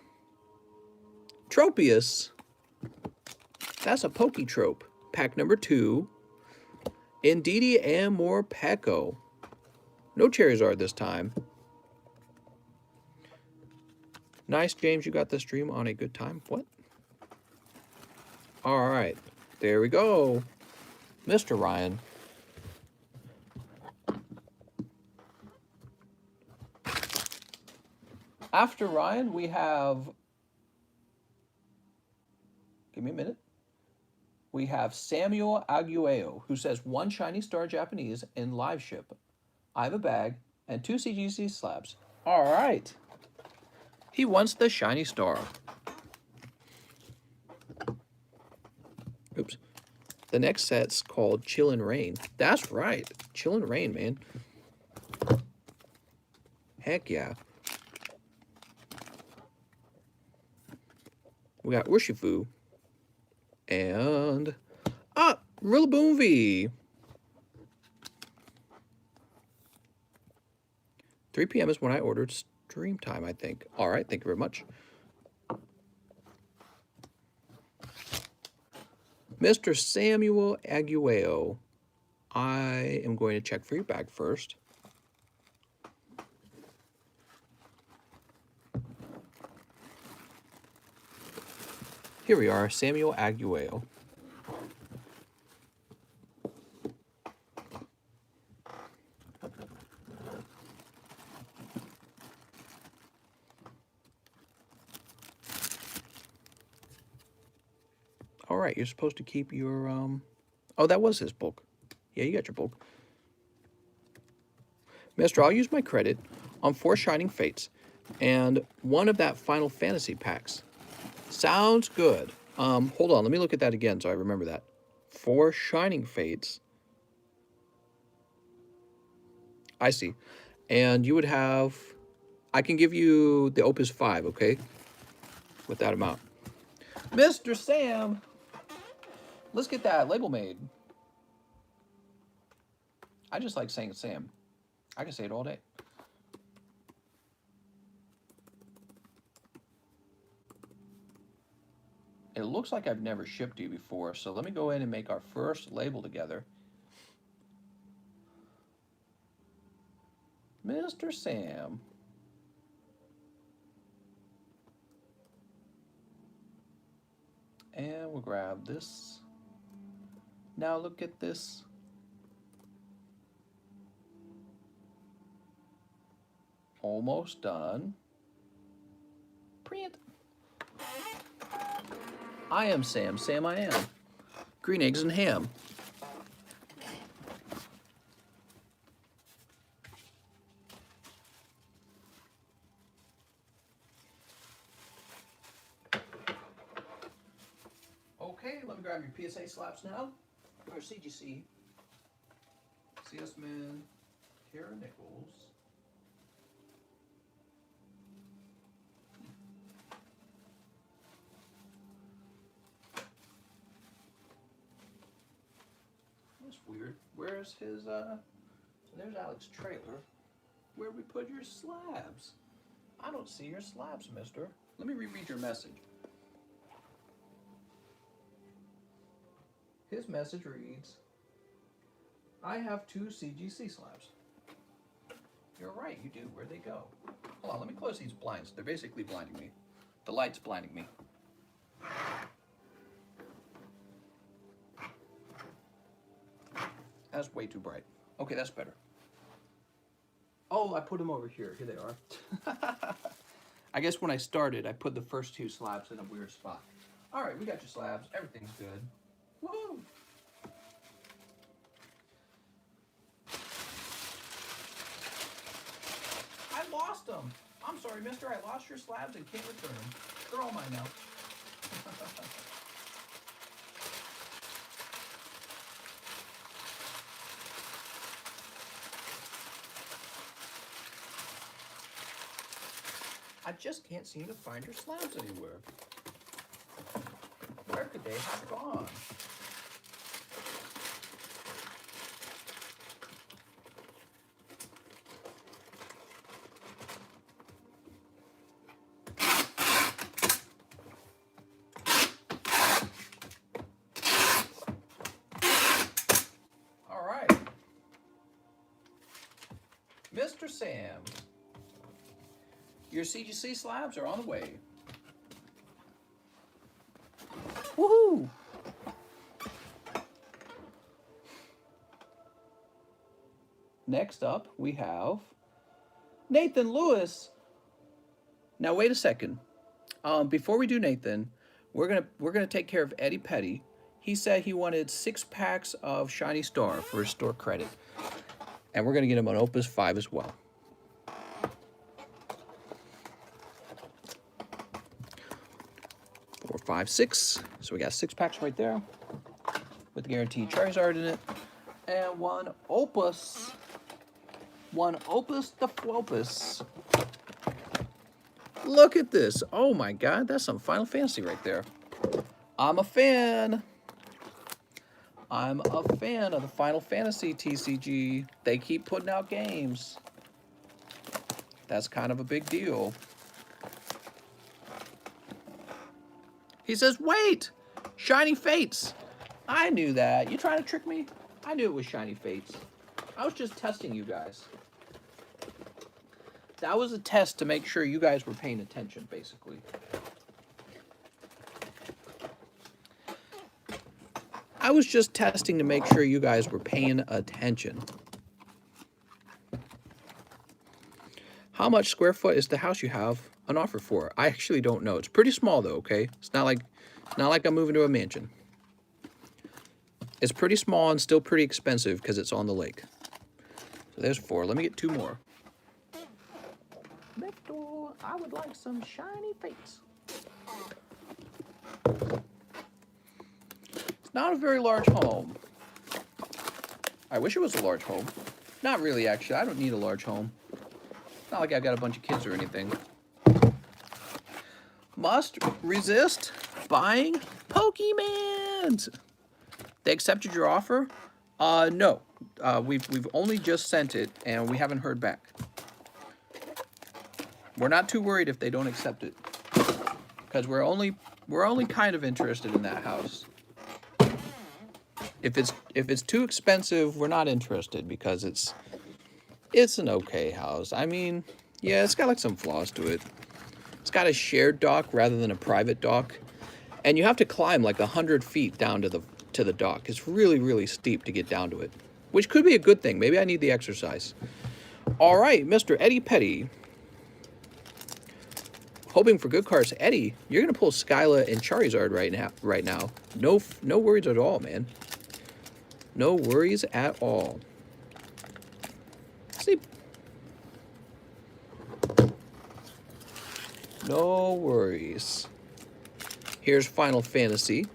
Tropius. That's a Poketrope. Pack number 2. Indeedee and Morpeko. No Charizard this time. Nice, James. You got the stream on a good time. What? All right. There we go. Mr. Ryan. After Ryan, we have... Give me a minute. We have Samuel Agueo, who says 1 Shiny Star Japanese in live ship. I have a bag and 2 CGC slabs. All right. He wants the Shiny Star. Oops. The next set's called Chillin' Rain. That's right. Chillin' Rain, man. Heck yeah. We got Urshifu. And... Rillaboom V. 3 p.m. is when I ordered stream time, I think. All right, thank you very much. Mr. Samuel Aguayo, I am going to check for your bag first. Here we are, Samuel Aguayo. All right, you're supposed to keep your, oh, that was his bulk. Yeah, you got your bulk. Mister, I'll use my credit on 4 Shining Fates and 1 of that Final Fantasy packs. Sounds good. Hold on, let me look at that again so I remember that. 4 Shining Fates. I see. And you would have, I can give you the Opus 5, okay? With that amount. Mr. Sam, let's get that label made. I just like saying Sam. I can say it all day. It looks like I've never shipped you before, so let me go in and make our first label together. Mr. Sam. And we'll grab this. Now look at this. Almost done. Print. I am Sam. Sam I am. Green eggs and ham. Okay, let me grab your PSA slaps now. Or CGC. CS Man. Kara Nichols. That's weird. Where's his, there's Alex's trailer. Where'd we put your slabs? I don't see your slabs, mister. Let me reread your message. His message reads, I have 2 CGC slabs. You're right, you do. Where'd they go? Hold on, let me close these blinds. They're basically blinding me. The light's blinding me. That's way too bright. Okay, that's better. Oh, I put them over here. Here they are. I guess when I started, I put the first 2 slabs in a weird spot. All right, we got your slabs. Everything's good. Woohoo! I lost them. I'm sorry, mister. I lost your slabs and can't return them. They're all mine now. I just can't seem to find your slabs anywhere. Where could they have gone? All right. Mr. Sam. Your CGC slabs are on the way. Woohoo! Next up, we have Nathan Lewis. Now wait a second. Before we do Nathan, we're gonna take care of Eddie Petty. He said he wanted 6 packs of Shiny Star for his store credit, and we're gonna get him an Opus 5 as well. 4, 5, 6. So we got 6 packs right there with the guaranteed Charizard in it. And 1 Opus. 1 Opus the Flopus. Look at this. Oh my God, that's some Final Fantasy right there. I'm a fan. I'm a fan of the Final Fantasy TCG. They keep putting out games. That's kind of a big deal. He says, wait, Shining Fates. I knew that. You trying to trick me? I knew it was Shiny Fates. I was just testing you guys. That was a test to make sure you guys were paying attention, basically. I was just testing to make sure you guys were paying attention. How much square foot is the house you have an offer for? I actually don't know. It's pretty small though, okay? It's not like I'm moving to a mansion. It's pretty small and still pretty expensive because it's on the lake. So there's 4. Let me get 2 more. I would like some Shiny Fates. It's not a very large home. I wish it was a large home. Not really, actually. I don't need a large home. It's not like I got a bunch of kids or anything. Must resist buying Pokemans. They accepted your offer? No. We've only just sent it and we haven't heard back. We're not too worried if they don't accept it, because we're only kind of interested in that house. If it's too expensive, we're not interested because it's an okay house. I mean, yeah, it's got like some flaws to it. It's got a shared dock rather than a private dock, and you have to climb like 100 feet down to the dock. It's really, really steep to get down to it, which could be a good thing. Maybe I need the exercise. All right, Mr. Eddie Petty. Hoping for good cards. Eddie, you're going to pull Skyla and Charizard right now. No worries at all, man. No worries at all. Sleep. No worries. Here's Final Fantasy.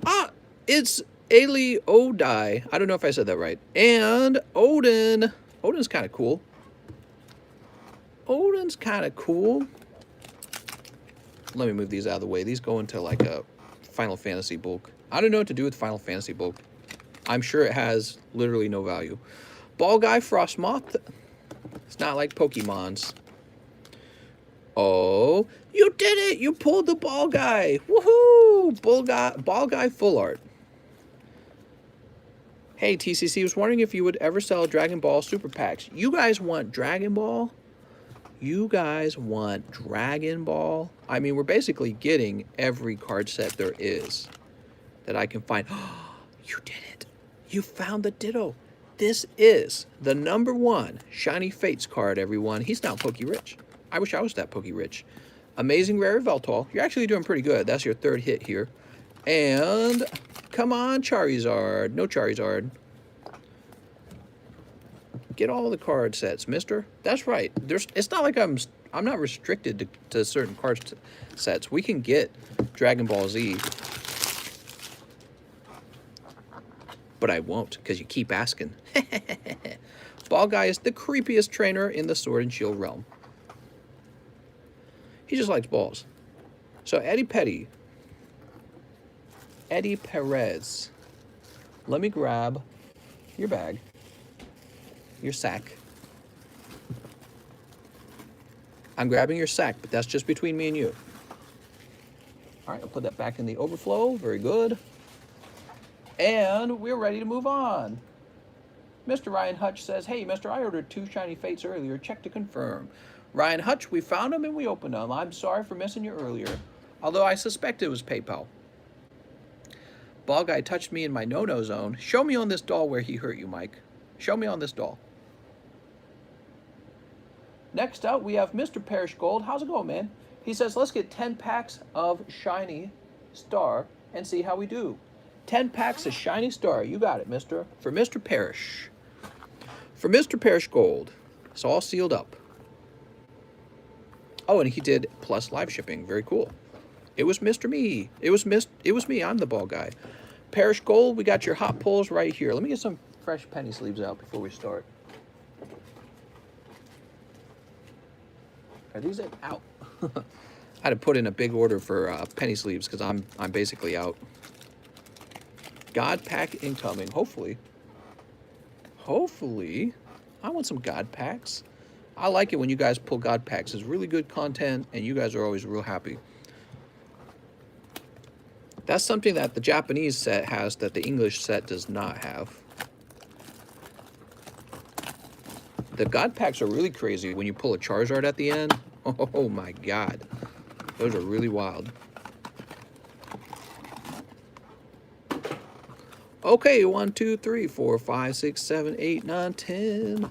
Ah, it's Ailey Odai. I don't know if I said that right. And Odin. Odin's kind of cool. Odin's kind of cool. Let me move these out of the way. These go into like a Final Fantasy bulk. I don't know what to do with Final Fantasy bulk. I'm sure it has literally no value. Ball Guy Frostmoth. It's not like Pokemon's. Oh, you did it! You pulled the Ball Guy. Woohoo! Ball Guy Full Art. Hey, TCC, was wondering if you would ever sell Dragon Ball Super Packs. You guys want Dragon Ball? You guys want Dragon Ball? I mean, we're basically getting every card set there is that I can find. Oh, you did it. You found the Ditto. This is the #1 Shiny Fates card, everyone. He's now Poke Rich. I wish I was that Poke Rich. Amazing Rare Veltol. You're actually doing pretty good. That's your 3rd hit here. And come on, Charizard. No Charizard. Get all the card sets, mister. That's right. It's not like I'm not restricted to certain card sets. We can get Dragon Ball Z. But I won't, because you keep asking. Ball Guy is the creepiest trainer in the Sword and Shield realm. He just likes balls. So Eddie Petty. Eddie Perez. Let me grab your bag. Your sack. I'm grabbing your sack, but that's just between me and you. All right, I'll put that back in the overflow. Very good. And we're ready to move on. Mr. Ryan Hutch says, hey, mister, I ordered 2 Shiny Fates earlier. Check to confirm. Ryan Hutch, we found them and we opened them. I'm sorry for missing you earlier, although I suspect it was PayPal. Ball Guy touched me in my no-no zone. Show me on this doll where he hurt you, Mike. Show me on this doll. Next up, we have Mr. Parrish Gold. How's it going, man? He says, let's get 10 packs of Shiny Star and see how we do. 10 packs of Shiny Star. You got it, mister. For Mr. Parrish. For Mr. Parrish Gold. It's all sealed up. Oh, and he did plus live shipping. Very cool. It was Mr. Me. It was me. I'm the Ball Guy. Parrish Gold, we got your hot pulls right here. Let me get some fresh penny sleeves out before we start. Are these out? I had to put in a big order for penny sleeves because I'm basically out. God pack incoming. Hopefully. I want some God packs. I like it when you guys pull God packs. It's really good content and you guys are always real happy. That's something that the Japanese set has that the English set does not have. The God packs are really crazy when you pull a Charizard at the end. Oh my god. Those are really wild. Okay, 1, 2, 3, 4, 5, 6, 7, 8, 9, 10.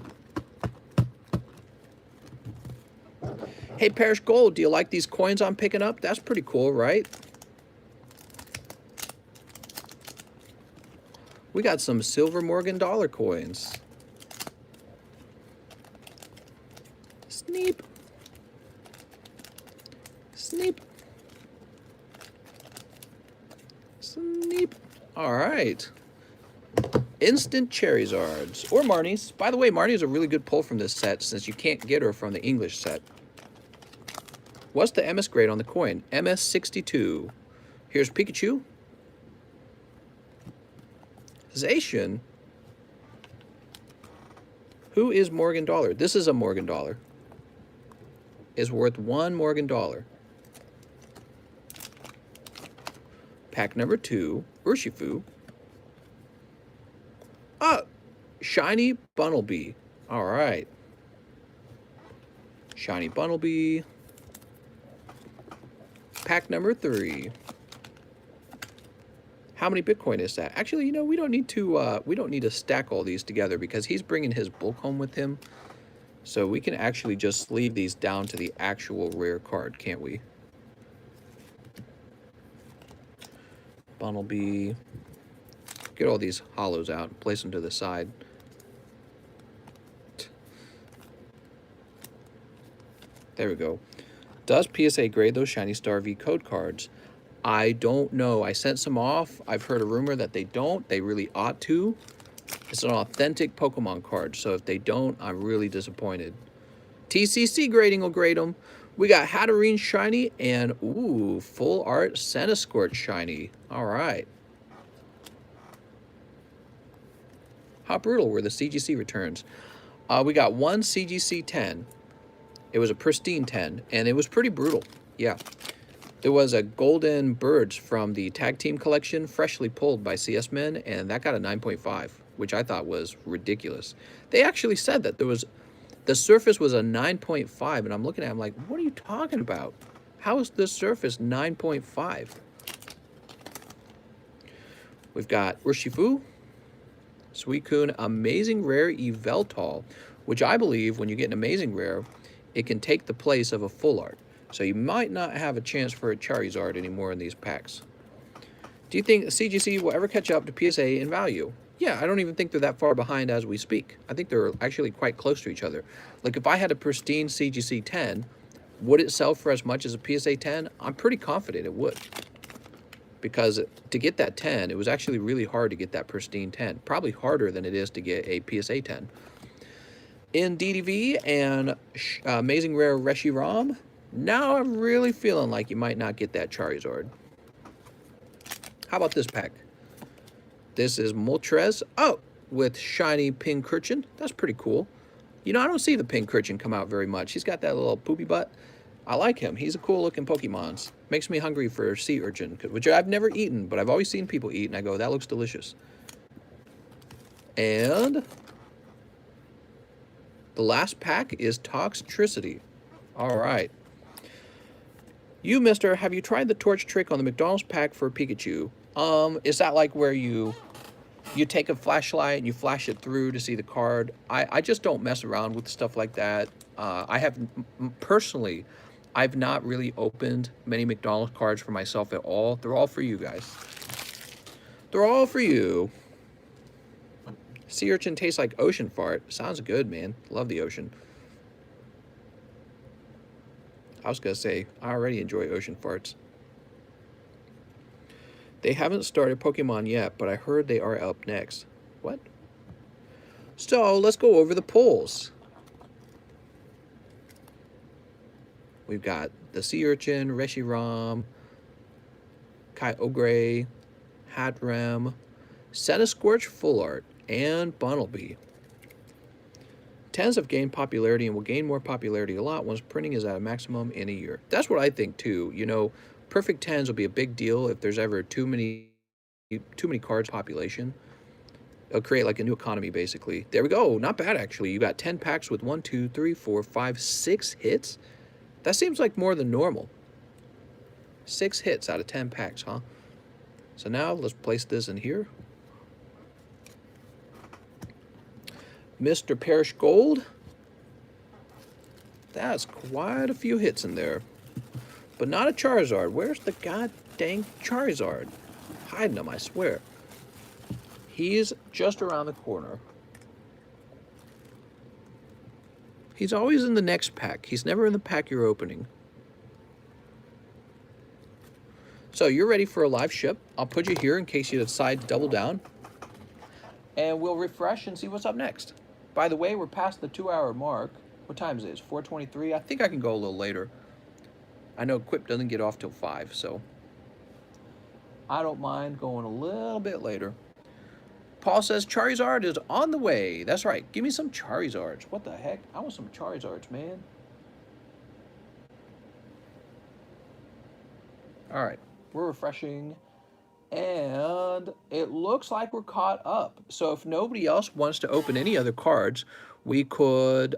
Hey, Parish Gold, do you like these coins I'm picking up? That's pretty cool, right? We got some Silver Morgan dollar coins. Sneep. Sneep. Sneep. All right. Instant Charizards. Or Marnies. By the way, Marnie is a really good pull from this set since you can't get her from the English set. What's the MS grade on the coin? MS62. Here's Pikachu. Zacian. Who is Morgan Dollar? This is a Morgan Dollar. Is worth 1 Morgan Dollar. Pack number 2, Urshifu. Ah, Shiny Bunnelby. All right. Shiny Bunnelby. Pack number 3. How many Bitcoin is that? Actually, you know, we don't need to stack all these together because he's bringing his bulk home with him. So we can actually just sleeve these down to the actual rare card, can't we? Bunnelby. Get all these hollows out and place them to the side. There we go. Does PSA grade those Shiny Star V code cards? I don't know. I sent some off. I've heard a rumor that they don't. They really ought to. It's an authentic Pokemon card, so if they don't, I'm really disappointed. TCC grading will grade them. We got Hatterene Shiny and, ooh, full art Centiskorch Shiny. All right. How brutal were the CGC returns? We got one CGC 10. It was a pristine 10, and it was pretty brutal. Yeah. There was a Golden Birds from the Tag Team Collection, freshly pulled by CS Men, and that got a 9.5, which I thought was ridiculous. They actually said that the surface was a 9.5, and I'm looking at it, I'm like, what are you talking about? How is this surface 9.5? We've got Urshifu, Suicune, Amazing Rare Yveltal, which I believe when you get an Amazing Rare, it can take the place of a full art. So you might not have a chance for a Charizard anymore in these packs. Do you think CGC will ever catch up to PSA in value? Yeah, I don't even think they're that far behind as we speak. I think they're actually quite close to each other. Like if I had a pristine CGC 10, would it sell for as much as a PSA 10? I'm pretty confident it would. Because to get that 10, it was actually really hard to get that pristine 10. Probably harder than it is to get a PSA 10. In DDV and Amazing Rare Reshiram, now I'm really feeling like you might not get that Charizard. How about this pack? This is Moltres. Oh, with shiny Pincurchin. That's pretty cool. You know, I don't see the Pincurchin come out very much. He's got that little poopy butt. I like him. He's a cool looking Pokemon. Makes me hungry for sea urchin, which I've never eaten, but I've always seen people eat, and I go, that looks delicious. And the last pack is Toxtricity. All right. You, mister, have you tried the torch trick on the McDonald's pack for Pikachu? Is that like where you take a flashlight and you flash it through to see the card? I just don't mess around with stuff like that. I have, personally, I've not really opened many McDonald's cards for myself at all. They're all for you guys. They're all for you. Sea urchin tastes like ocean fart. Sounds good, man. Love the ocean. I was going to say, I already enjoy ocean farts. They haven't started Pokemon yet, but I heard they are up next. What? So, let's go over the polls. We've got the Sea Urchin, Reshiram, Kyogre, Hadram, Centiskorch Full Art, and Bunnelby. 10s have gained popularity and will gain more popularity a lot once printing is at a maximum in a year. That's what I think too. You know, Perfect 10s will be a big deal if there's ever too many cards population. It'll create like a new economy, basically. There we go. Not bad, actually. You got 10 packs with 1, 2, 3, 4, 5, 6 hits. That seems like more than normal. 6 hits out of 10 packs, huh? So now let's place this in here. Mr. Perish Gold. That's quite a few hits in there. But not a Charizard. Where's the god dang Charizard? Hiding him, I swear. He's just around the corner. He's always in the next pack. He's never in the pack you're opening. So you're ready for a live ship. I'll put you here in case you decide to double down. And we'll refresh and see what's up next. By the way, we're past the 2-hour mark. What time is it? It's 4:23. I think I can go a little later. I know Quip doesn't get off till 5, so I don't mind going a little bit later. Paul says Charizard is on the way. That's right. Give me some Charizards. What the heck? I want some Charizards, man. All right. We're refreshing. And it looks like we're caught up. So if nobody else wants to open any other cards, we could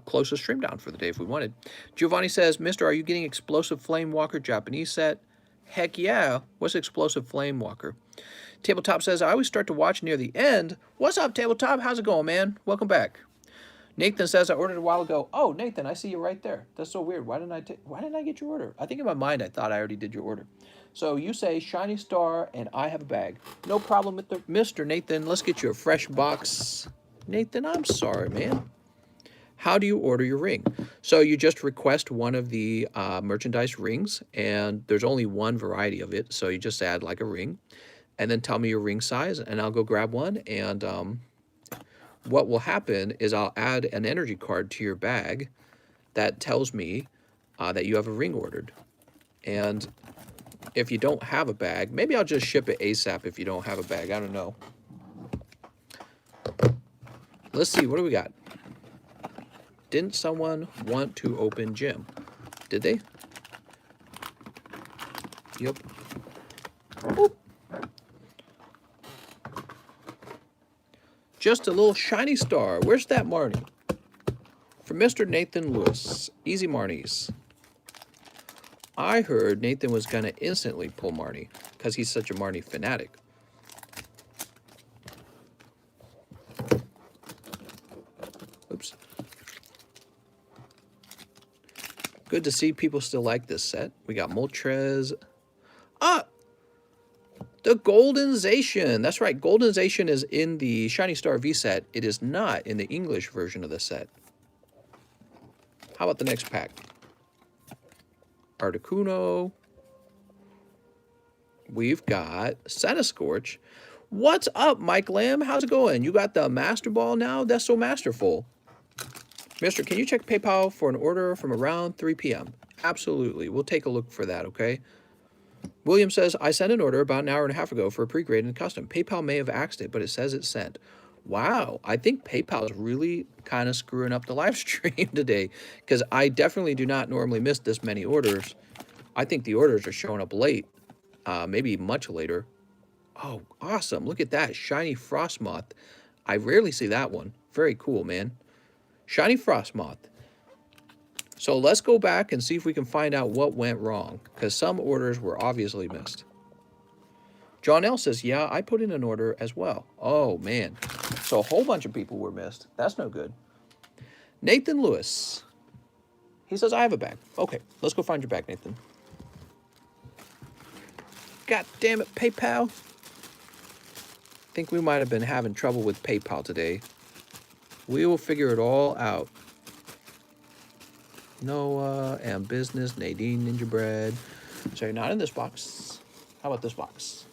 close the stream down for the day if we wanted. Giovanni says, Mister, are you getting Explosive Flame Walker Japanese set? Heck yeah. What's Explosive Flame Walker? Tabletop says, I always start to watch near the end. What's up, Tabletop? How's it going, man? Welcome back. Nathan says, I ordered a while ago. Oh, Nathan, I see you right there. That's so weird. Why didn't I get your order? I think in my mind I thought I already did your order. So you say Shiny Star and I have a bag. No problem with the Mr. Nathan. Let's get you a fresh box. Nathan, I'm sorry, man. How do you order your ring? So you just request one of the merchandise rings, and there's only one variety of it. So you just add like a ring, and then tell me your ring size, and I'll go grab one. And what will happen is I'll add an energy card to your bag that tells me that you have a ring ordered. And if you don't have a bag, maybe I'll just ship it ASAP if you don't have a bag. I don't know. Let's see. What do we got? Didn't someone want to open Jim? Did they? Yep. Oop. Just a little shiny star. Where's that Marnie? From Mr. Nathan Lewis. Easy Marnies. I heard Nathan was going to instantly pull Marnie because he's such a Marnie fanatic. Oops. Good to see people still like this set. We got Moltres. Ah! The Goldenization. That's right. Goldenization is in the Shiny Star V set. It is not in the English version of the set. How about the next pack? Articuno. We've got Centiskorch. What's up, Mike Lamb? How's it going? You got the Master Ball now? That's so masterful. Mister, can you check PayPal for an order from around 3 p.m.? Absolutely. We'll take a look for that, okay? William says, I sent an order about an hour and a half ago for a pre-graded custom. PayPal may have axed it, but it says it's sent. Wow, I think PayPal is really kind of screwing up the live stream today because I definitely do not normally miss this many orders. I think the orders are showing up late, maybe much later. Oh, awesome. Look at that. Shiny Frostmoth. I rarely see that one. Very cool, man. Shiny Frostmoth. So let's go back and see if we can find out what went wrong because some orders were obviously missed. John L. says, yeah, I put in an order as well. Oh, man. So a whole bunch of people were missed. That's no good. Nathan Lewis. He says, I have a bag. Okay, let's go find your bag, Nathan. God damn it, PayPal. I think we might have been having trouble with PayPal today. We will figure it all out. Noah, and Business, Nadine, Ninja Bread. So you're not in this box. How about this box?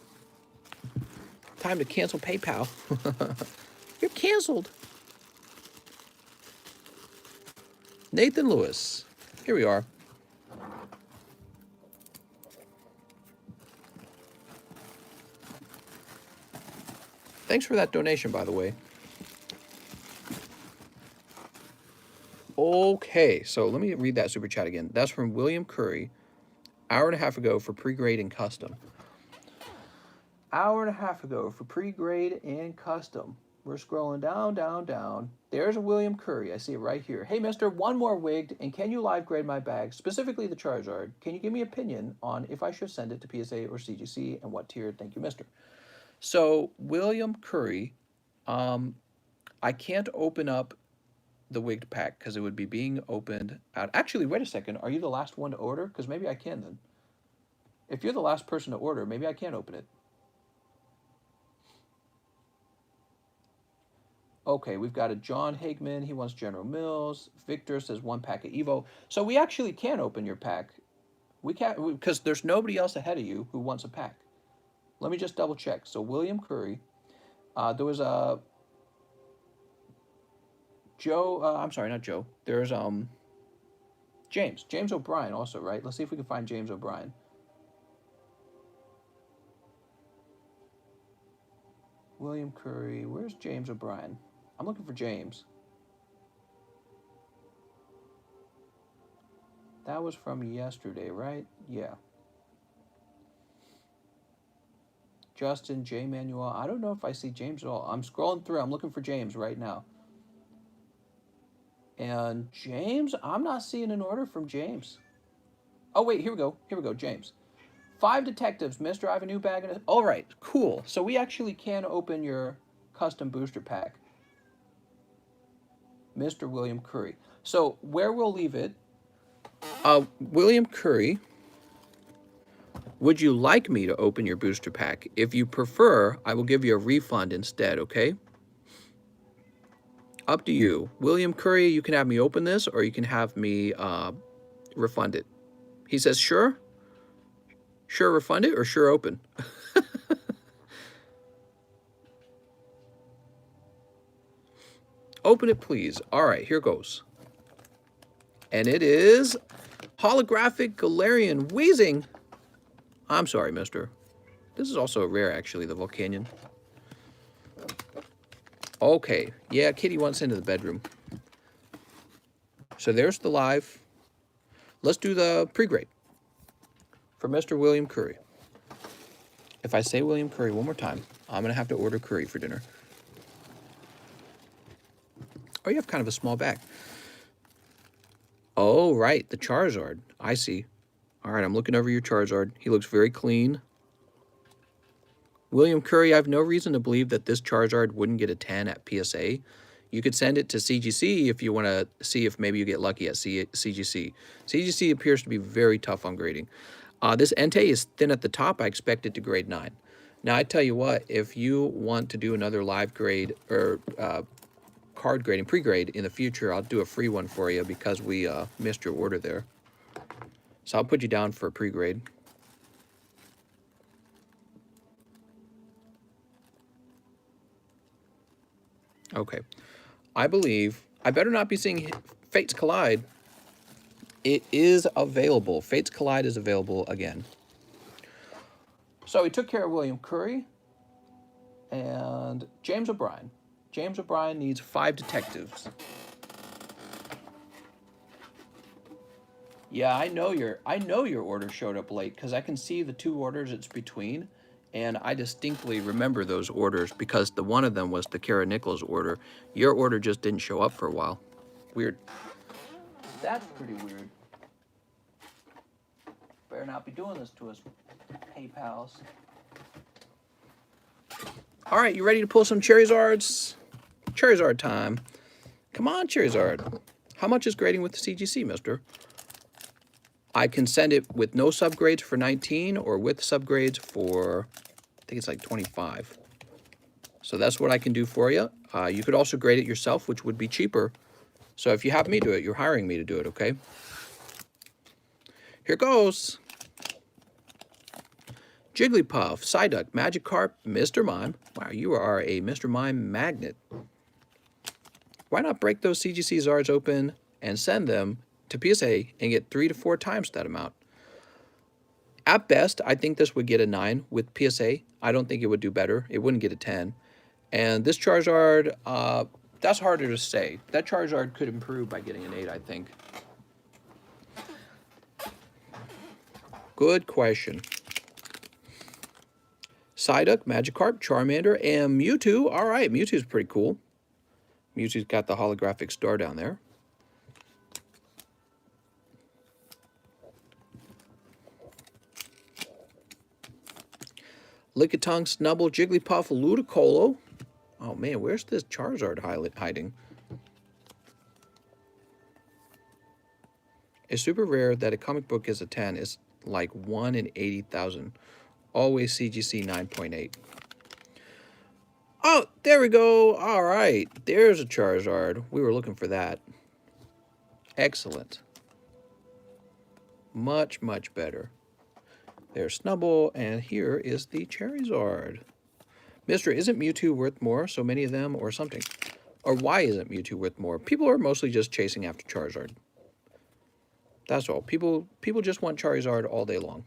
Time to cancel PayPal. You're canceled. Nathan Lewis. Here we are. Thanks for that donation, by the way. Okay, so let me read that super chat again. That's from William Curry. Hour and a half ago for pre-grade and custom. Hour and a half ago for pre-grade and custom. We're scrolling down, down, down. There's a William Curry. I see it right here. Hey, mister, one more wigged, and can you live grade my bag, specifically the Charizard? Can you give me opinion on if I should send it to PSA or CGC and what tier? Thank you, mister. So, William Curry, I can't open up the wigged pack because it would be being opened out. Actually, wait a second. Are you the last one to order? Because maybe I can then. If you're the last person to order, maybe I can't open it. Okay, we've got a John Hagman. He wants General Mills. Victor says 1 pack of Evo. So we actually can open your pack. We can't, because there's nobody else ahead of you who wants a pack. Let me just double check. So William Curry. There was a Joe. I'm sorry, not Joe. There's James O'Brien also, right? Let's see if we can find James O'Brien. William Curry. Where's James O'Brien? I'm looking for James. That was from yesterday, right? Yeah. Justin, J. Manuel. I don't know if I see James at all. I'm scrolling through. I'm looking for James right now. And James, I'm not seeing an order from James. Oh, wait, here we go. Here we go, James. 5 detectives, mister. I have a new bag. All right, cool. So we actually can open your custom booster pack. Mr. William Curry. So where we'll leave it, William Curry, would you like me to open your booster pack? If you prefer, I will give you a refund instead, okay? Up to you. William Curry, you can have me open this or you can have me refund it. He says, sure? Sure refund it or sure open? Open it, please. All right, here goes. And it is holographic Galarian Wheezing. I'm sorry, mister. This is also a rare, actually, the Volcanion. Okay, yeah, Kitty wants into the bedroom. So there's the live. Let's do the pre-grade for Mr. William Curry. If I say William Curry one more time, I'm going to have to order curry for dinner. Oh, you have kind of a small bag. Oh, right, the Charizard. I see. All right, I'm looking over your Charizard. He looks very clean. William Curry, I have no reason to believe that this Charizard wouldn't get a 10 at PSA. You could send it to CGC if you want to see if maybe you get lucky at CGC. CGC appears to be very tough on grading. This Entei is thin at the top. I expect it to grade 9. Now, I tell you what, if you want to do another live grade or card grading, pre-grade in the future, I'll do a free one for you because we missed your order there. So I'll put you down for a pre-grade. Okay. I believe, I better not be seeing Fates Collide. It is available. Fates Collide is available again. So we took care of William Curry and James O'Brien. James O'Brien needs 5 detectives. Yeah, I know your order showed up late because I can see the 2 orders it's between, and I distinctly remember those orders because the one of them was the Kara Nichols order. Your order just didn't show up for a while. Weird. That's pretty weird. Better not be doing this to us, PayPals. All right, you ready to pull some Charizards? Charizard time. Come on, Charizard. How much is grading with the CGC, mister? I can send it with no subgrades for 19 or with subgrades for, I think it's like 25. So that's what I can do for you. You could also grade it yourself, which would be cheaper. So if you have me do it, you're hiring me to do it, okay? Here goes. Jigglypuff, Psyduck, Magikarp, Mr. Mime. Wow, you are a Mr. Mime magnet. Why not break those CGC Zards open and send them to PSA and get 3 to 4 times that amount? At best, I think this would get a 9 with PSA. I don't think it would do better. It wouldn't get a 10. And this Charizard, that's harder to say. That Charizard could improve by getting an 8, I think. Good question. Psyduck, Magikarp, Charmander, and Mewtwo. All right, Mewtwo's pretty cool. Mewtwo's got the holographic star down there. Lickitung, Snubble, Jigglypuff, Ludicolo. Oh man, where's this Charizard hiding? It's super rare that a comic book is a 10. It's like 1 in 80,000. Always CGC 9.8. Oh, there we go. All right. There's a Charizard. We were looking for that. Excellent. Much, much better. There's Snubble, and here is the Charizard. Mister, isn't Mewtwo worth more? So many of them, or something? Or why isn't Mewtwo worth more? People are mostly just chasing after Charizard. That's all. People just want Charizard all day long.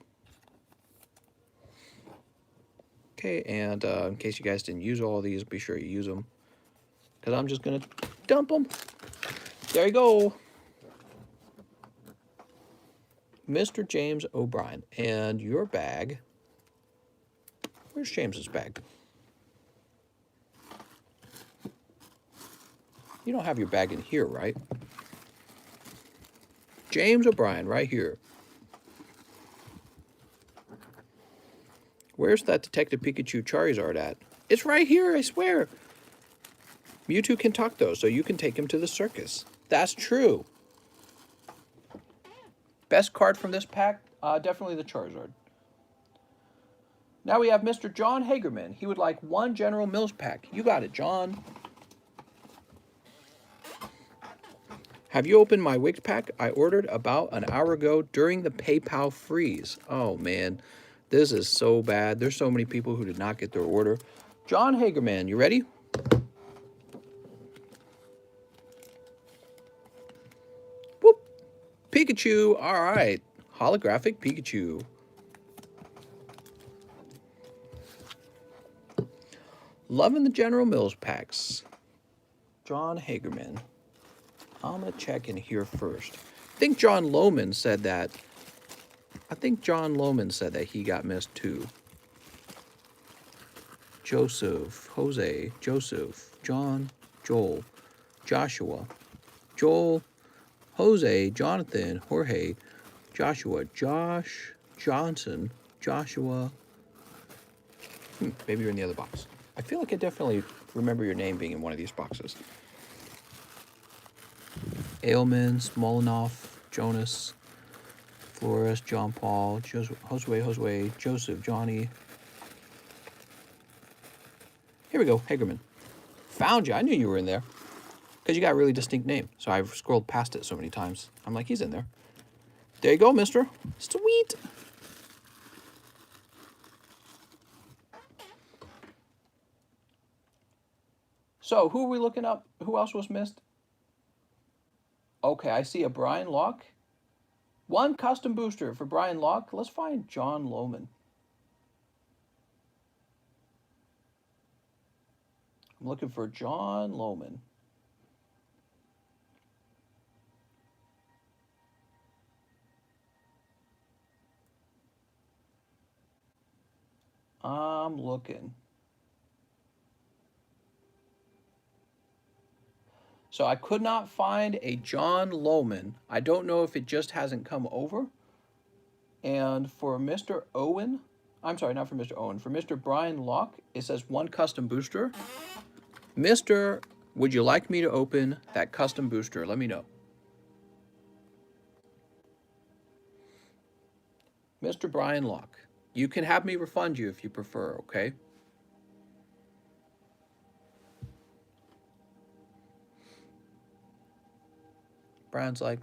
Okay, and in case you guys didn't use all of these, be sure you use them. Because I'm just going to dump them. There you go. Mr. James O'Brien. And your bag. Where's James's bag? You don't have your bag in here, right? James O'Brien, right here. Where's that Detective Pikachu Charizard at? It's right here, I swear. Mewtwo can talk, though, so you can take him to the circus. That's true. Best card from this pack? Definitely the Charizard. Now we have Mr. John Hagerman. He would like 1 General Mills pack. You got it, John. Have you opened my Wix pack? I ordered about an hour ago during the PayPal freeze. Oh, man. This is so bad. There's so many people who did not get their order. John Hagerman, you ready? Whoop. Pikachu. All right. Holographic Pikachu. Loving the General Mills packs. John Hagerman. I'm going to check in here first. I think John Lohman said that. He got missed too. Joseph, Jose, Joseph, John, Joel, Joshua, Joel, Jose, Jonathan, Jorge, Joshua, Josh, Johnson, Joshua. Maybe you're in the other box. I feel like I definitely remember your name being in one of these boxes. Ailman, Smolanoff, Jonas, Flores, John Paul, Josue, Joseph, Johnny. Here we go, Hagerman. Found you. I knew you were in there. Because you got a really distinct name. So I've scrolled past it so many times. I'm like, he's in there. There you go, mister. Sweet. So, who are we looking up? Who else was missed? Okay, I see a Brian Locke. 1 custom booster for Brian Locke. Let's find John Lohman. I'm looking for John Lohman. I'm looking. So I could not find a John Lohman. I don't know if it just hasn't come over. And for Mr. Owen, I'm sorry, not for Mr. Owen, for Mr. Brian Locke, it says 1 custom booster. Mr., would you like me to open that custom booster? Let me know. Mr. Brian Locke, you can have me refund you if you prefer, okay? Brian's like,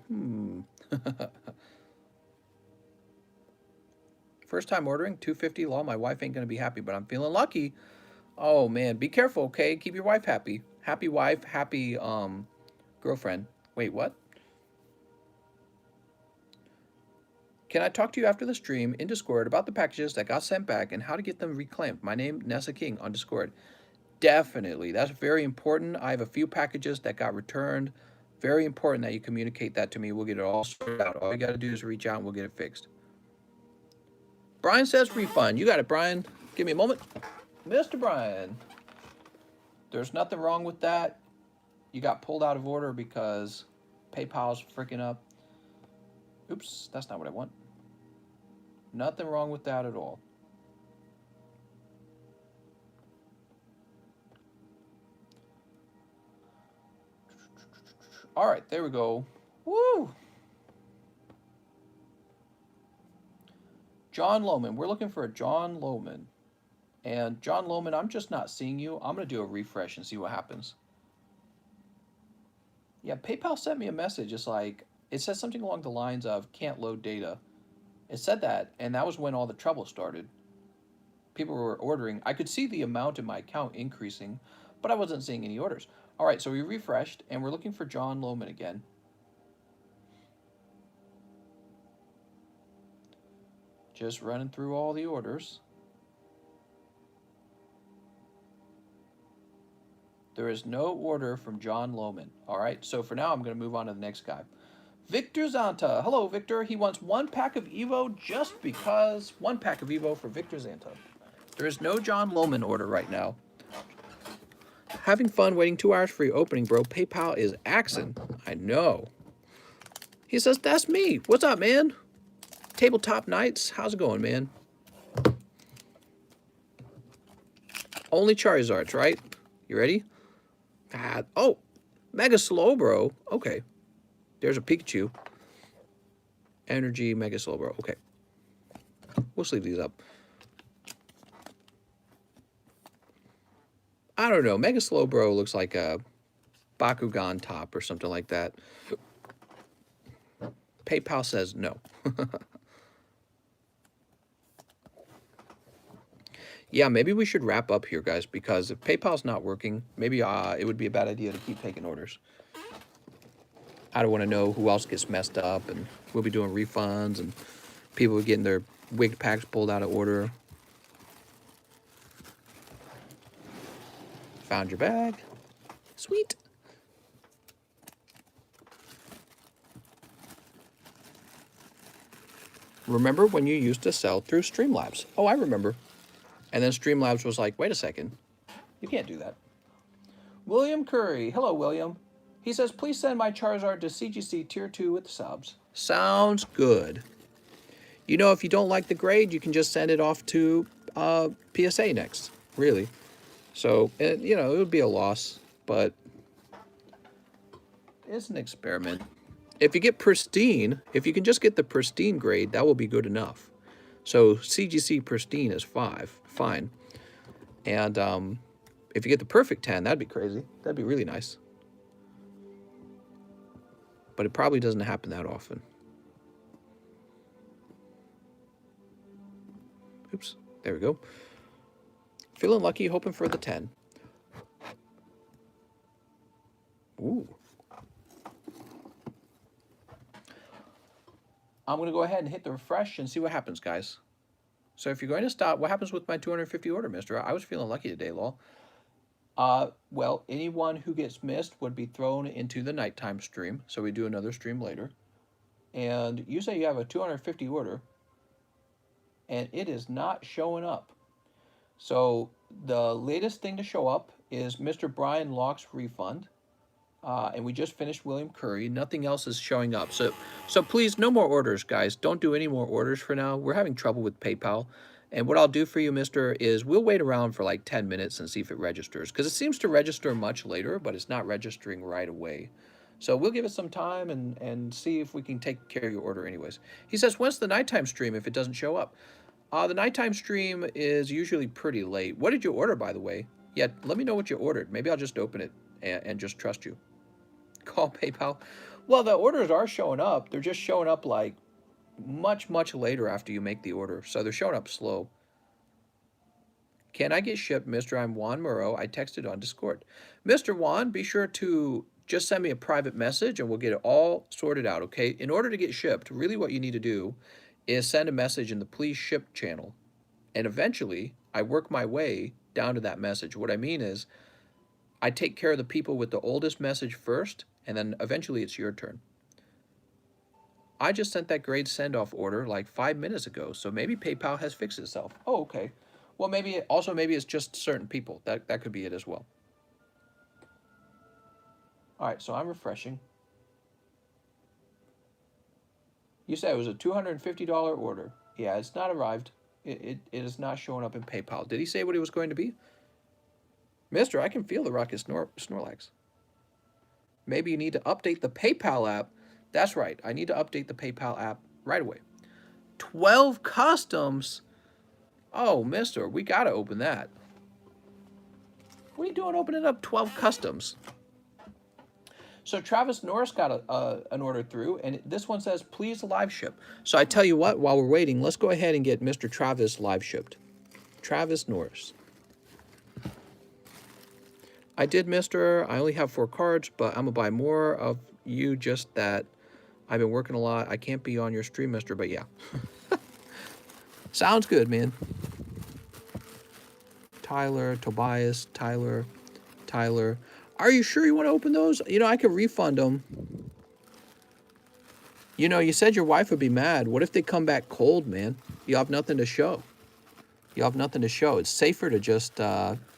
First time ordering, $250. Law, my wife ain't going to be happy, but I'm feeling lucky. Oh, man, be careful, okay? Keep your wife happy. Happy wife, happy girlfriend. Wait, what? Can I talk to you after the stream in Discord about the packages that got sent back and how to get them reclaimed? My name, Nessa King, on Discord. Definitely. That's very important. I have a few packages that got returned. Very important that you communicate that to me. We'll get it all sorted out. All you got to do is reach out and we'll get it fixed. Brian says refund. You got it, Brian. Give me a moment. Mr. Brian, there's nothing wrong with that. You got pulled out of order because PayPal's freaking up. Oops, that's not what I want. Nothing wrong with that at all. All right, there we go. Woo! John Lohman. We're looking for a John Lohman. And John Lohman, I'm just not seeing you. I'm going to do a refresh and see what happens. Yeah, PayPal sent me a message. It's like, it says something along the lines of can't load data. It said that, and that was when all the trouble started. People were ordering. I could see the amount in my account increasing, but I wasn't seeing any orders. All right, so we refreshed, and we're looking for John Lohman again. Just running through all the orders. There is no order from John Lohman. All right, so for now, I'm going to move on to the next guy. Victor Zanta. Hello, Victor. He wants 1 pack of Evo just because. 1 pack of Evo for Victor Zanta. There is no John Lohman order right now. Having fun waiting 2 hours for your opening, bro. PayPal is axing. I know. He says, that's me. What's up, man? Tabletop Nights. How's it going, man? Only Charizards, right? You ready? Oh, Mega Slowbro. Okay. There's a Pikachu. Energy Mega Slowbro. Okay. We'll sleeve these up. I don't know. Mega Slowbro looks like a Bakugan top or something like that. PayPal says no. Yeah, maybe we should wrap up here, guys, because if PayPal's not working, maybe it would be a bad idea to keep taking orders. I don't want to know who else gets messed up, and we'll be doing refunds, and people getting their wig packs pulled out of order. Found your bag. Sweet. Remember when you used to sell through Streamlabs? Oh, I remember. And then Streamlabs was like, wait a second. You can't do that. William Curry. Hello, William. He says, please send my Charizard to CGC Tier 2 with subs. Sounds good. You know, if you don't like the grade, you can just send it off to PSA next, really. So, you know, it would be a loss, but it's an experiment. If you get pristine, if you can just get the pristine grade, that will be good enough. So CGC pristine is fine. And if you get the perfect 10, that'd be crazy. That'd be really nice. But it probably doesn't happen that often. Oops, there we go. Feeling lucky, hoping for the 10. Ooh. I'm going to go ahead and hit the refresh and see what happens, guys. So if you're going to stop, what happens with my 250 order, mister? I was feeling lucky today, lol. Well, anyone who gets missed would be thrown into the nighttime stream. So we do another stream later. And you say you have a 250 order, and it is not showing up. So the latest thing to show up is Mr. Brian Locke's refund. And we just finished William Curry. Nothing else is showing up. So please, no more orders, guys. Don't do any more orders for now. We're having trouble with PayPal. And what I'll do for you, mister, is we'll wait around for like 10 minutes and see if it registers. Because it seems to register much later, but it's not registering right away. So we'll give it some time and see if we can take care of your order anyways. He says, when's the nighttime stream if it doesn't show up? The nighttime stream is usually pretty late. What did you order, by the way? Yeah, let me know what you ordered. Maybe I'll just open it and just trust you. Call PayPal. Well, the orders are showing up. They're just showing up like much later after you make the order. So they're showing up slow. Can I get shipped, Mr.? I'm Juan Moreau. I texted on Discord. Mr. Juan, be sure to just send me a private message and we'll get it all sorted out, okay? In order to get shipped, really what you need to do is send a message in the please ship channel. And eventually, I work my way down to that message. What I mean is, I take care of the people with the oldest message first, and then eventually it's your turn. I just sent that grade send-off order like 5 minutes ago, so maybe PayPal has fixed itself. Oh, okay. Well, maybe it's just certain people. That could be it as well. All right, so I'm refreshing. You said it was a $250 order. Yeah, it's not arrived. It is not showing up in PayPal. Did he say what it was going to be? Mister, I can feel the ruckus, Snorlax. Maybe you need to update the PayPal app. That's right. I need to update the PayPal app right away. 12 customs? Oh, mister, we got to open that. What are you doing opening up 12 customs? So Travis Norris got an order through, and this one says, please live ship. So I tell you what, while we're waiting, let's go ahead and get Mr. Travis live shipped. Travis Norris. I did, mister. I only have 4 cards, but I'm going to buy more of you, just that. I've been working a lot. I can't be on your stream, mister, but yeah. Sounds good, man. Tyler, Tobias, Tyler. Are you sure you want to open those? You know, I could refund them. You know, you said your wife would be mad. What if they come back cold, man? You have nothing to show. It's safer to just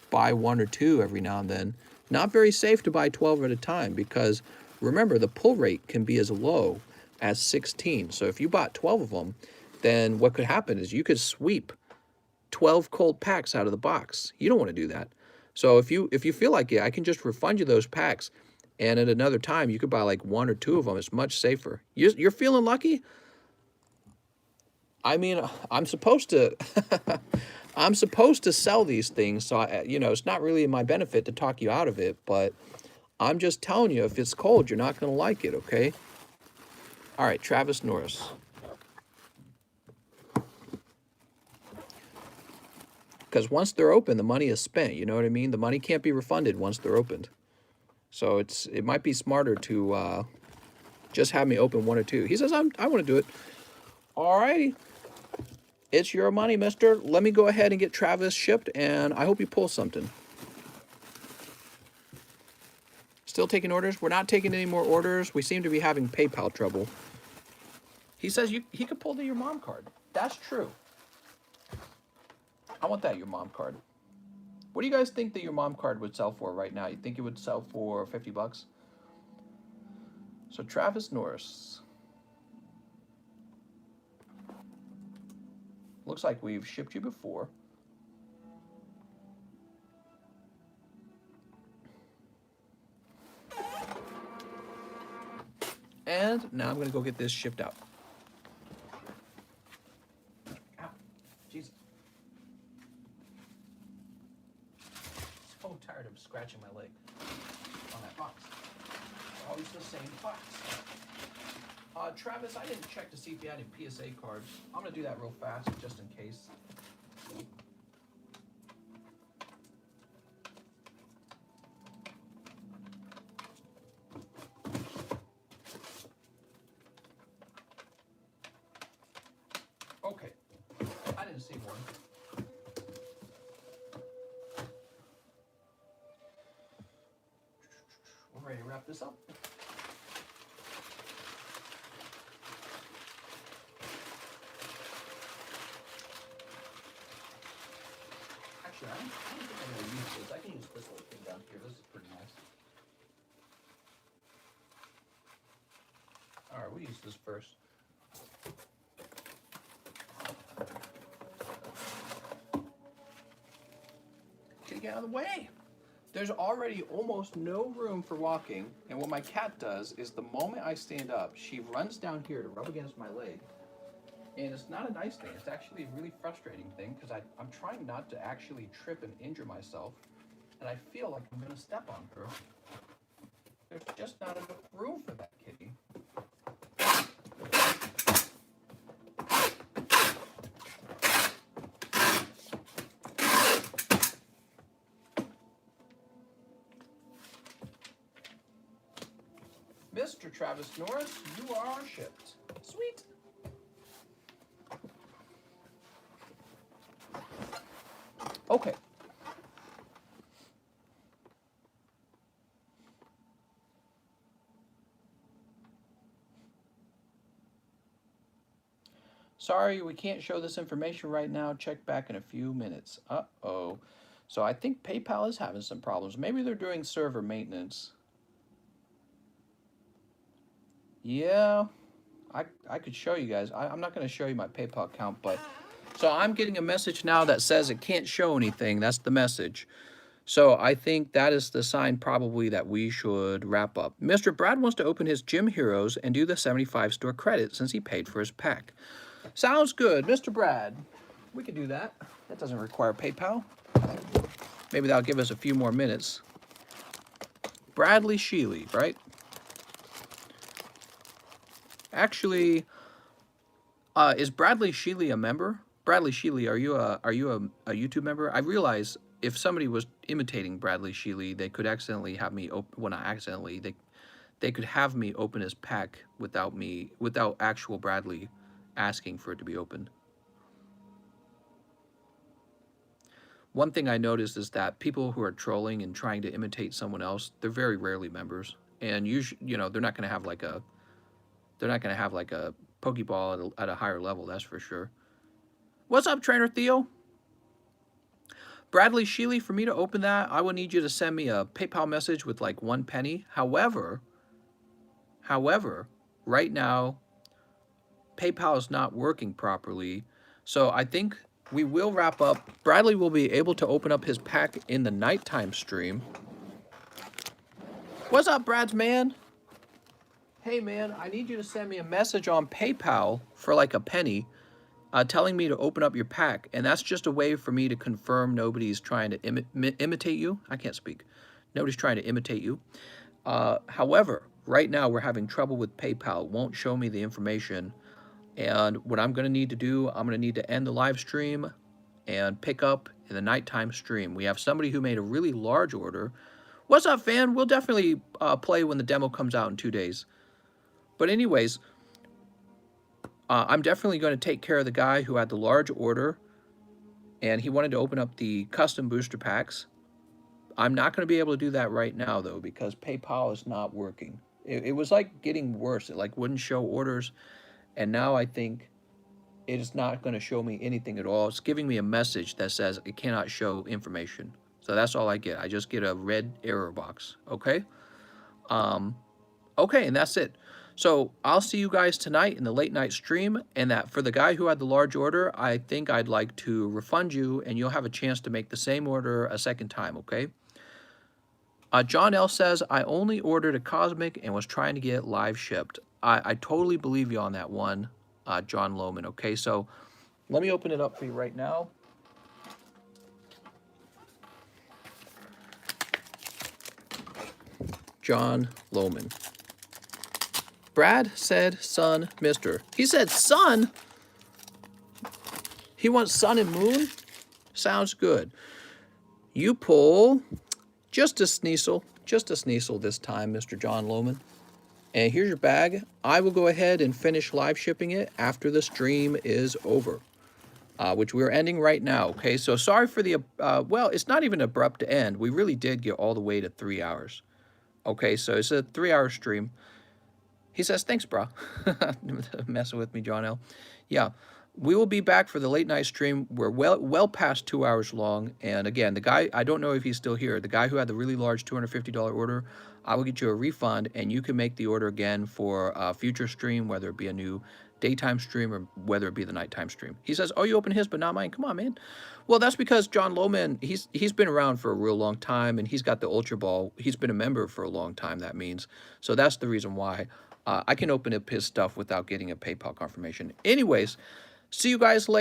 buy 1 or 2 every now and then. Not very safe to buy 12 at a time because, remember, the pull rate can be as low as 16. So if you bought 12 of them, then what could happen is you could sweep 12 cold packs out of the box. You don't want to do that. So if you feel like it, I can just refund you those packs, and at another time you could buy like 1 or 2 of them. It's much safer. You're feeling lucky? I mean, I'm supposed to I'm supposed to sell these things, so you know, it's not really in my benefit to talk you out of it, but I'm just telling you, if it's cold, you're not going to like it, okay? All right, Travis Norris. Because once they're open, the money is spent, you know what I mean? The money can't be refunded once they're opened. So it might be smarter to just have me open 1 or 2. He says, I want to do it. All righty. It's your money, mister. Let me go ahead and get Travis shipped, and I hope you pull something. Still taking orders? We're not taking any more orders. We seem to be having PayPal trouble. He says he could pull your mom card. That's true. I want that your mom card. What do you guys think that your mom card would sell for right now? You think it would sell for 50 bucks? So Travis Norris. Looks like we've shipped you before. And now I'm going to go get this shipped out. Ow. Jesus. So tired of scratching my leg on that box. Always the same box. Travis, I didn't check to see if you had any PSA cards. I'm going to do that real fast just in case. Okay. I didn't see one. We're ready to wrap this up. Actually, I don't think I'm going to use this. I can use this little thing down here. This is pretty nice. All right, we'll use this first. Get out of the way. There's already almost no room for walking, and what my cat does is the moment I stand up, she runs down here to rub against my leg. And it's not a nice thing. It's actually a really frustrating thing because I'm trying not to actually trip and injure myself, and I feel like I'm going to step on her. There's just not enough room for that kitty. Mr. Travis Norris, you are shipped. Sweet. Okay. Sorry, we can't show this information right now. Check back in a few minutes. Uh-oh. So I think PayPal is having some problems. Maybe they're doing server maintenance. Yeah, I could show you guys. I'm not going to show you my PayPal account, but... So I'm getting a message now that says it can't show anything. That's the message. So I think that is the sign probably that we should wrap up. Mr. Brad wants to open his Gym Heroes and do the 75 store credit since he paid for his pack. Sounds good. Mr. Brad, we can do that. That doesn't require PayPal. Maybe that'll give us a few more minutes. Bradley Sheely, right? Actually, is Bradley Sheely a member? Bradley Sheely, are you a YouTube member? I realize if somebody was imitating Bradley Sheely, they could accidentally have me open. Well, not accidentally. They could have me open his pack without actual Bradley asking for it to be opened. One thing I noticed is that people who are trolling and trying to imitate someone else, they're very rarely members, and you know, they're not going to have like a Pokeball at a higher level. That's for sure. What's up, Trainer Theo? Bradley Sheely, for me to open that, I will need you to send me a PayPal message with like 1 penny. However, right now, PayPal is not working properly. So I think we will wrap up. Bradley will be able to open up his pack in the nighttime stream. What's up, Brad's man? Hey, man, I need you to send me a message on PayPal for like a penny. Telling me to open up your pack, and that's just a way for me to confirm nobody's trying to imitate you. I can't speak. Nobody's trying to imitate you. However, right now we're having trouble with PayPal. It won't show me the information, and what I'm going to need to do, I'm going to need to end the live stream and pick up in the nighttime stream. We have somebody who made a really large order. What's up, fan? We'll definitely play when the demo comes out in 2 days. But anyways... I'm definitely going to take care of the guy who had the large order, and he wanted to open up the custom booster packs. I'm not going to be able to do that right now, though, because PayPal is not working. It was like getting worse. It like wouldn't show orders, and now I think it is not going to show me anything at all. It's giving me a message that says it cannot show information. So that's all I get. I just get a red error box, okay? Okay, and that's it. So I'll see you guys tonight in the late night stream, and that for the guy who had the large order, I think I'd like to refund you, and you'll have a chance to make the same order a second time, okay? John L. says, I only ordered a Cosmic and was trying to get it live shipped. I totally believe you on that one, John Lohman, okay? So let me open it up for you right now. John Lohman. Brad said, son, mister. He said, son? He wants sun and moon? Sounds good. You pull just a Sneasel this time, Mr. John Lohman. And here's your bag. I will go ahead and finish live shipping it after the stream is over, which we're ending right now, okay? So sorry for the, well, it's not even abrupt end. We really did get all the way to 3 hours. Okay, so it's a 3-hour stream. He says, thanks, bro. Messing with me, John L. Yeah, we will be back for the late night stream. We're well past 2 hours long. And again, the guy, I don't know if he's still here. The guy who had the really large $250 order, I will get you a refund, and you can make the order again for a future stream, whether it be a new daytime stream or whether it be the nighttime stream. He says, oh, you open his, but not mine. Come on, man. Well, that's because John Lohman, he's been around for a real long time, and he's got the Ultra Ball. He's been a member for a long time, that means. So that's the reason why. I can open up his stuff without getting a PayPal confirmation. Anyways, see you guys later.